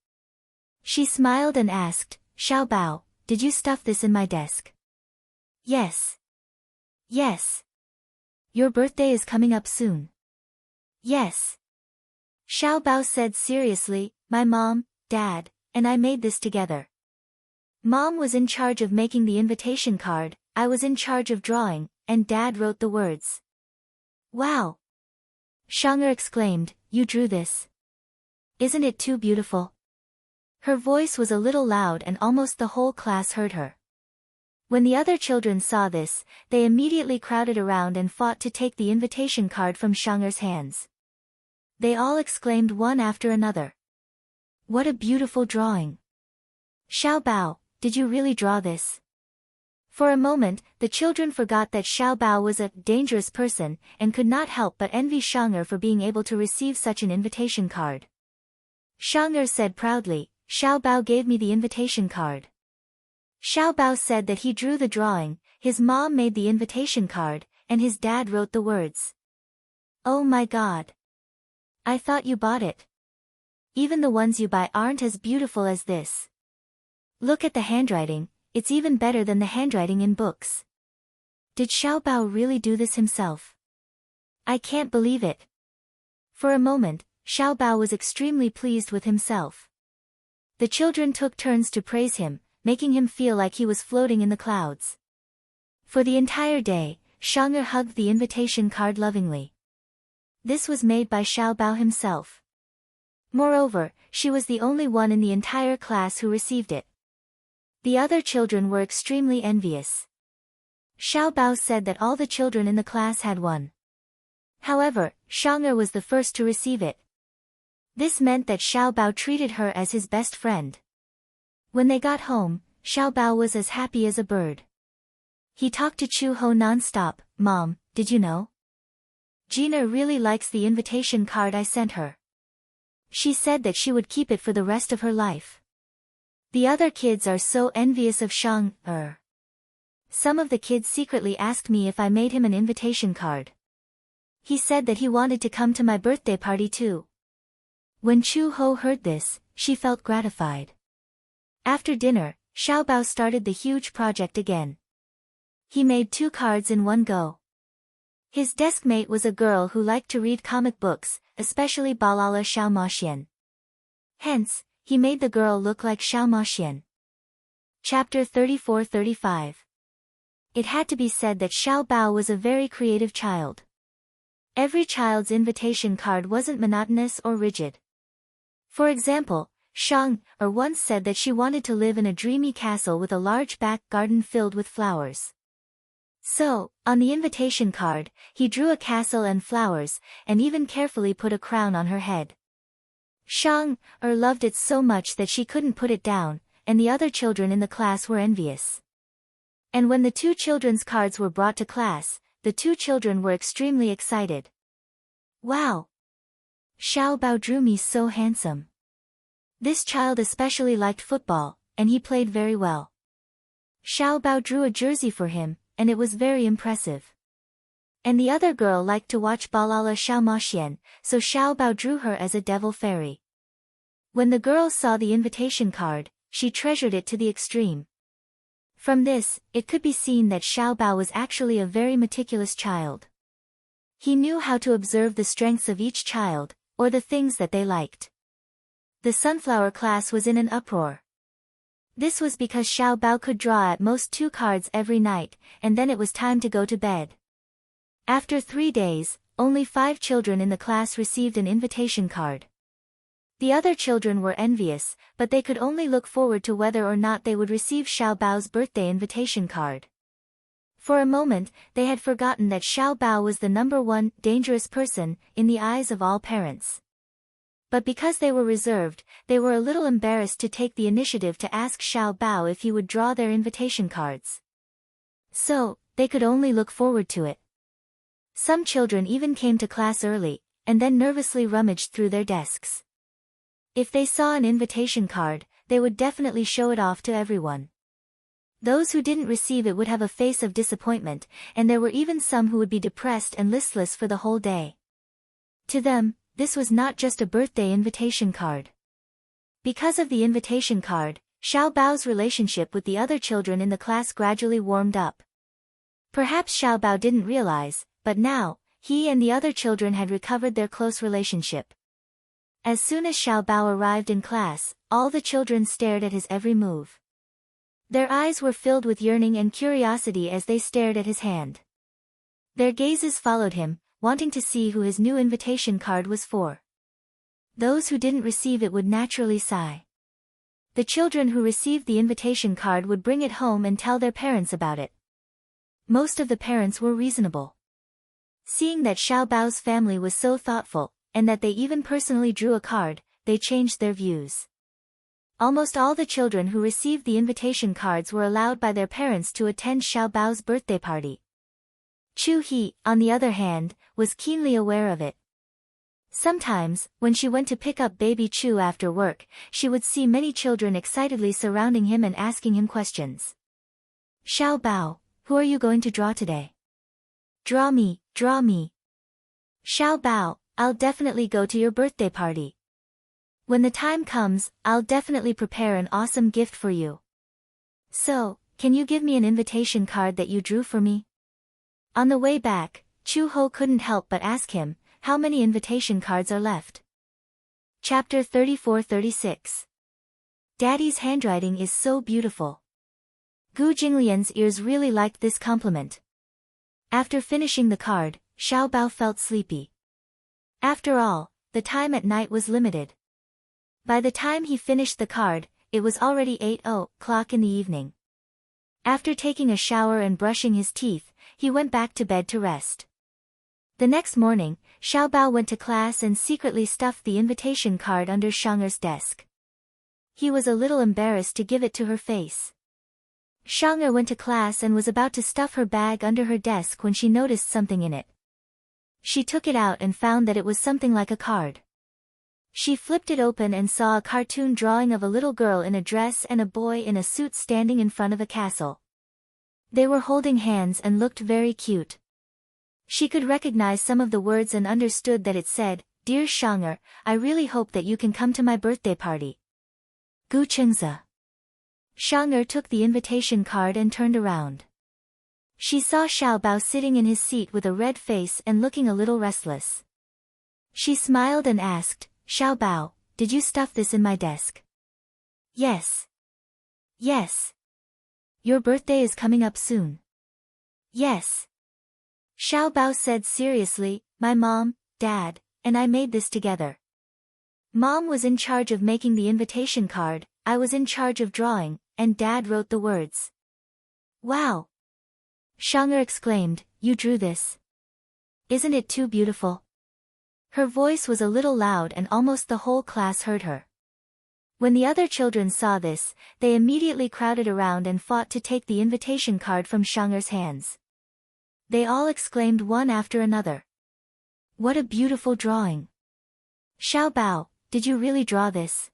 She smiled and asked, Xiao Bao, did you stuff this in my desk? Yes. Yes. Your birthday is coming up soon. Yes. Xiao Bao said seriously, my mom, dad, and I made this together. Mom was in charge of making the invitation card, I was in charge of drawing, and dad wrote the words. Wow! Shang'er exclaimed, you drew this? Isn't it too beautiful? Her voice was a little loud and almost the whole class heard her. When the other children saw this, they immediately crowded around and fought to take the invitation card from Shang'er's hands. They all exclaimed one after another. What a beautiful drawing! Xiao Bao, did you really draw this? For a moment, the children forgot that Xiao Bao was a dangerous person and could not help but envy Shang'er for being able to receive such an invitation card. Shang'er said proudly, Xiao Bao gave me the invitation card. Xiao Bao said that he drew the drawing, his mom made the invitation card, and his dad wrote the words. Oh my God! I thought you bought it. Even the ones you buy aren't as beautiful as this. Look at the handwriting, it's even better than the handwriting in books. Did Xiao Bao really do this himself? I can't believe it. For a moment, Xiao Bao was extremely pleased with himself. The children took turns to praise him, making him feel like he was floating in the clouds. For the entire day, Shang'er hugged the invitation card lovingly. This was made by Xiao Bao himself. Moreover, she was the only one in the entire class who received it. The other children were extremely envious. Xiao Bao said that all the children in the class had one. However, Shang'er was the first to receive it. This meant that Xiao Bao treated her as his best friend. When they got home, Xiao Bao was as happy as a bird. He talked to Chu Ho non-stop. Mom, did you know? Gina really likes the invitation card I sent her. She said that she would keep it for the rest of her life. The other kids are so envious of Shang. Some of the kids secretly asked me if I made him an invitation card. He said that he wanted to come to my birthday party too. When Chu Ho heard this, she felt gratified. After dinner, Xiao Bao started the huge project again. He made 2 cards in one go. His deskmate was a girl who liked to read comic books, especially Balala Xiao Maxian. Hence, he made the girl look like Xiao Maxian. Chapter 34-35. It had to be said that Xiao Bao was a very creative child. Every child's invitation card wasn't monotonous or rigid. For example, Shang once said that she wanted to live in a dreamy castle with a large back garden filled with flowers. So, on the invitation card, he drew a castle and flowers, and even carefully put a crown on her head. Shang loved it so much that she couldn't put it down, and the other children in the class were envious. And when the 2 children's cards were brought to class, the 2 children were extremely excited. Wow! Xiao Bao drew me so handsome. This child especially liked football, and he played very well. Xiao Bao drew a jersey for him, and it was very impressive. And the other girl liked to watch Balala Xiao Maxian, so Xiao Bao drew her as a devil fairy. When the girl saw the invitation card, she treasured it to the extreme. From this, it could be seen that Xiao Bao was actually a very meticulous child. He knew how to observe the strengths of each child, or the things that they liked. The sunflower class was in an uproar. This was because Xiao Bao could draw at most 2 cards every night, and then it was time to go to bed. After 3 days, only 5 children in the class received an invitation card. The other children were envious, but they could only look forward to whether or not they would receive Xiao Bao's birthday invitation card. For a moment, they had forgotten that Xiao Bao was the #1 dangerous person in the eyes of all parents. But because they were reserved, they were a little embarrassed to take the initiative to ask Xiao Bao if he would draw their invitation cards. So, they could only look forward to it. Some children even came to class early, and then nervously rummaged through their desks. If they saw an invitation card, they would definitely show it off to everyone. Those who didn't receive it would have a face of disappointment, and there were even some who would be depressed and listless for the whole day. To them, this was not just a birthday invitation card. Because of the invitation card, Xiao Bao's relationship with the other children in the class gradually warmed up. Perhaps Xiao Bao didn't realize, but now, he and the other children had recovered their close relationship. As soon as Xiao Bao arrived in class, all the children stared at his every move. Their eyes were filled with yearning and curiosity as they stared at his hand. Their gazes followed him, wanting to see who his new invitation card was for. Those who didn't receive it would naturally sigh. The children who received the invitation card would bring it home and tell their parents about it. Most of the parents were reasonable. Seeing that Xiao Bao's family was so thoughtful, and that they even personally drew a card, they changed their views. Almost all the children who received the invitation cards were allowed by their parents to attend Xiao Bao's birthday party. Chu He, on the other hand, was keenly aware of it. Sometimes, when she went to pick up baby Chu after work, she would see many children excitedly surrounding him and asking him questions. "Xiao Bao, who are you going to draw today?" "Draw me, draw me." "Xiao Bao, I'll definitely go to your birthday party. When the time comes, I'll definitely prepare an awesome gift for you. So, can you give me an invitation card that you drew for me?" On the way back, Chu Ho couldn't help but ask him, "How many invitation cards are left?" Chapter 34-36. Daddy's handwriting is so beautiful. Gu Jinglian's ears really liked this compliment. After finishing the card, Xiao Bao felt sleepy. After all, the time at night was limited. By the time he finished the card, it was already 8 o'clock in the evening. After taking a shower and brushing his teeth, he went back to bed to rest. The next morning, Xiao Bao went to class and secretly stuffed the invitation card under Shang'er's desk. He was a little embarrassed to give it to her face. Shang'er went to class and was about to stuff her bag under her desk when she noticed something in it. She took it out and found that it was something like a card. She flipped it open and saw a cartoon drawing of a little girl in a dress and a boy in a suit standing in front of a castle. They were holding hands and looked very cute. She could recognize some of the words and understood that it said, "Dear Shang'er, I really hope that you can come to my birthday party. Gu Chengza." Shang'er took the invitation card and turned around. She saw Xiao Bao sitting in his seat with a red face and looking a little restless. She smiled and asked, "Xiao Bao, did you stuff this in my desk?" "Yes. Yes. Your birthday is coming up soon." "Yes." Xiao Bao said seriously, "My mom, dad, and I made this together. Mom was in charge of making the invitation card, I was in charge of drawing, and dad wrote the words." "Wow!" Shang'er exclaimed, "You drew this? Isn't it too beautiful?" Her voice was a little loud and almost the whole class heard her. When the other children saw this, they immediately crowded around and fought to take the invitation card from Shang'er's hands. They all exclaimed one after another, "What a beautiful drawing! Xiao Bao, did you really draw this?"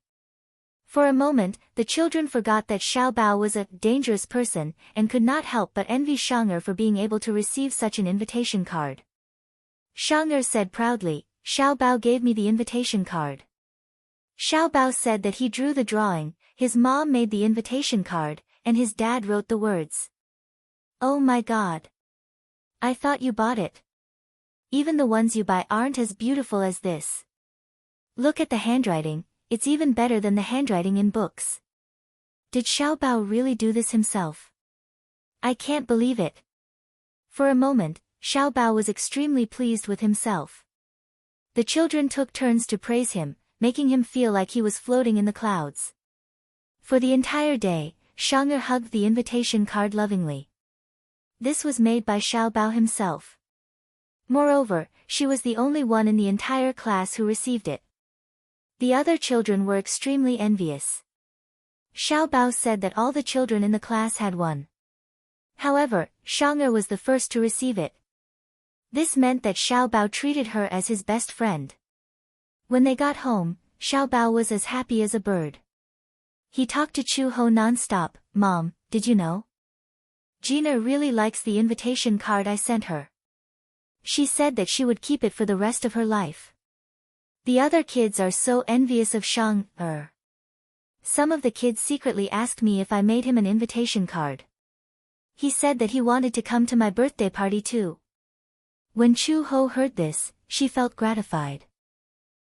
For a moment, the children forgot that Xiao Bao was a dangerous person and could not help but envy Shang'er for being able to receive such an invitation card. Shang'er said proudly, "Xiao Bao gave me the invitation card." Xiao Bao said that he drew the drawing, his mom made the invitation card, and his dad wrote the words. "Oh my God! I thought you bought it. Even the ones you buy aren't as beautiful as this. Look at the handwriting, it's even better than the handwriting in books. Did Xiao Bao really do this himself? I can't believe it." For a moment, Xiao Bao was extremely pleased with himself. The children took turns to praise him, making him feel like he was floating in the clouds. For the entire day, Shang'er hugged the invitation card lovingly. This was made by Xiao Bao himself. Moreover, she was the only one in the entire class who received it. The other children were extremely envious. Xiao Bao said that all the children in the class had one. However, Shang'er was the first to receive it. This meant that Xiao Bao treated her as his best friend. When they got home, Xiao Bao was as happy as a bird. He talked to Chu Ho non-stop, "Mom, did you know? Gina really likes the invitation card I sent her. She said that she would keep it for the rest of her life. The other kids are so envious of Shang-er. Some of the kids secretly asked me if I made him an invitation card. He said that he wanted to come to my birthday party too." When Chu Ho heard this, she felt gratified.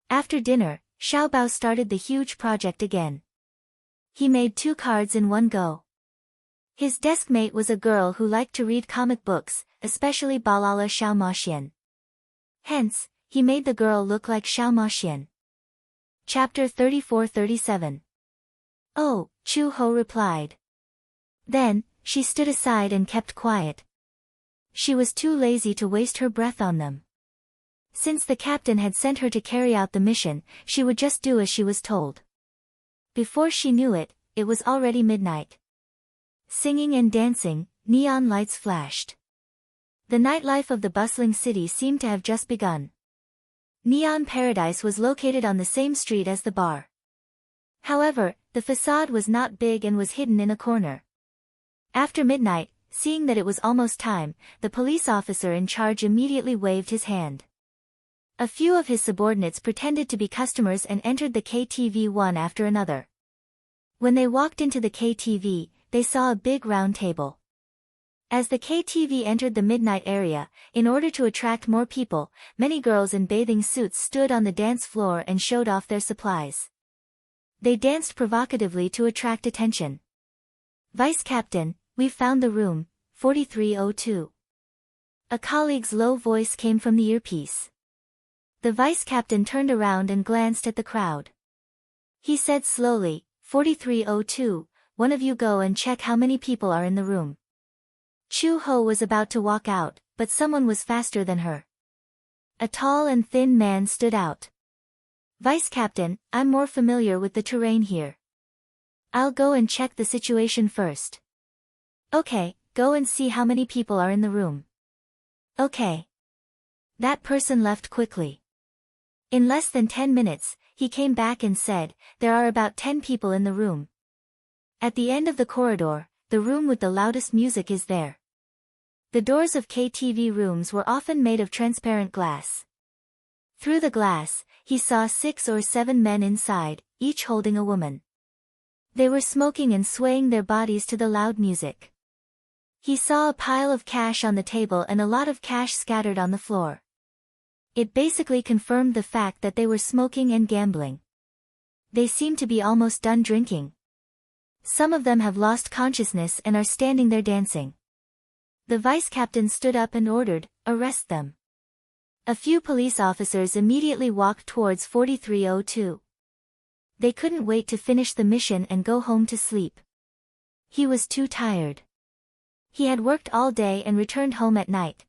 After dinner, Xiao Bao started the huge project again. He made 2 cards in one go. His deskmate was a girl who liked to read comic books, especially Balala Xiao Maxian. Hence, he made the girl look like Xiao Maxian. Chapter 34-37. "Oh," Chu Ho replied. Then, she stood aside and kept quiet. She was too lazy to waste her breath on them. Since the captain had sent her to carry out the mission, she would just do as she was told. Before she knew it, it was already midnight. Singing and dancing, neon lights flashed. The nightlife of the bustling city seemed to have just begun. Neon Paradise was located on the same street as the bar. However, the facade was not big and was hidden in a corner. After midnight, seeing that it was almost time, the police officer in charge immediately waved his hand. A few of his subordinates pretended to be customers and entered the KTV one after another. When they walked into the KTV, they saw a big round table. As the KTV entered the midnight area, in order to attract more people, many girls in bathing suits stood on the dance floor and showed off their supplies. They danced provocatively to attract attention. "Vice Captain, we've found the room, 4302. A colleague's low voice came from the earpiece. The vice captain turned around and glanced at the crowd. He said slowly, 4302, one of you go and check how many people are in the room. Chu Ho was about to walk out, but someone was faster than her. A tall and thin man stood out. Vice Captain, I'm more familiar with the terrain here. I'll go and check the situation first. Okay, go and see how many people are in the room. Okay. That person left quickly. In less than 10 minutes, he came back and said, there are about 10 people in the room. At the end of the corridor, the room with the loudest music is there. The doors of KTV rooms were often made of transparent glass. Through the glass, he saw 6 or 7 men inside, each holding a woman. They were smoking and swaying their bodies to the loud music. He saw a pile of cash on the table and a lot of cash scattered on the floor. It basically confirmed the fact that they were smoking and gambling. They seem to be almost done drinking. Some of them have lost consciousness and are standing there dancing. The vice captain stood up and ordered, arrest them. A few police officers immediately walked towards 4302. They couldn't wait to finish the mission and go home to sleep. He was too tired. He had worked all day and returned home at night.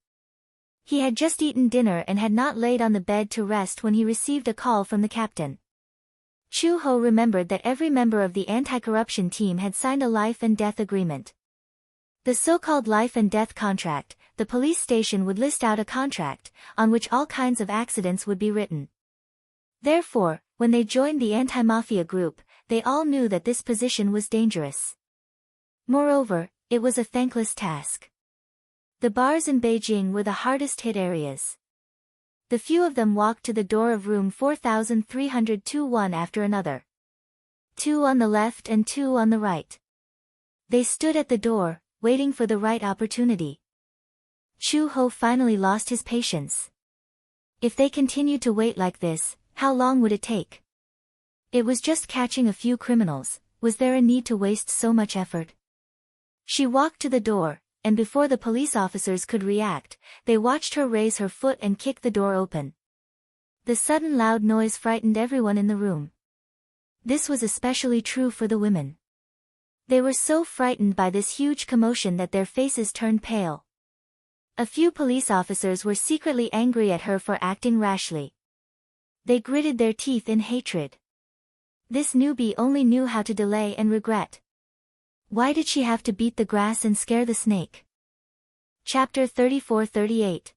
He had just eaten dinner and had not laid on the bed to rest when he received a call from the captain. Chu Ho remembered that every member of the anti-corruption team had signed a life and death agreement. The so-called life and death contract, the police station would list out a contract, on which all kinds of accidents would be written. Therefore, when they joined the anti-mafia group, they all knew that this position was dangerous. Moreover, it was a thankless task. The bars in Beijing were the hardest hit areas. The few of them walked to the door of room 4302 one after another. 2 on the left and 2 on the right. They stood at the door, waiting for the right opportunity. Chu Ho finally lost his patience. If they continued to wait like this, how long would it take? It was just catching a few criminals, was there a need to waste so much effort? She walked to the door, and before the police officers could react, they watched her raise her foot and kick the door open. The sudden loud noise frightened everyone in the room. This was especially true for the women. They were so frightened by this huge commotion that their faces turned pale. A few police officers were secretly angry at her for acting rashly. They gritted their teeth in hatred. This newbie only knew how to delay and regret. Why did she have to beat the grass and scare the snake? Chapter 34-38.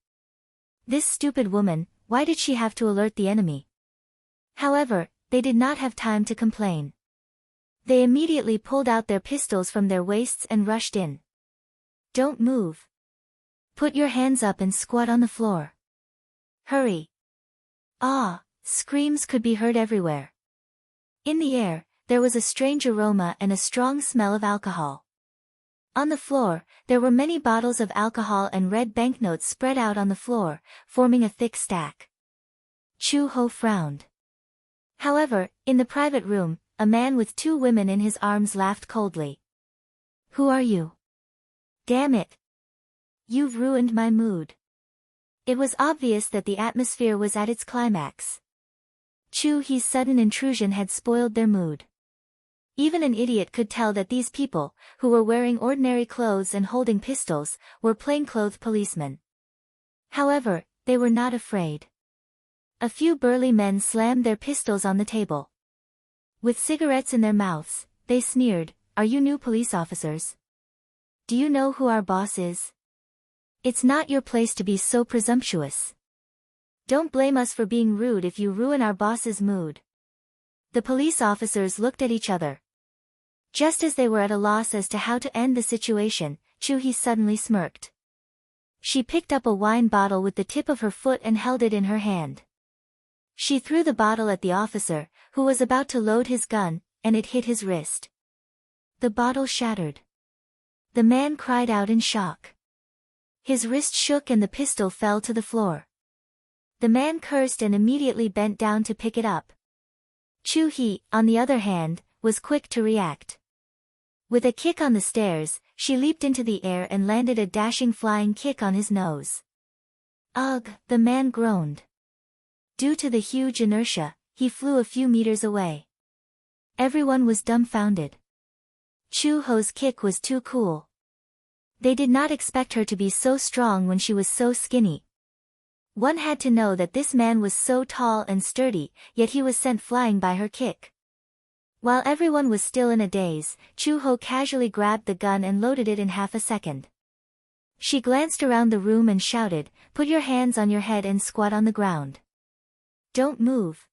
This stupid woman, why did she have to alert the enemy? However, they did not have time to complain. They immediately pulled out their pistols from their waists and rushed in. Don't move. Put your hands up and squat on the floor. Hurry. Ah, screams could be heard everywhere. In the air, there was a strange aroma and a strong smell of alcohol. On the floor, there were many bottles of alcohol and red banknotes spread out on the floor, forming a thick stack. Chu Ho frowned. However, in the private room, a man with 2 women in his arms laughed coldly. Who are you? Damn it. You've ruined my mood. It was obvious that the atmosphere was at its climax. Chu He's sudden intrusion had spoiled their mood. Even an idiot could tell that these people, who were wearing ordinary clothes and holding pistols, were plainclothes policemen. However, they were not afraid. A few burly men slammed their pistols on the table. With cigarettes in their mouths, they sneered, "Are you new police officers? Do you know who our boss is? It's not your place to be so presumptuous. Don't blame us for being rude if you ruin our boss's mood." The police officers looked at each other. Just as they were at a loss as to how to end the situation, Chu He suddenly smirked. She picked up a wine bottle with the tip of her foot and held it in her hand. She threw the bottle at the officer, who was about to load his gun, and it hit his wrist. The bottle shattered. The man cried out in shock. His wrist shook and the pistol fell to the floor. The man cursed and immediately bent down to pick it up. Chu He, on the other hand, was quick to react. With a kick on the stairs, she leaped into the air and landed a dashing flying kick on his nose. Ugh, the man groaned. Due to the huge inertia, he flew a few meters away. Everyone was dumbfounded. Chu Ho's kick was too cool. They did not expect her to be so strong when she was so skinny. One had to know that this man was so tall and sturdy, yet he was sent flying by her kick. While everyone was still in a daze, Chu-ho casually grabbed the gun and loaded it in half a second. She glanced around the room and shouted, "Put your hands on your head and squat on the ground. Don't move."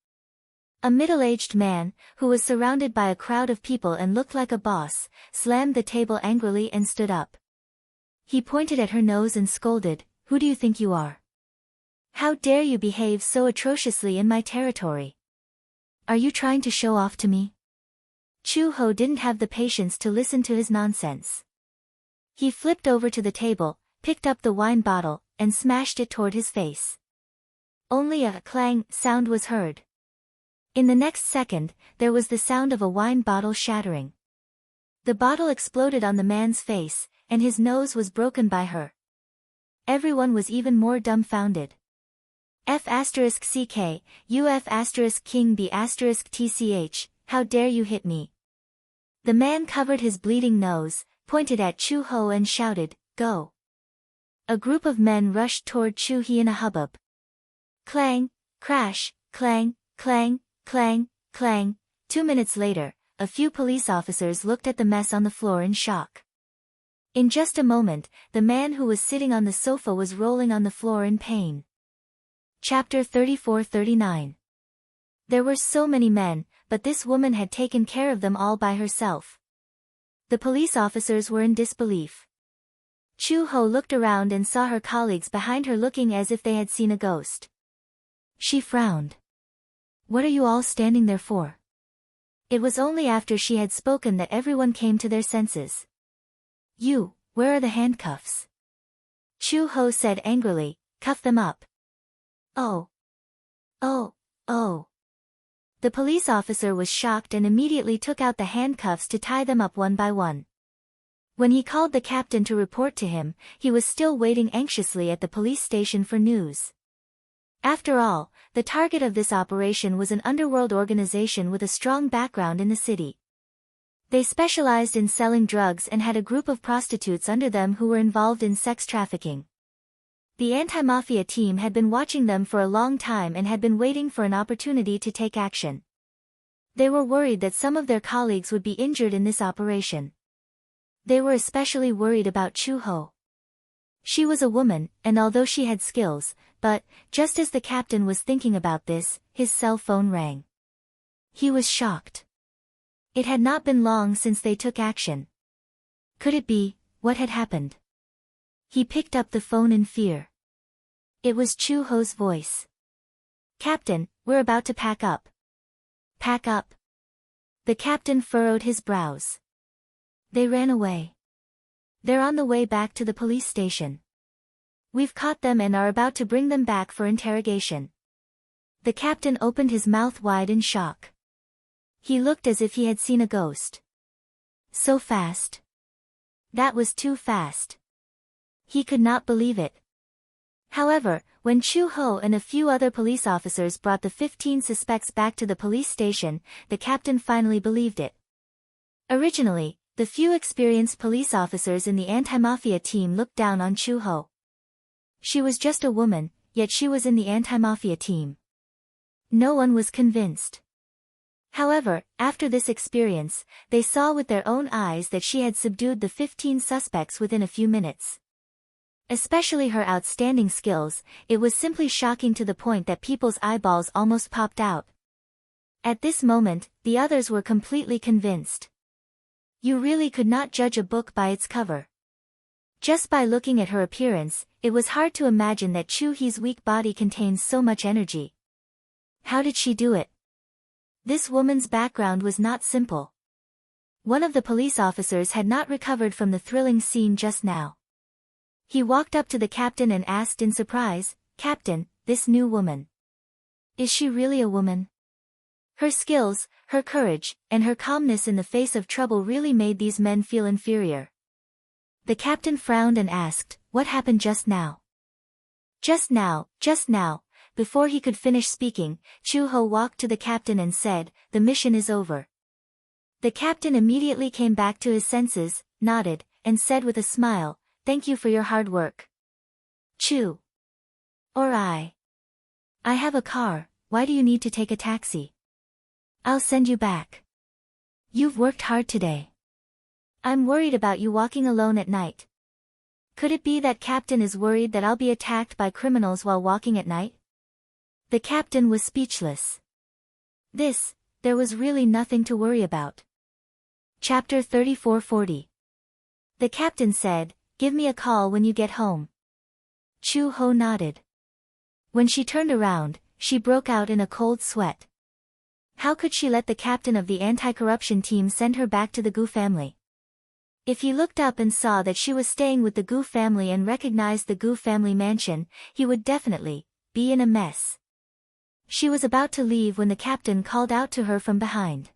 A middle-aged man, who was surrounded by a crowd of people and looked like a boss, slammed the table angrily and stood up. He pointed at her nose and scolded, "Who do you think you are? How dare you behave so atrociously in my territory? Are you trying to show off to me?" Chu-ho didn't have the patience to listen to his nonsense. He flipped over to the table, picked up the wine bottle, and smashed it toward his face. Only a clang sound was heard. In the next second, there was the sound of a wine bottle shattering. The bottle exploded on the man's face, and his nose was broken by her. Everyone was even more dumbfounded. F***CK, UF**King B**TCH, how dare you hit me? The man covered his bleeding nose, pointed at Chu-ho and shouted, "Go!" A group of men rushed toward Chu-hee in a hubbub. Clang, crash, clang, clang, clang, clang. 2 minutes later, a few police officers looked at the mess on the floor in shock. In just a moment, the man who was sitting on the sofa was rolling on the floor in pain. Chapter 34-39. There were so many men, but this woman had taken care of them all by herself. The police officers were in disbelief. Chu-ho looked around and saw her colleagues behind her looking as if they had seen a ghost. She frowned. "What are you all standing there for?" It was only after she had spoken that everyone came to their senses. Where are the handcuffs?" Chu-ho said angrily, "Cuff them up." Oh. The police officer was shocked and immediately took out the handcuffs to tie them up one by one. When he called the captain to report to him, he was still waiting anxiously at the police station for news. After all, the target of this operation was an underworld organization with a strong background in the city. They specialized in selling drugs and had a group of prostitutes under them who were involved in sex trafficking. The anti-mafia team had been watching them for a long time and had been waiting for an opportunity to take action. They were worried that some of their colleagues would be injured in this operation. They were especially worried about Chu-ho. She was a woman, and although she had skills, but, just as the captain was thinking about this, his cell phone rang. He was shocked. It had not been long since they took action. Could it be, what had happened? He picked up the phone in fear. It was Chu-ho's voice. "Captain, we're about to pack up." "Pack up?" The captain furrowed his brows. "They ran away. They're on the way back to the police station. We've caught them and are about to bring them back for interrogation." The captain opened his mouth wide in shock. He looked as if he had seen a ghost. So fast. That was too fast. He could not believe it. However, when Chu-ho and a few other police officers brought the 15 suspects back to the police station, the captain finally believed it. Originally, the few experienced police officers in the anti-mafia team looked down on Chu-ho. She was just a woman, yet she was in the anti-mafia team. No one was convinced. However, after this experience, they saw with their own eyes that she had subdued the 15 suspects within a few minutes. Especially her outstanding skills, it was simply shocking to the point that people's eyeballs almost popped out. At this moment, the others were completely convinced. You really could not judge a book by its cover. Just by looking at her appearance, it was hard to imagine that Chu-hee's weak body contains so much energy. How did she do it? This woman's background was not simple. One of the police officers had not recovered from the thrilling scene just now. He walked up to the captain and asked in surprise, "Captain, this new woman. Is she really a woman?" Her skills, her courage, and her calmness in the face of trouble really made these men feel inferior. The captain frowned and asked, "What happened just now?" Just now. Before he could finish speaking, Chu-ho walked to the captain and said, "The mission is over." The captain immediately came back to his senses, nodded, and said with a smile, "Thank you for your hard work." Chu. Or I have a car, why do you need to take a taxi? I'll send you back. You've worked hard today. I'm worried about you walking alone at night. Could it be that Captain is worried that I'll be attacked by criminals while walking at night? The captain was speechless. There was really nothing to worry about. Chapter 34:40. The captain said, "Give me a call when you get home." Chu-ho nodded. When she turned around, she broke out in a cold sweat. How could she let the captain of the anti-corruption team send her back to the Gu family? If he looked up and saw that she was staying with the Gu family and recognized the Gu family mansion, he would definitely be in a mess. She was about to leave when the captain called out to her from behind.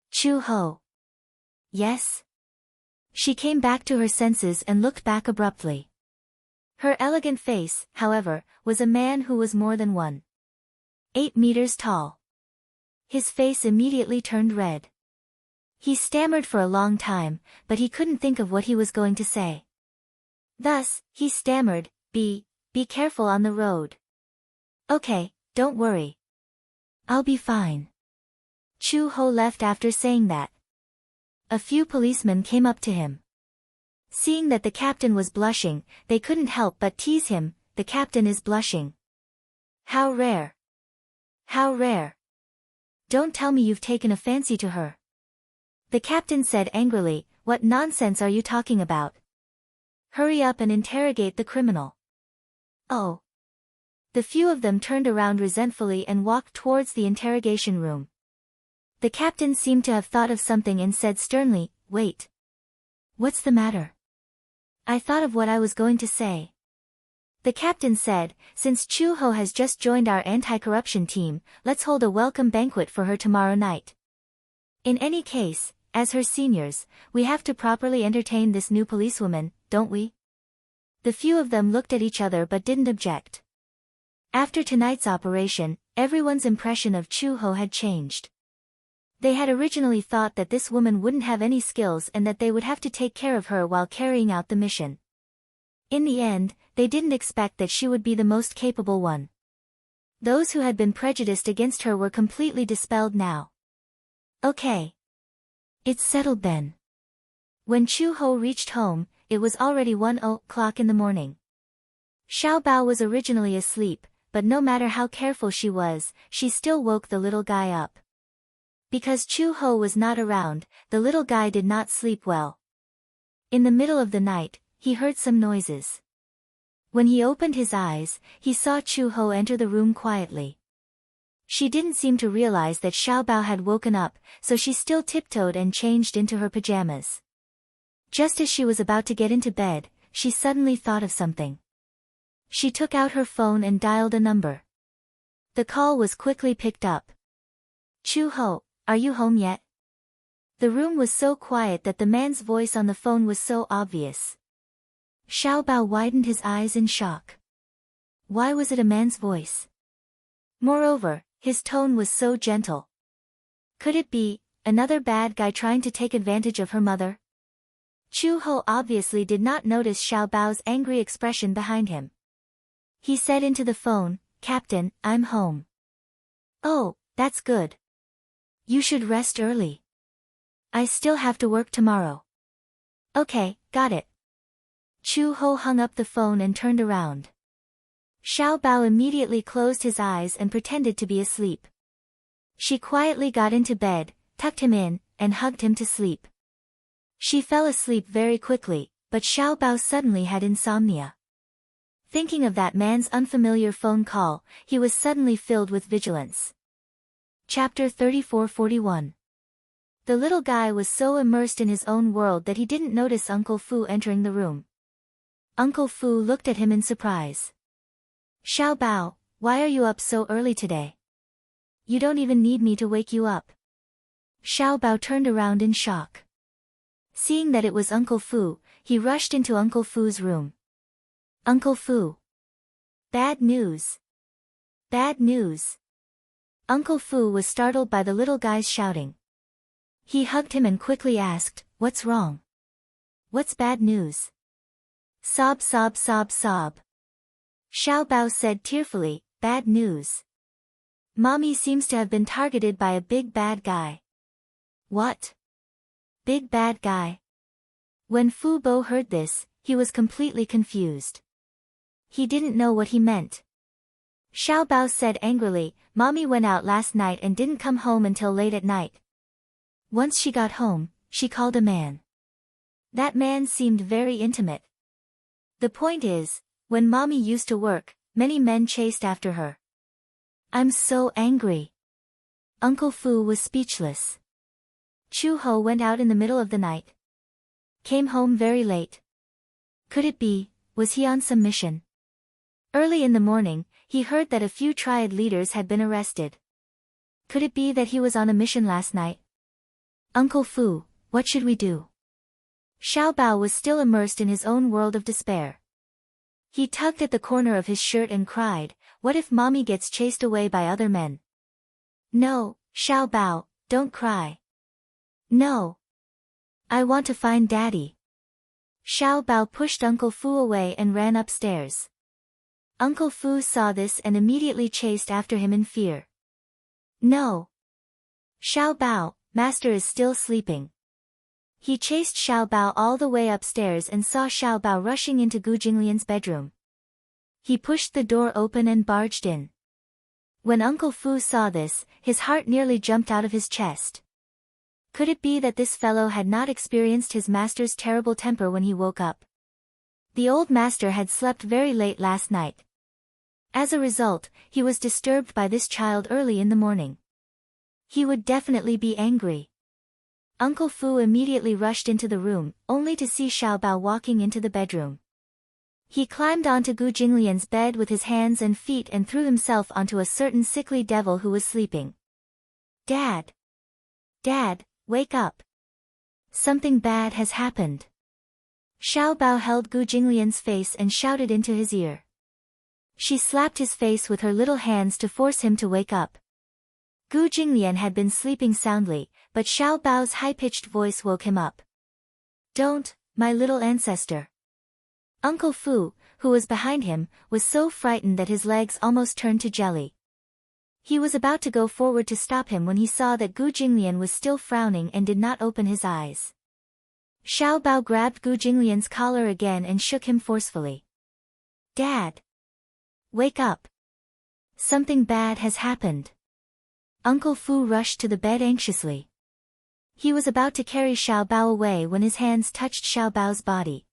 Chu-ho. Yes? She came back to her senses and looked back abruptly. Her elegant face, however, was a man who was more than 1.8 meters tall. His face immediately turned red. He stammered for a long time, but he couldn't think of what he was going to say. Thus, he stammered, Be careful on the road. Okay, don't worry. I'll be fine. Chu-ho left after saying that. A few policemen came up to him. Seeing that the captain was blushing, they couldn't help but tease him, "The captain is blushing. How rare. How rare. Don't tell me you've taken a fancy to her." The captain said angrily, "What nonsense are you talking about? Hurry up and interrogate the criminal." Oh. The few of them turned around resentfully and walked towards the interrogation room. The captain seemed to have thought of something and said sternly, "Wait. What's the matter?" "I thought of what I was going to say." The captain said, "Since Chu-ho has just joined our anti-corruption team, let's hold a welcome banquet for her tomorrow night. In any case, as her seniors, we have to properly entertain this new policewoman, don't we?" The few of them looked at each other but didn't object. After tonight's operation, everyone's impression of Chu-ho had changed. They had originally thought that this woman wouldn't have any skills and that they would have to take care of her while carrying out the mission. In the end, they didn't expect that she would be the most capable one. Those who had been prejudiced against her were completely dispelled now. Okay. It's settled then. When Chu-ho reached home, it was already 1:00 in the morning. Xiao Bao was originally asleep, but no matter how careful she was, she still woke the little guy up. Because Chu-ho was not around, the little guy did not sleep well. In the middle of the night, he heard some noises. When he opened his eyes, he saw Chu-ho enter the room quietly. She didn't seem to realize that Xiao Bao had woken up, so she still tiptoed and changed into her pajamas. Just as she was about to get into bed, she suddenly thought of something. She took out her phone and dialed a number. The call was quickly picked up. "Chu-ho, are you home yet?" The room was so quiet that the man's voice on the phone was so obvious. Xiao Bao widened his eyes in shock. Why was it a man's voice? Moreover, his tone was so gentle. Could it be another bad guy trying to take advantage of her mother? Chu-ho obviously did not notice Xiao Bao's angry expression behind him. He said into the phone, "Captain, I'm home." "Oh, that's good. You should rest early. I still have to work tomorrow." "Okay, got it." Chu-ho hung up the phone and turned around. Xiao Bao immediately closed his eyes and pretended to be asleep. She quietly got into bed, tucked him in, and hugged him to sleep. She fell asleep very quickly, but Xiao Bao suddenly had insomnia. Thinking of that man's unfamiliar phone call, he was suddenly filled with vigilance. Chapter 34:41. The little guy was so immersed in his own world that he didn't notice Uncle Fu entering the room. Uncle Fu looked at him in surprise. "Xiao Bao, why are you up so early today? You don't even need me to wake you up." Xiao Bao turned around in shock. Seeing that it was Uncle Fu, he rushed into Uncle Fu's room. "Uncle Fu. Bad news. Bad news." Uncle Fu was startled by the little guy's shouting. He hugged him and quickly asked, "What's wrong? What's bad news?" Sob sob sob sob. Xiao Bao said tearfully, "Bad news. Mommy seems to have been targeted by a big bad guy." What? Big bad guy? When Fu Bo heard this, he was completely confused. He didn't know what he meant. Xiao Bao said angrily, Mommy went out last night and didn't come home until late at night. Once she got home, she called a man. That man seemed very intimate. The point is, when Mommy used to work, many men chased after her. I'm so angry. Uncle Fu was speechless. Chu Ho went out in the middle of the night. Came home very late. Could it be, was he on some mission? Early in the morning, he heard that a few triad leaders had been arrested. Could it be that he was on a mission last night? Uncle Fu, what should we do? Xiao Bao was still immersed in his own world of despair. He tugged at the corner of his shirt and cried, what if Mommy gets chased away by other men? No, Xiao Bao, don't cry. No. I want to find Daddy. Xiao Bao pushed Uncle Fu away and ran upstairs. Uncle Fu saw this and immediately chased after him in fear. No. Xiao Bao, Master is still sleeping. He chased Xiao Bao all the way upstairs and saw Xiao Bao rushing into Gu Jinglian's bedroom. He pushed the door open and barged in. When Uncle Fu saw this, his heart nearly jumped out of his chest. Could it be that this fellow had not experienced his master's terrible temper when he woke up? The old master had slept very late last night. As a result, he was disturbed by this child early in the morning. He would definitely be angry. Uncle Fu immediately rushed into the room, only to see Xiao Bao walking into the bedroom. He climbed onto Gu Jinglian's bed with his hands and feet and threw himself onto a certain sickly devil who was sleeping. Dad! Dad, wake up! Something bad has happened. Xiao Bao held Gu Jinglian's face and shouted into his ear. She slapped his face with her little hands to force him to wake up. Gu Jinglian had been sleeping soundly, but Xiao Bao's high-pitched voice woke him up. Don't, my little ancestor. Uncle Fu, who was behind him, was so frightened that his legs almost turned to jelly. He was about to go forward to stop him when he saw that Gu Jinglian was still frowning and did not open his eyes. Xiao Bao grabbed Gu Jinglian's collar again and shook him forcefully. Dad! Wake up! Something bad has happened. Uncle Fu rushed to the bed anxiously. He was about to carry Xiao Bao away when his hands touched Xiao Bao's body.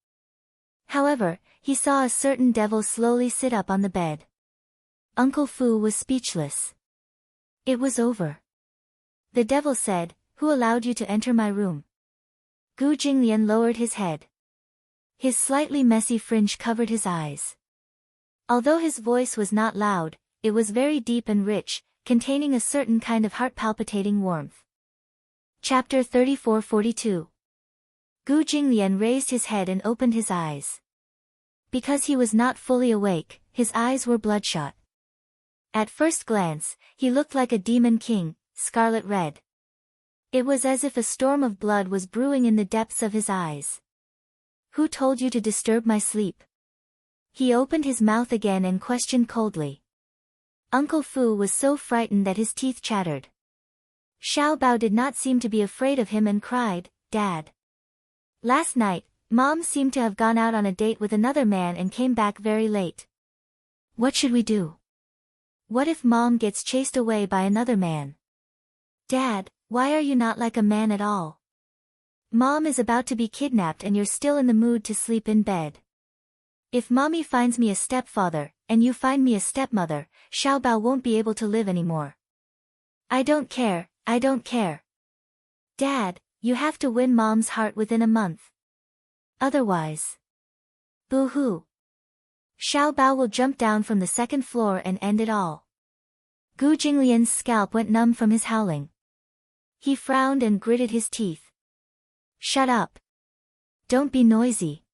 However, he saw a certain devil slowly sit up on the bed. Uncle Fu was speechless. It was over. The devil said, Who allowed you to enter my room? Gu Jinglian lowered his head. His slightly messy fringe covered his eyes. Although his voice was not loud, it was very deep and rich, containing a certain kind of heart-palpitating warmth. Chapter 34-42. Gu Jinglian raised his head and opened his eyes. Because he was not fully awake, his eyes were bloodshot. At first glance, he looked like a demon king, scarlet red. It was as if a storm of blood was brewing in the depths of his eyes. Who told you to disturb my sleep? He opened his mouth again and questioned coldly. Uncle Fu was so frightened that his teeth chattered. Xiao Bao did not seem to be afraid of him and cried, Dad. Last night, Mom seemed to have gone out on a date with another man and came back very late. What should we do? What if Mom gets chased away by another man? Dad, why are you not like a man at all? Mom is about to be kidnapped and you're still in the mood to sleep in bed. If Mommy finds me a stepfather, and you find me a stepmother, Xiao Bao won't be able to live anymore. I don't care, I don't care. Dad, you have to win Mom's heart within a month. Otherwise. Boo-hoo. Xiao Bao will jump down from the second floor and end it all. Gu Jinglian's scalp went numb from his howling. He frowned and gritted his teeth. Shut up. Don't be noisy.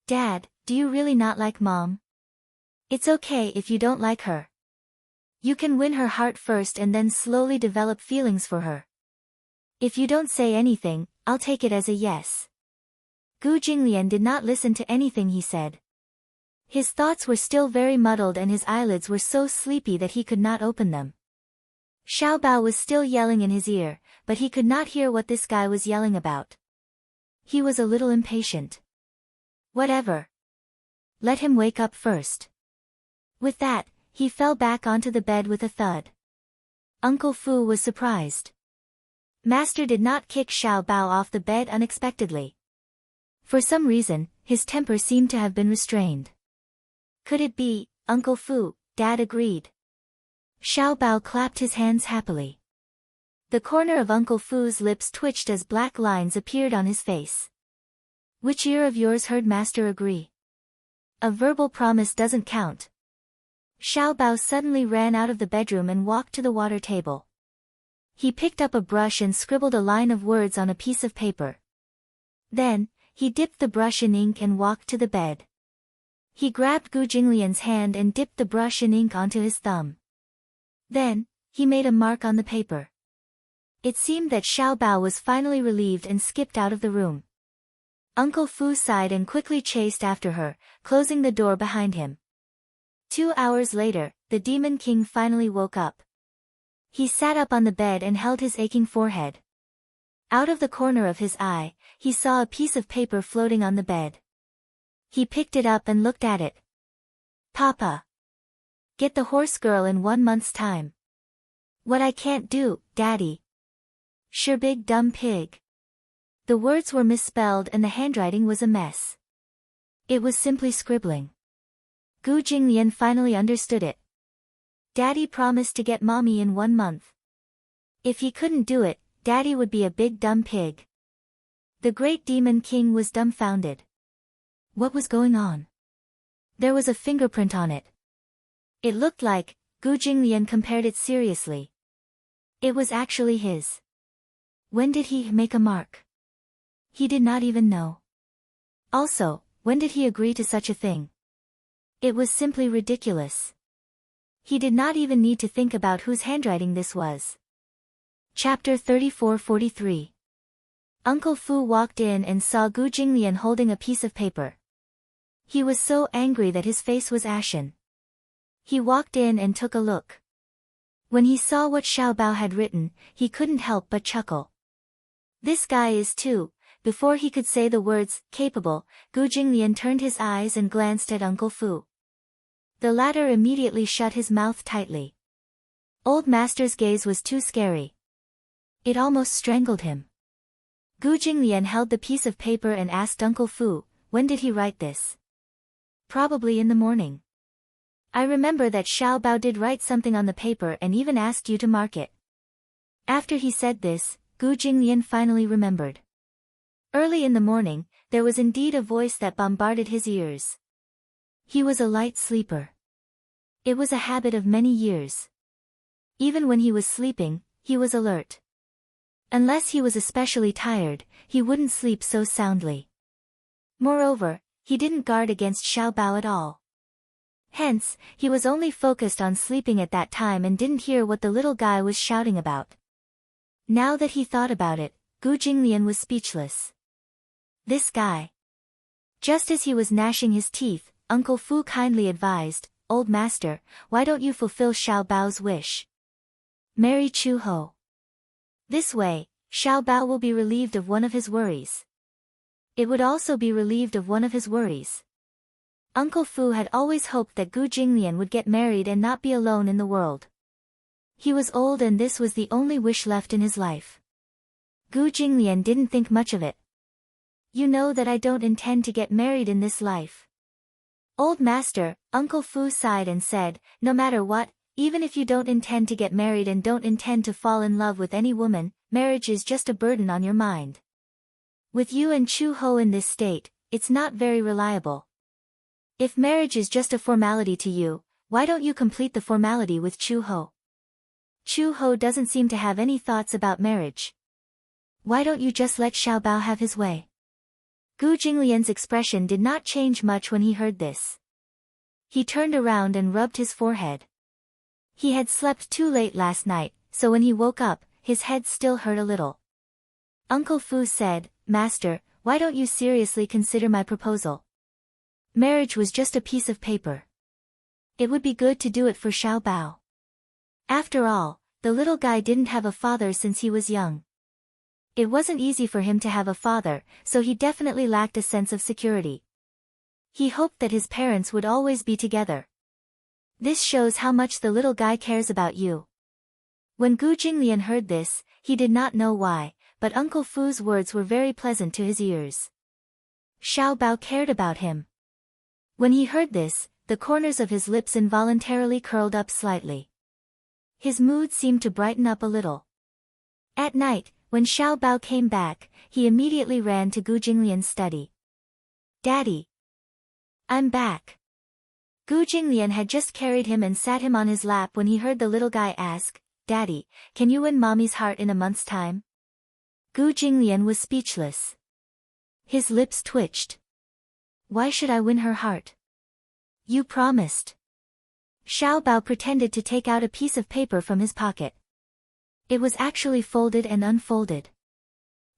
Dad, do you really not like Mom? It's okay if you don't like her. You can win her heart first and then slowly develop feelings for her. If you don't say anything, I'll take it as a yes. Gu Jinglian did not listen to anything he said. His thoughts were still very muddled and his eyelids were so sleepy that he could not open them. Xiao Bao was still yelling in his ear, but he could not hear what this guy was yelling about. He was a little impatient. Whatever. Let him wake up first. With that, he fell back onto the bed with a thud. Uncle Fu was surprised. Master did not kick Xiao Bao off the bed unexpectedly. For some reason, his temper seemed to have been restrained. Could it be, Uncle Fu? Dad agreed. Xiao Bao clapped his hands happily. The corner of Uncle Fu's lips twitched as black lines appeared on his face. Which ear of yours heard Master agree? A verbal promise doesn't count. Xiao Bao suddenly ran out of the bedroom and walked to the water table. He picked up a brush and scribbled a line of words on a piece of paper. Then, he dipped the brush in ink and walked to the bed. He grabbed Gu Jinglian's hand and dipped the brush in ink onto his thumb. Then, he made a mark on the paper. It seemed that Xiao Bao was finally relieved and skipped out of the room. Uncle Fu sighed and quickly chased after her, closing the door behind him. 2 hours later, the Demon King finally woke up. He sat up on the bed and held his aching forehead. Out of the corner of his eye, he saw a piece of paper floating on the bed. He picked it up and looked at it. Papa. Get the horse girl in 1 month's time. What I can't do, Daddy. Sure big dumb pig. The words were misspelled and the handwriting was a mess. It was simply scribbling. Gu Jinglian finally understood it. Daddy promised to get Mommy in 1 month. If he couldn't do it, Daddy would be a big dumb pig. The great Demon King was dumbfounded. What was going on? There was a fingerprint on it. It looked like, Gu Jinglian compared it seriously. It was actually his. When did he make a mark? He did not even know. Also, when did he agree to such a thing? It was simply ridiculous. He did not even need to think about whose handwriting this was. Chapter 34-43. Uncle Fu walked in and saw Gu Jinglian holding a piece of paper. He was so angry that his face was ashen. He walked in and took a look. When he saw what Xiao Bao had written, he couldn't help but chuckle. This guy is too. Before he could say the words, capable, Gu Jinglian turned his eyes and glanced at Uncle Fu. The latter immediately shut his mouth tightly. Old Master's gaze was too scary. It almost strangled him. Gu Jinglian held the piece of paper and asked Uncle Fu, when did he write this? Probably in the morning. I remember that Xiao Bao did write something on the paper and even asked you to mark it. After he said this, Gu Jinglian finally remembered. Early in the morning, there was indeed a voice that bombarded his ears. He was a light sleeper. It was a habit of many years. Even when he was sleeping, he was alert. Unless he was especially tired, he wouldn't sleep so soundly. Moreover, he didn't guard against Xiao Bao at all. Hence, he was only focused on sleeping at that time and didn't hear what the little guy was shouting about. Now that he thought about it, Gu Jinglian was speechless. This guy. Just as he was gnashing his teeth, Uncle Fu kindly advised, Old Master, why don't you fulfill Xiao Bao's wish? Marry Chu Ho. This way, Xiao Bao will be relieved of one of his worries. It would also be relieved of one of his worries. Uncle Fu had always hoped that Gu Jinglian would get married and not be alone in the world. He was old and this was the only wish left in his life. Gu Jinglian didn't think much of it. You know that I don't intend to get married in this life. Old Master, Uncle Fu sighed and said, no matter what, even if you don't intend to get married and don't intend to fall in love with any woman, marriage is just a burden on your mind. With you and Chu Ho in this state, it's not very reliable. If marriage is just a formality to you, why don't you complete the formality with Chu Ho? Chu Ho doesn't seem to have any thoughts about marriage. Why don't you just let Xiao Bao have his way? Gu Jinglian's expression did not change much when he heard this. He turned around and rubbed his forehead. He had slept too late last night, so when he woke up, his head still hurt a little. Uncle Fu said, Master, why don't you seriously consider my proposal? Marriage was just a piece of paper. It would be good to do it for Xiao Bao. After all, the little guy didn't have a father since he was young. It wasn't easy for him to have a father, so he definitely lacked a sense of security. He hoped that his parents would always be together. This shows how much the little guy cares about you. When Gu Jinglian heard this, he did not know why, but Uncle Fu's words were very pleasant to his ears. Xiao Bao cared about him. When he heard this, the corners of his lips involuntarily curled up slightly. His mood seemed to brighten up a little. At night, when Xiao Bao came back, he immediately ran to Gu Jinglian's study. "Daddy! I'm back." Gu Jinglian had just carried him and sat him on his lap when he heard the little guy ask, "Daddy, can you win Mommy's heart in a month's time?" Gu Jinglian was speechless. His lips twitched. "Why should I win her heart? You promised." Xiao Bao pretended to take out a piece of paper from his pocket. It was actually folded and unfolded.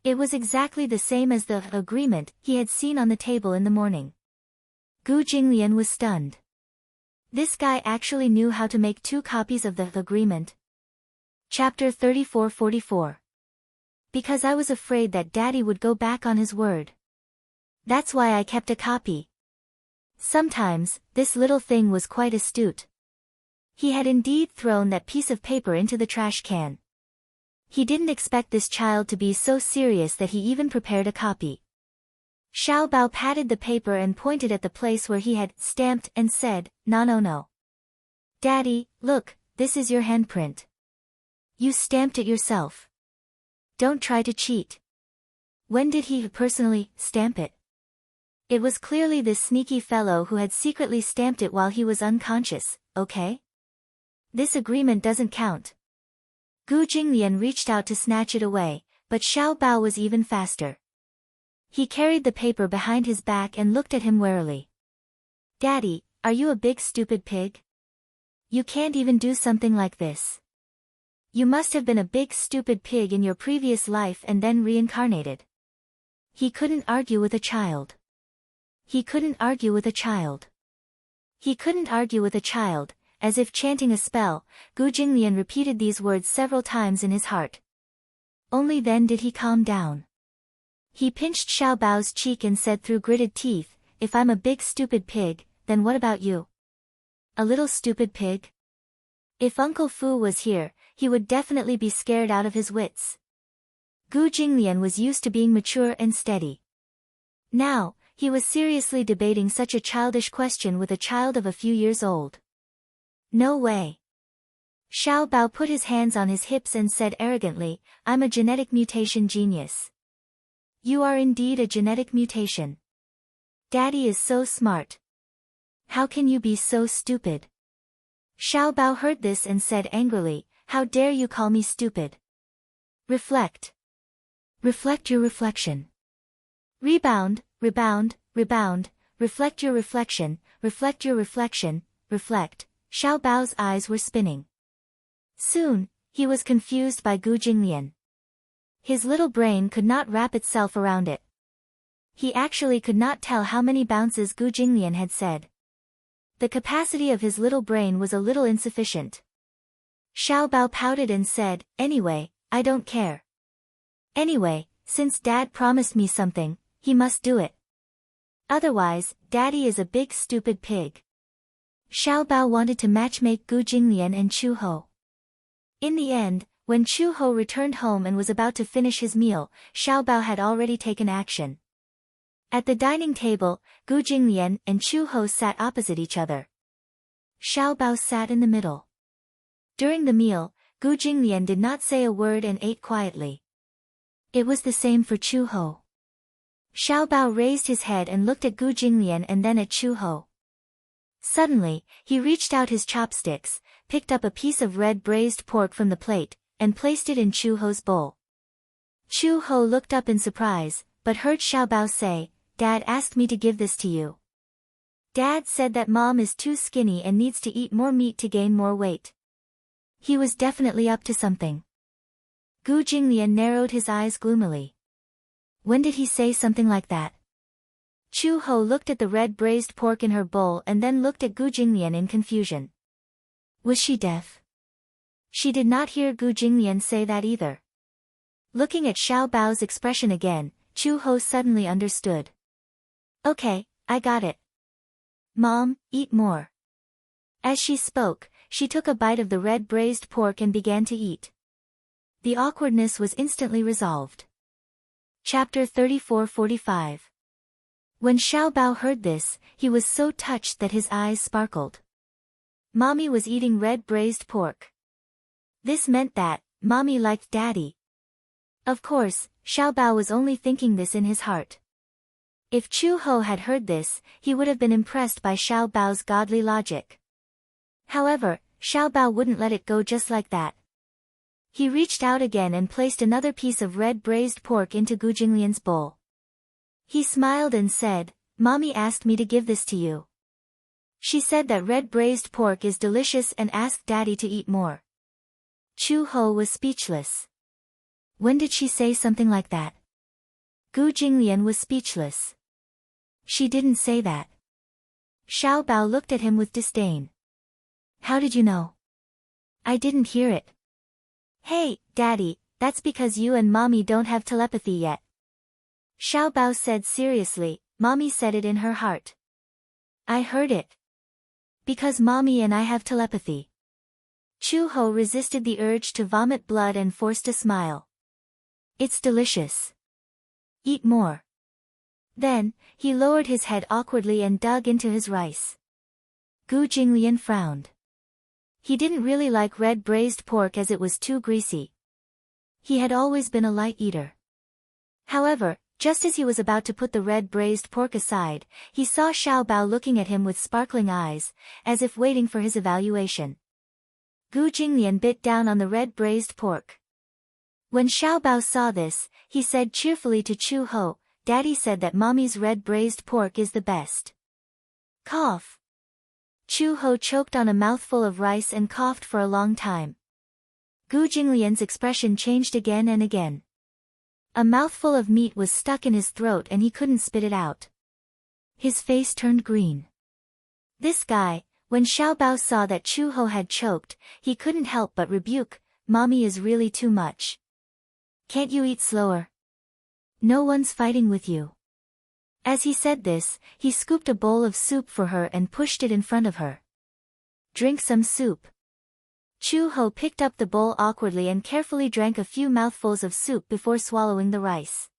It was exactly the same as the agreement he had seen on the table in the morning. Gu Jinglian was stunned. This guy actually knew how to make 2 copies of the agreement. Chapter 34-44. Because I was afraid that Daddy would go back on his word. That's why I kept a copy. Sometimes, this little thing was quite astute. He had indeed thrown that piece of paper into the trash can. He didn't expect this child to be so serious that he even prepared a copy. Xiao Bao patted the paper and pointed at the place where he had stamped and said, No. Daddy, look, this is your handprint. You stamped it yourself. Don't try to cheat. When did he personally stamp it? It was clearly this sneaky fellow who had secretly stamped it while he was unconscious, okay? This agreement doesn't count. Gu Jinglian reached out to snatch it away, but Xiao Bao was even faster. He carried the paper behind his back and looked at him warily. Daddy, are you a big stupid pig? You can't even do something like this. You must have been a big stupid pig in your previous life and then reincarnated. He couldn't argue with a child. He couldn't argue with a child. He couldn't argue with a child. As if chanting a spell, Gu Jinglian repeated these words several times in his heart. Only then did he calm down. He pinched Xiao Bao's cheek and said through gritted teeth, If I'm a big stupid pig, then what about you? A little stupid pig? If Uncle Fu was here, he would definitely be scared out of his wits. Gu Jinglian was used to being mature and steady. Now, he was seriously debating such a childish question with a child of a few years old. No way. Xiao Bao put his hands on his hips and said arrogantly, I'm a genetic mutation genius. You are indeed a genetic mutation. Daddy is so smart. How can you be so stupid? Xiao Bao heard this and said angrily, How dare you call me stupid? Reflect. Reflect your reflection. Rebound, rebound, rebound, reflect your reflection, reflect your reflection, reflect. Xiao Bao's eyes were spinning. Soon, he was confused by Gu Jinglian. His little brain could not wrap itself around it. He actually could not tell how many bounces Gu Jinglian had said. The capacity of his little brain was a little insufficient. Xiao Bao pouted and said, Anyway, I don't care. Anyway, since Dad promised me something, he must do it. Otherwise, Daddy is a big stupid pig. Xiao Bao wanted to matchmake Gu Jinglian and Chu Ho. In the end, when Chu Ho returned home and was about to finish his meal, Xiao Bao had already taken action. At the dining table, Gu Jinglian and Chu Ho sat opposite each other. Xiao Bao sat in the middle. During the meal, Gu Jinglian did not say a word and ate quietly. It was the same for Chu Ho. Xiao Bao raised his head and looked at Gu Jinglian and then at Chu Ho. Suddenly, he reached out his chopsticks, picked up a piece of red braised pork from the plate, and placed it in Chu Ho's bowl. Chu Ho looked up in surprise, but heard Xiao Bao say, Dad asked me to give this to you. Dad said that Mom is too skinny and needs to eat more meat to gain more weight. He was definitely up to something. Gu Jinglian narrowed his eyes gloomily. When did he say something like that? Chu Ho looked at the red braised pork in her bowl and then looked at Gu Jinglian in confusion. Was she deaf? She did not hear Gu Jinglian say that either. Looking at Xiao Bao's expression again, Chu Ho suddenly understood. Okay, I got it. Mom, eat more. As she spoke, she took a bite of the red braised pork and began to eat. The awkwardness was instantly resolved. Chapter 34-45. When Xiao Bao heard this, he was so touched that his eyes sparkled. Mommy was eating red braised pork. This meant that, Mommy liked Daddy. Of course, Xiao Bao was only thinking this in his heart. If Chu Ho had heard this, he would have been impressed by Xiao Bao's godly logic. However, Xiao Bao wouldn't let it go just like that. He reached out again and placed another piece of red braised pork into Gu Jinglian's bowl. He smiled and said, Mommy asked me to give this to you. She said that red braised pork is delicious and asked Daddy to eat more. Chu Ho was speechless. When did she say something like that? Gu Jinglian was speechless. She didn't say that. Xiao Bao looked at him with disdain. How did you know? I didn't hear it. Hey, Daddy, that's because you and Mommy don't have telepathy yet. Xiao Bao said seriously, Mommy said it in her heart. I heard it. Because Mommy and I have telepathy. Chu Ho resisted the urge to vomit blood and forced a smile. It's delicious. Eat more. Then, he lowered his head awkwardly and dug into his rice. Gu Jinglian frowned. He didn't really like red braised pork as it was too greasy. He had always been a light eater. However, just as he was about to put the red braised pork aside, he saw Xiao Bao looking at him with sparkling eyes, as if waiting for his evaluation. Gu Jinglian bit down on the red braised pork. When Xiao Bao saw this, he said cheerfully to Chu Ho, Daddy said that Mommy's red braised pork is the best. Cough. Chu Ho choked on a mouthful of rice and coughed for a long time. Gu Jinglian's expression changed again and again. A mouthful of meat was stuck in his throat and he couldn't spit it out. His face turned green. This guy, when Xiao Bao saw that Chu Ho had choked, he couldn't help but rebuke, Mommy is really too much. Can't you eat slower? No one's fighting with you. As he said this, he scooped a bowl of soup for her and pushed it in front of her. Drink some soup. Chu Ho picked up the bowl awkwardly and carefully drank a few mouthfuls of soup before swallowing the rice.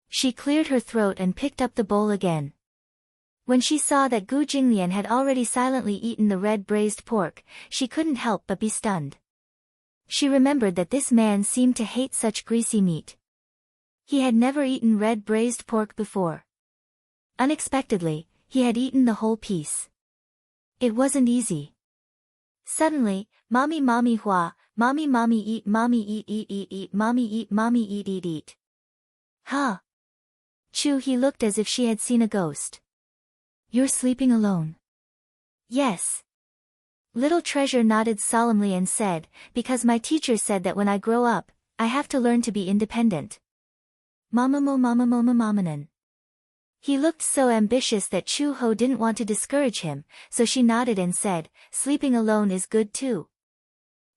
She cleared her throat and picked up the bowl again. When she saw that Gu Jinglian had already silently eaten the red braised pork, she couldn't help but be stunned. She remembered that this man seemed to hate such greasy meat. He had never eaten red braised pork before. Unexpectedly, he had eaten the whole piece. It wasn't easy. Suddenly, Mommy Mommy Hua, Mommy Mommy eat, Mommy eat eat eat eat, Mommy eat eat. Huh? Chu he looked as if she had seen a ghost. You're sleeping alone? Yes. Little Treasure nodded solemnly and said, because my teacher said that when I grow up, I have to learn to be independent. Mamamo mamamo mamanan. He looked so ambitious that Chu Ho didn't want to discourage him, so she nodded and said, sleeping alone is good too.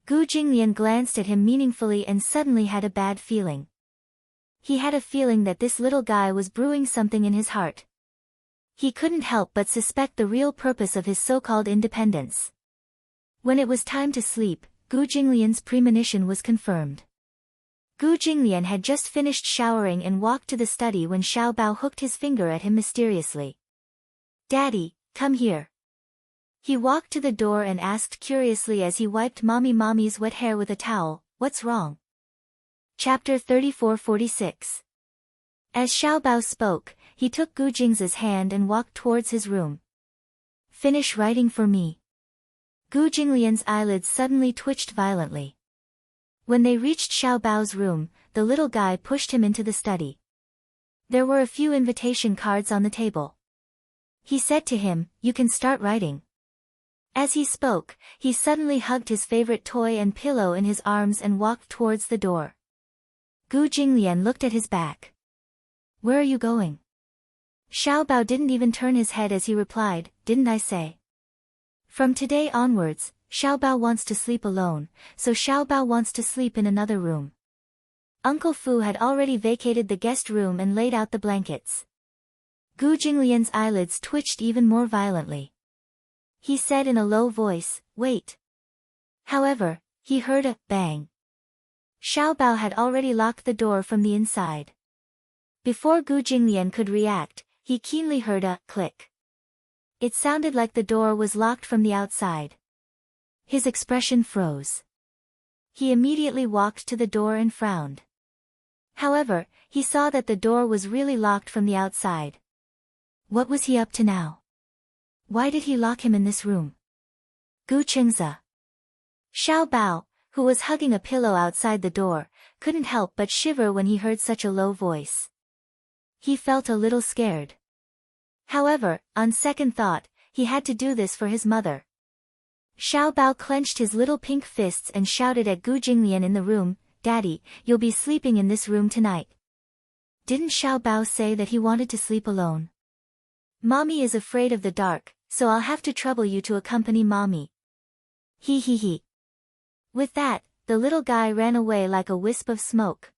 Gu Jinglian glanced at him meaningfully and suddenly had a bad feeling. He had a feeling that this little guy was brewing something in his heart. He couldn't help but suspect the real purpose of his so-called independence. When it was time to sleep, Gu Jinglian's premonition was confirmed. Gu Jinglian had just finished showering and walked to the study when Xiao Bao hooked his finger at him mysteriously. Daddy, come here. He walked to the door and asked curiously as he wiped Mommy's wet hair with a towel, what's wrong? Chapter 34-46. As Xiao Bao spoke, he took Gu Jing's hand and walked towards his room. Finish writing for me. Gu Jinglian's eyelids suddenly twitched violently. When they reached Xiao Bao's room, the little guy pushed him into the study. There were a few invitation cards on the table. He said to him, you can start writing. As he spoke, he suddenly hugged his favorite toy and pillow in his arms and walked towards the door. Gu Jinglian looked at his back. Where are you going? Xiao Bao didn't even turn his head as he replied, didn't I say? From today onwards, Xiao Bao wants to sleep alone, so Xiao Bao wants to sleep in another room. Uncle Fu had already vacated the guest room and laid out the blankets. Gu Jinglian's eyelids twitched even more violently. He said in a low voice, "Wait." However, he heard a bang. Xiao Bao had already locked the door from the inside. Before Gu Jinglian could react, he keenly heard a click. It sounded like the door was locked from the outside. His expression froze. He immediately walked to the door and frowned. However, he saw that the door was really locked from the outside. What was he up to now? Why did he lock him in this room? Gu Qingzi. Xiao Bao, who was hugging a pillow outside the door, couldn't help but shiver when he heard such a low voice. He felt a little scared. However, on second thought, he had to do this for his mother. Xiao Bao clenched his little pink fists and shouted at Gu Jinglian in the room, "Daddy, you'll be sleeping in this room tonight." Didn't Xiao Bao say that he wanted to sleep alone? Mommy is afraid of the dark, so I'll have to trouble you to accompany Mommy. He. With that, the little guy ran away like a wisp of smoke.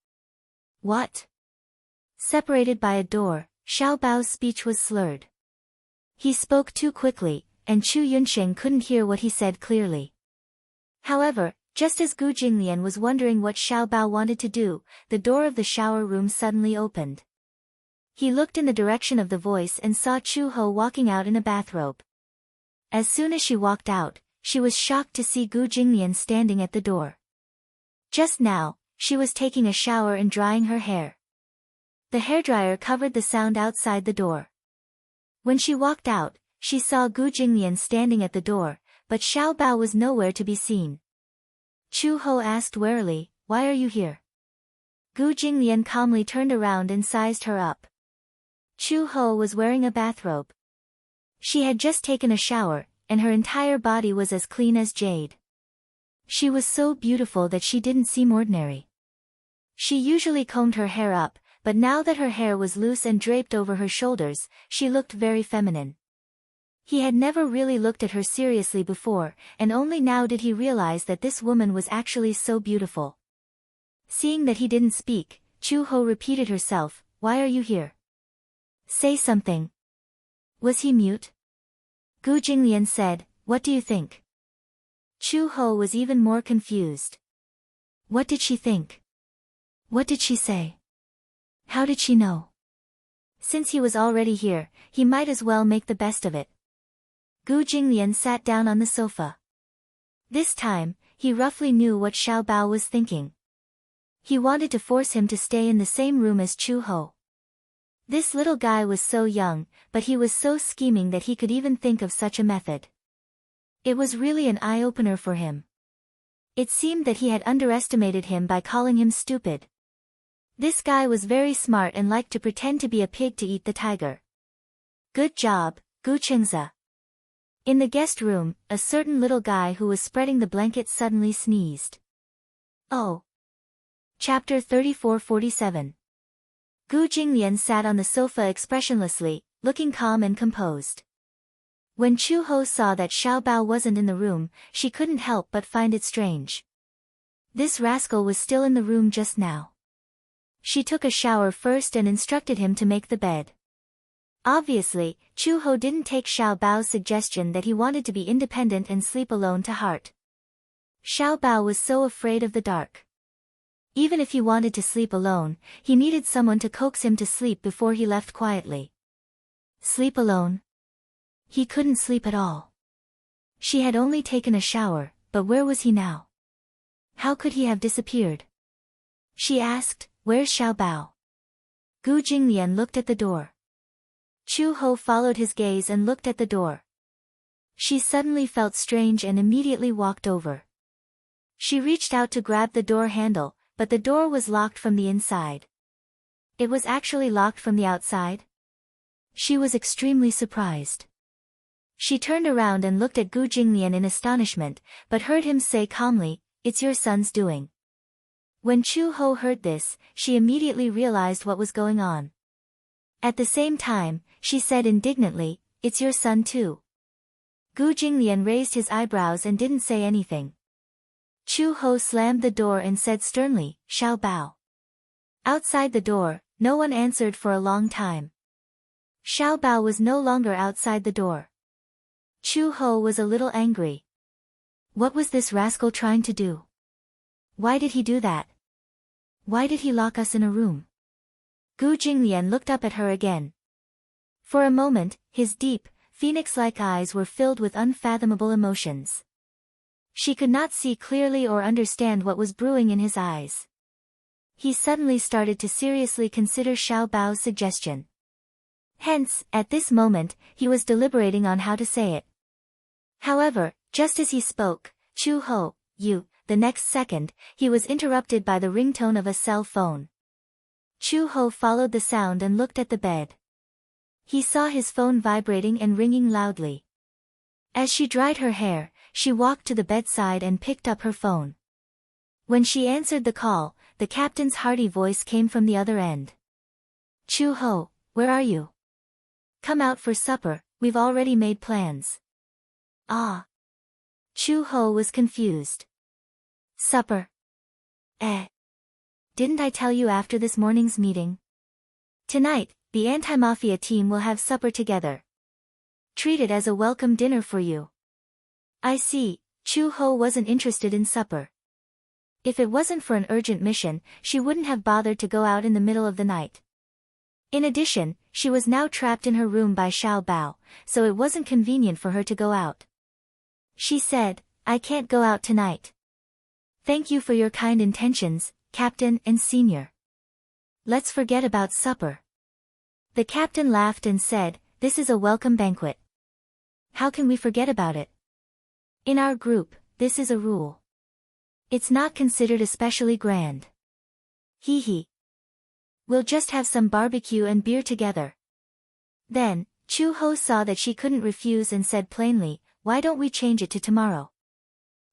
What? Separated by a door, Xiao Bao's speech was slurred. He spoke too quickly, and Chu Yunsheng couldn't hear what he said clearly. However, just as Gu Jinglian was wondering what Xiao Bao wanted to do, the door of the shower room suddenly opened. He looked in the direction of the voice and saw Chu Ho walking out in a bathrobe. As soon as she walked out, she was shocked to see Gu Jinglian standing at the door. Just now, she was taking a shower and drying her hair. The hairdryer covered the sound outside the door. When she walked out, she saw Gu Jinglian standing at the door, but Xiao Bao was nowhere to be seen. Chu Ho asked warily, "Why are you here?" Gu Jinglian calmly turned around and sized her up. Chu Ho was wearing a bathrobe. She had just taken a shower, and her entire body was as clean as jade. She was so beautiful that she didn't seem ordinary. She usually combed her hair up, but now that her hair was loose and draped over her shoulders, she looked very feminine. He had never really looked at her seriously before, and only now did he realize that this woman was actually so beautiful. Seeing that he didn't speak, Chu Ho repeated herself, "Why are you here? Say something." Was he mute? Gu Jinglian said, "What do you think?" Chu Ho was even more confused. What did she think? What did she say? How did she know? Since he was already here, he might as well make the best of it. Gu Jinglian sat down on the sofa. This time, he roughly knew what Xiao Bao was thinking. He wanted to force him to stay in the same room as Chu Ho. This little guy was so young, but he was so scheming that he could even think of such a method. It was really an eye-opener for him. It seemed that he had underestimated him by calling him stupid. This guy was very smart and liked to pretend to be a pig to eat the tiger. Good job, Gu Qingzi. In the guest room, a certain little guy who was spreading the blanket suddenly sneezed. Oh. Chapter 34-47. Gu Jinglian sat on the sofa expressionlessly, looking calm and composed. When Chu Ho saw that Xiao Bao wasn't in the room, she couldn't help but find it strange. This rascal was still in the room just now. She took a shower first and instructed him to make the bed. Obviously, Chu Ho didn't take Xiao Bao's suggestion that he wanted to be independent and sleep alone to heart. Xiao Bao was so afraid of the dark. Even if he wanted to sleep alone, he needed someone to coax him to sleep before he left quietly. Sleep alone? He couldn't sleep at all. She had only taken a shower, but where was he now? How could he have disappeared? She asked, "Where's Xiao Bao?" Gu Jinglian looked at the door. Chu Ho followed his gaze and looked at the door. She suddenly felt strange and immediately walked over. She reached out to grab the door handle, but the door was locked from the inside. It was actually locked from the outside? She was extremely surprised. She turned around and looked at Gu Jinglian in astonishment, but heard him say calmly, "It's your son's doing." When Chu Ho heard this, she immediately realized what was going on. At the same time, she said indignantly, "It's your son too." Gu Jinglian raised his eyebrows and didn't say anything. Chu Ho slammed the door and said sternly, "Xiao Bao. Outside the door, no one answered for a long time. Xiao Bao was no longer outside the door. Chu Ho was a little angry. What was this rascal trying to do? Why did he do that? Why did he lock us in a room? Gu Jinglian looked up at her again. For a moment, his deep, phoenix-like eyes were filled with unfathomable emotions. She could not see clearly or understand what was brewing in his eyes. He suddenly started to seriously consider Xiao Bao's suggestion. Hence, at this moment, he was deliberating on how to say it. However, just as he spoke, Chu Ho, the next second, he was interrupted by the ringtone of a cell phone. Chu Ho followed the sound and looked at the bed. He saw his phone vibrating and ringing loudly. As she dried her hair, she walked to the bedside and picked up her phone. When she answered the call, the captain's hearty voice came from the other end. Chu Ho, where are you? Come out for supper, we've already made plans. Ah. Chu Ho was confused. Supper? Didn't I tell you after this morning's meeting? Tonight, the anti-mafia team will have supper together. Treat it as a welcome dinner for you. I see, Chu Ho wasn't interested in supper. If it wasn't for an urgent mission, she wouldn't have bothered to go out in the middle of the night. In addition, she was now trapped in her room by Xiao Bao, so it wasn't convenient for her to go out. She said, I can't go out tonight. Thank you for your kind intentions, Captain and Senior. Let's forget about supper. The captain laughed and said, this is a welcome banquet. How can we forget about it? In our group, this is a rule. It's not considered especially grand. Hee hee. We'll just have some barbecue and beer together. Then, Chu Ho saw that she couldn't refuse and said plainly, why don't we change it to tomorrow?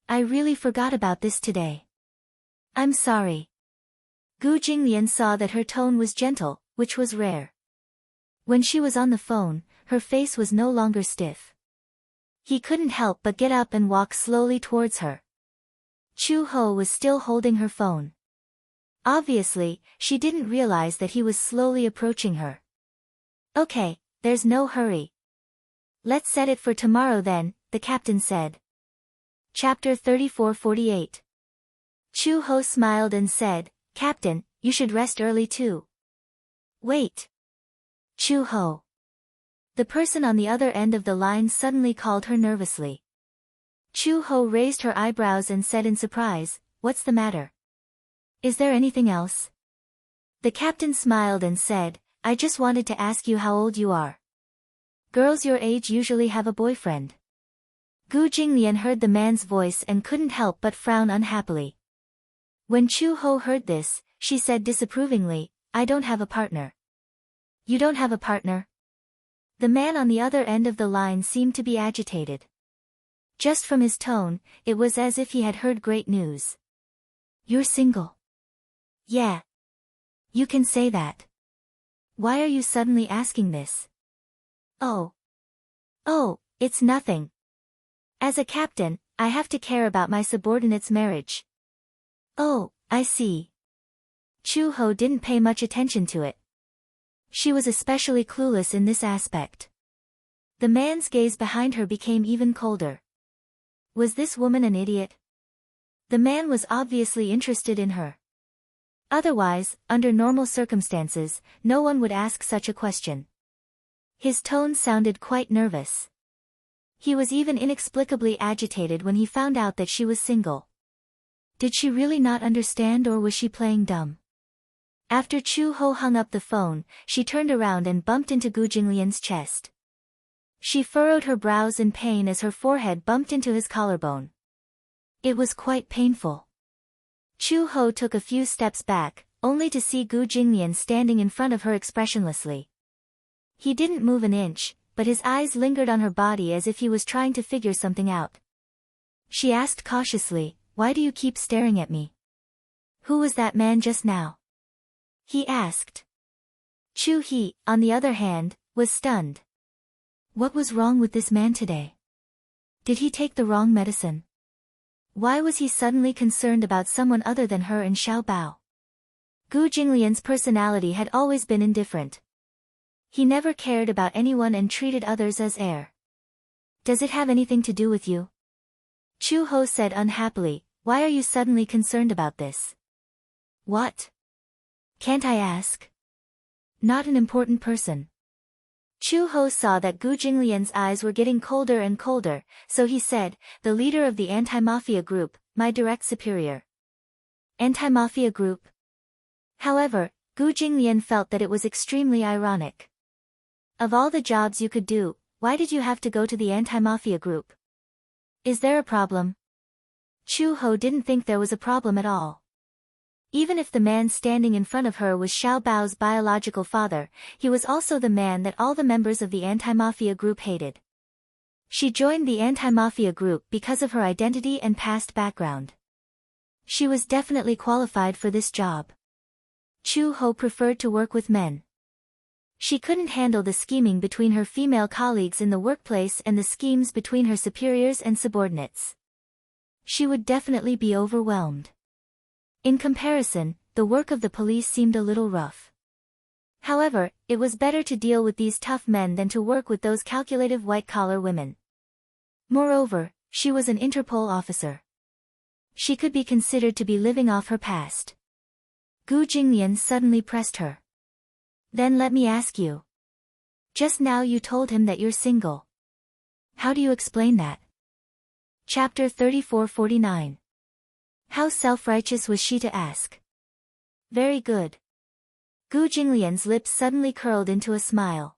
I really forgot about this today. I'm sorry. Gu Jinglian saw that her tone was gentle, which was rare. When she was on the phone, her face was no longer stiff. He couldn't help but get up and walk slowly towards her. Chu Ho was still holding her phone. Obviously, she didn't realize that he was slowly approaching her. Okay, there's no hurry. Let's set it for tomorrow then, the captain said. Chapter 34-48. Chu Ho smiled and said, Captain, you should rest early too. Wait. Chu Ho. The person on the other end of the line suddenly called her nervously. Chu Ho raised her eyebrows and said in surprise, what's the matter? Is there anything else? The captain smiled and said, I just wanted to ask you how old you are. Girls your age usually have a boyfriend. Gu Jinglian heard the man's voice and couldn't help but frown unhappily. When Chu Ho heard this, she said disapprovingly, I don't have a partner. You don't have a partner? The man on the other end of the line seemed to be agitated. Just from his tone, it was as if he had heard great news. You're single? Yeah. You can say that. Why are you suddenly asking this? Oh, it's nothing. As a captain, I have to care about my subordinate's marriage. Oh, I see. Chu Ho didn't pay much attention to it. She was especially clueless in this aspect. The man's gaze behind her became even colder. Was this woman an idiot? The man was obviously interested in her. Otherwise, under normal circumstances, no one would ask such a question. His tone sounded quite nervous. He was even inexplicably agitated when he found out that she was single. Did she really not understand or was she playing dumb? After Chu Ho hung up the phone, she turned around and bumped into Gu Jinglian's chest. She furrowed her brows in pain as her forehead bumped into his collarbone. It was quite painful. Chu Ho took a few steps back, only to see Gu Jinglian standing in front of her expressionlessly. He didn't move an inch, but his eyes lingered on her body as if he was trying to figure something out. She asked cautiously, why do you keep staring at me? Who was that man just now? He asked. Chu He, on the other hand, was stunned. What was wrong with this man today? Did he take the wrong medicine? Why was he suddenly concerned about someone other than her and Xiao Bao? Gu Jinglian's personality had always been indifferent. He never cared about anyone and treated others as air. Does it have anything to do with you? Chu Ho said unhappily, why are you suddenly concerned about this? What? Can't I ask? Not an important person. Chu Ho saw that Gu Jinglian's eyes were getting colder and colder, so he said, the leader of the anti-mafia group, my direct superior. Anti-mafia group? However, Gu Jinglian felt that it was extremely ironic. Of all the jobs you could do, why did you have to go to the anti-mafia group? Is there a problem? Chu Ho didn't think there was a problem at all. Even if the man standing in front of her was Xiao Bao's biological father, he was also the man that all the members of the anti-mafia group hated. She joined the anti-mafia group because of her identity and past background. She was definitely qualified for this job. Chu Ho preferred to work with men. She couldn't handle the scheming between her female colleagues in the workplace and the schemes between her superiors and subordinates. She would definitely be overwhelmed. In comparison, the work of the police seemed a little rough. However, it was better to deal with these tough men than to work with those calculative white-collar women. Moreover, she was an Interpol officer. She could be considered to be living off her past. Gu Jinglian suddenly pressed her. Then let me ask you. Just now you told him that you're single. How do you explain that? Chapter 34-49. How self-righteous was she to ask? Very good. Gu Jinglian's lips suddenly curled into a smile.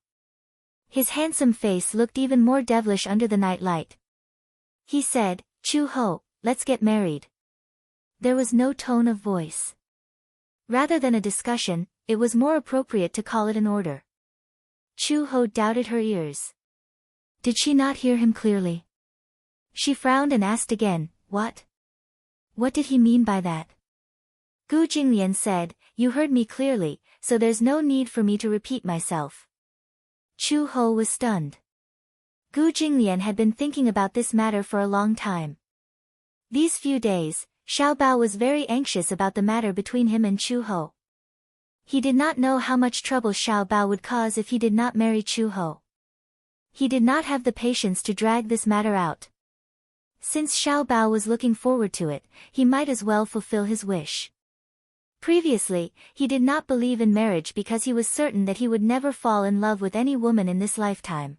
His handsome face looked even more devilish under the night light. He said, Chu Ho, let's get married. There was no tone of voice. Rather than a discussion, it was more appropriate to call it an order. Chu Ho doubted her ears. Did she not hear him clearly? She frowned and asked again, what? What did he mean by that? Gu Jinglian said, you heard me clearly, so there's no need for me to repeat myself. Chu Ho was stunned. Gu Jinglian had been thinking about this matter for a long time. These few days, Xiao Bao was very anxious about the matter between him and Chu Ho. He did not know how much trouble Xiao Bao would cause if he did not marry Chu Ho. He did not have the patience to drag this matter out. Since Xiao Bao was looking forward to it, he might as well fulfill his wish. Previously, he did not believe in marriage because he was certain that he would never fall in love with any woman in this lifetime.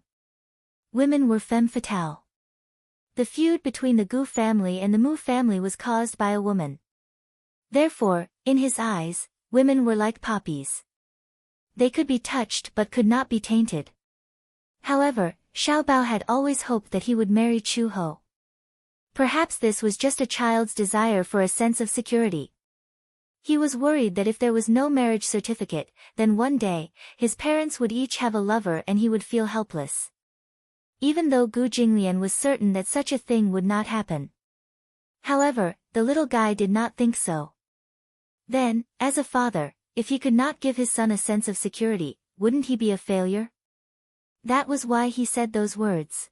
Women were femme fatale. The feud between the Gu family and the Mu family was caused by a woman. Therefore, in his eyes, women were like poppies. They could be touched but could not be tainted. However, Xiao Bao had always hoped that he would marry Chu Ho. Perhaps this was just a child's desire for a sense of security. He was worried that if there was no marriage certificate, then one day, his parents would each have a lover and he would feel helpless. Even though Gu Jinglian was certain that such a thing would not happen. However, the little guy did not think so. Then, as a father, if he could not give his son a sense of security, wouldn't he be a failure? That was why he said those words.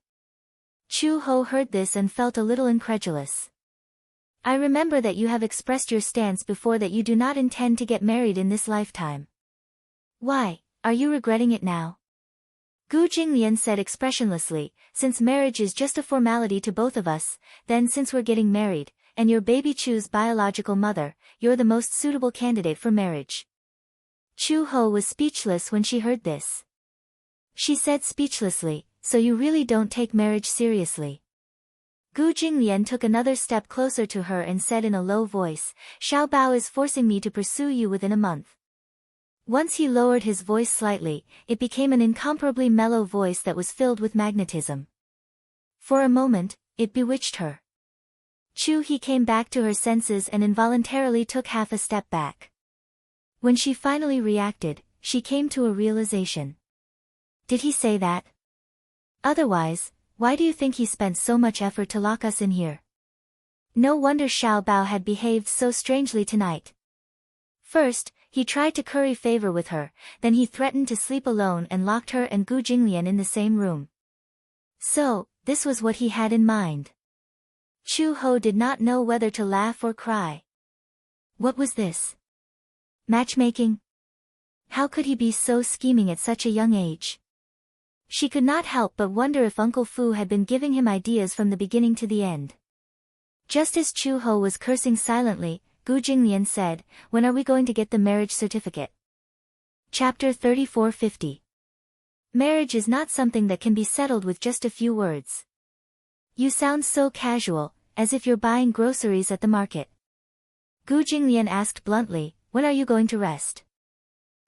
Chu Ho heard this and felt a little incredulous. I remember that you have expressed your stance before that you do not intend to get married in this lifetime. Why, are you regretting it now? Gu Jinglian said expressionlessly, since marriage is just a formality to both of us, then since we're getting married, and your baby Chu's biological mother, you're the most suitable candidate for marriage. Chu Ho was speechless when she heard this. She said speechlessly, so you really don't take marriage seriously. Gu Jinglian took another step closer to her and said in a low voice, Xiao Bao is forcing me to pursue you within a month. Once he lowered his voice slightly, it became an incomparably mellow voice that was filled with magnetism. For a moment, it bewitched her. He came back to her senses and involuntarily took half a step back. When she finally reacted, she came to a realization. Did he say that? Otherwise, why do you think he spent so much effort to lock us in here? No wonder Xiao Bao had behaved so strangely tonight. First, he tried to curry favor with her, then he threatened to sleep alone and locked her and Gu Jinglian in the same room. So, this was what he had in mind. Chu Ho did not know whether to laugh or cry. What was this? Matchmaking? How could he be so scheming at such a young age? She could not help but wonder if Uncle Fu had been giving him ideas from the beginning to the end. Just as Chu Ho was cursing silently, Gu Jinglian said, "When are we going to get the marriage certificate?" Chapter 3450. Marriage is not something that can be settled with just a few words. You sound so casual, as if you're buying groceries at the market. Gu Jinglian asked bluntly, "When are you going to rest?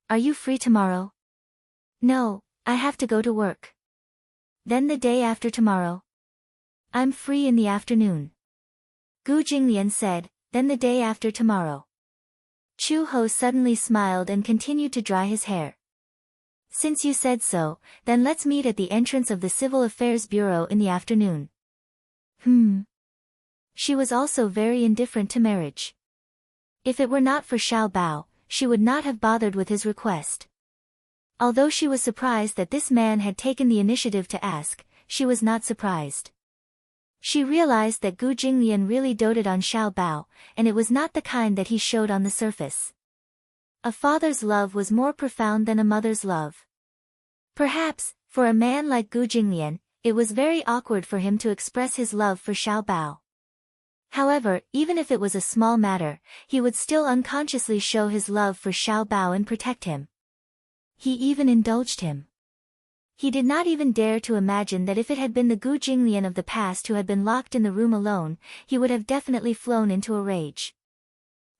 Are you free tomorrow?" "No, I have to go to work." "Then the day after tomorrow?" "I'm free in the afternoon." Gu Jinglian said, "Then the day after tomorrow." Chu Ho suddenly smiled and continued to dry his hair. "Since you said so, then let's meet at the entrance of the Civil Affairs Bureau in the afternoon." She was also very indifferent to marriage. If it were not for Xiao Bao, she would not have bothered with his request. Although she was surprised that this man had taken the initiative to ask, she was not surprised. She realized that Gu Jinglian really doted on Xiao Bao, and it was not the kind that he showed on the surface. A father's love was more profound than a mother's love. Perhaps, for a man like Gu Jinglian, it was very awkward for him to express his love for Xiao Bao. However, even if it was a small matter, he would still unconsciously show his love for Xiao Bao and protect him. He even indulged him. He did not even dare to imagine that if it had been the Gu Jinglian of the past who had been locked in the room alone, he would have definitely flown into a rage.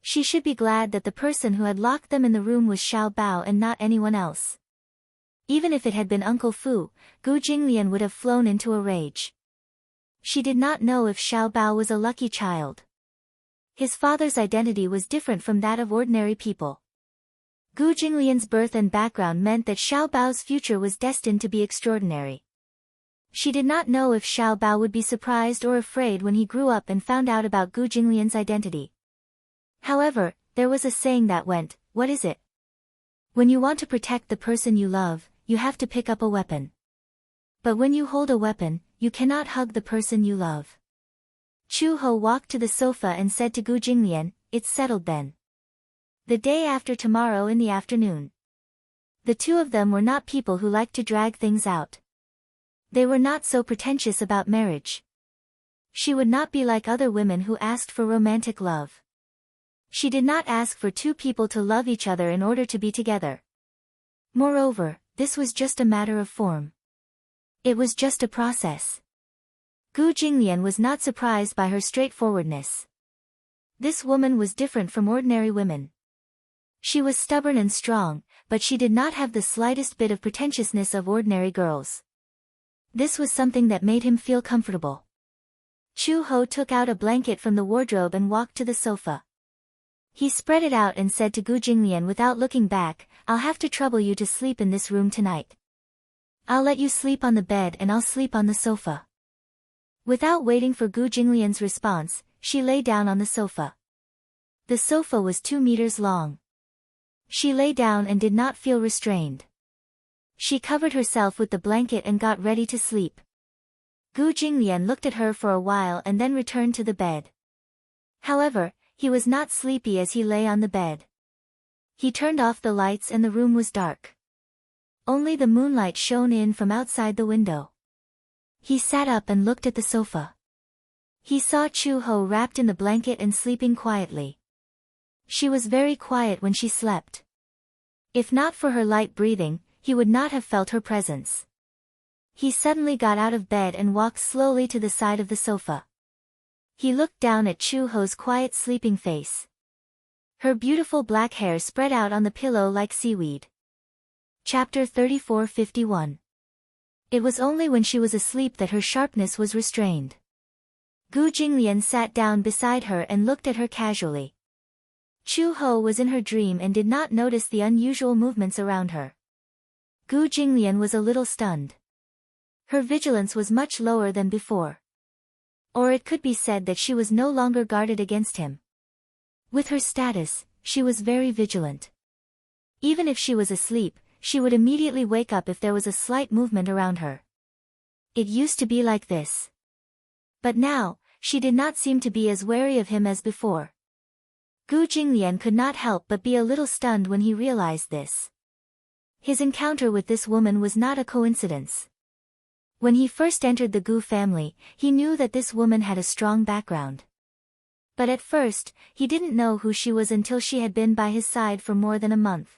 She should be glad that the person who had locked them in the room was Xiao Bao and not anyone else. Even if it had been Uncle Fu, Gu Jinglian would have flown into a rage. She did not know if Xiao Bao was a lucky child. His father's identity was different from that of ordinary people. Gu Jinglian's birth and background meant that Xiao Bao's future was destined to be extraordinary. She did not know if Xiao Bao would be surprised or afraid when he grew up and found out about Gu Jinglian's identity. However, there was a saying that went, "What is it? When you want to protect the person you love, you have to pick up a weapon. But when you hold a weapon, you cannot hug the person you love." Chu Ho walked to the sofa and said to Gu Jinglian, "It's settled then. The day after tomorrow in the afternoon." The two of them were not people who liked to drag things out. They were not so pretentious about marriage. She would not be like other women who asked for romantic love. She did not ask for two people to love each other in order to be together. Moreover, this was just a matter of form. It was just a process. Gu Jinglian was not surprised by her straightforwardness. This woman was different from ordinary women. She was stubborn and strong, but she did not have the slightest bit of pretentiousness of ordinary girls. This was something that made him feel comfortable. Chu Ho took out a blanket from the wardrobe and walked to the sofa. He spread it out and said to Gu Jinglian without looking back, "I'll have to trouble you to sleep in this room tonight. I'll let you sleep on the bed and I'll sleep on the sofa." Without waiting for Gu Jinglian's response, she lay down on the sofa. The sofa was 2 meters long. She lay down and did not feel restrained. She covered herself with the blanket and got ready to sleep. Gu Jinglian looked at her for a while and then returned to the bed. However, he was not sleepy as he lay on the bed. He turned off the lights and the room was dark. Only the moonlight shone in from outside the window. He sat up and looked at the sofa. He saw Chu Ho wrapped in the blanket and sleeping quietly. She was very quiet when she slept. If not for her light breathing, he would not have felt her presence. He suddenly got out of bed and walked slowly to the side of the sofa. He looked down at Chu Ho's quiet sleeping face. Her beautiful black hair spread out on the pillow like seaweed. Chapter 3451. It was only when she was asleep that her sharpness was restrained. Gu Jinglian sat down beside her and looked at her casually. Chu Ho was in her dream and did not notice the unusual movements around her. Gu Jinglian was a little stunned. Her vigilance was much lower than before. Or it could be said that she was no longer guarded against him. With her status, she was very vigilant. Even if she was asleep, she would immediately wake up if there was a slight movement around her. It used to be like this. But now, she did not seem to be as wary of him as before. Gu Jinglian could not help but be a little stunned when he realized this. His encounter with this woman was not a coincidence. When he first entered the Gu family, he knew that this woman had a strong background. But at first, he didn't know who she was until she had been by his side for more than a month.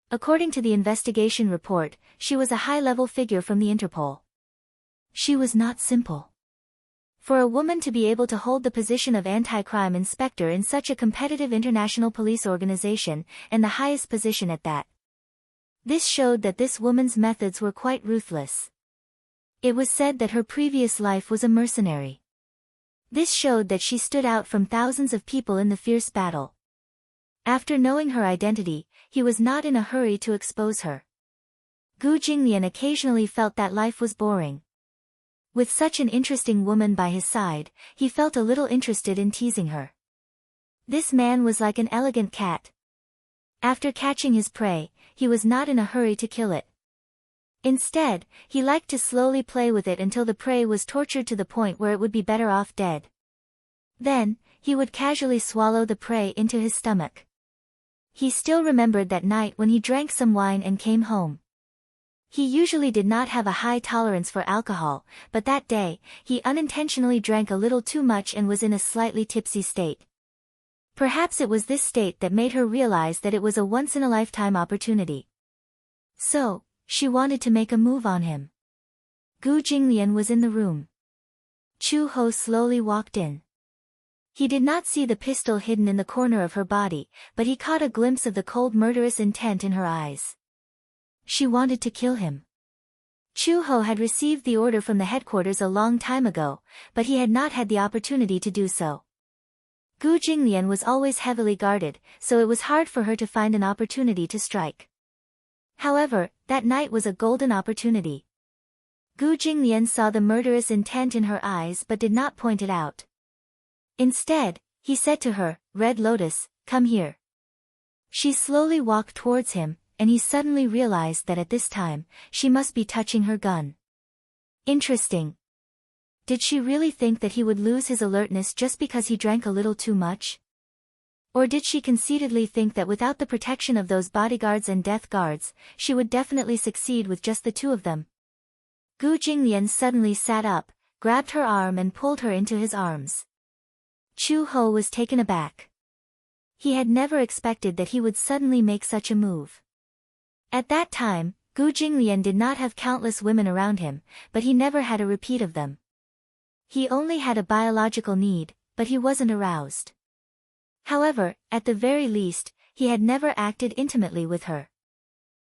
According to the investigation report, she was a high-level figure from the Interpol. She was not simple. For a woman to be able to hold the position of anti-crime inspector in such a competitive international police organization, and the highest position at that. This showed that this woman's methods were quite ruthless. It was said that her previous life was a mercenary. This showed that she stood out from thousands of people in the fierce battle. After knowing her identity, he was not in a hurry to expose her. Gu Jinglian occasionally felt that life was boring. With such an interesting woman by his side, he felt a little interested in teasing her. This man was like an elegant cat. After catching his prey, he was not in a hurry to kill it. Instead, he liked to slowly play with it until the prey was tortured to the point where it would be better off dead. Then, he would casually swallow the prey into his stomach. He still remembered that night when he drank some wine and came home. He usually did not have a high tolerance for alcohol, but that day, he unintentionally drank a little too much and was in a slightly tipsy state. Perhaps it was this state that made her realize that it was a once-in-a-lifetime opportunity. So, she wanted to make a move on him. Gu Jinglian was in the room. Chu Ho slowly walked in. He did not see the pistol hidden in the corner of her body, but he caught a glimpse of the cold murderous intent in her eyes. She wanted to kill him. Chu Ho had received the order from the headquarters a long time ago, but he had not had the opportunity to do so. Gu Jinglian was always heavily guarded, so it was hard for her to find an opportunity to strike. However, that night was a golden opportunity. Gu Jinglian saw the murderous intent in her eyes but did not point it out. Instead, he said to her, "Red Lotus, come here." She slowly walked towards him, and he suddenly realized that at this time, she must be touching her gun. Interesting. Did she really think that he would lose his alertness just because he drank a little too much? Or did she conceitedly think that without the protection of those bodyguards and death guards, she would definitely succeed with just the two of them? Gu Jinglian suddenly sat up, grabbed her arm and pulled her into his arms. Chu Ho was taken aback. He had never expected that he would suddenly make such a move. At that time, Gu Jinglian did not have countless women around him, but he never had a repeat of them. He only had a biological need, but he wasn't aroused. However, at the very least, he had never acted intimately with her.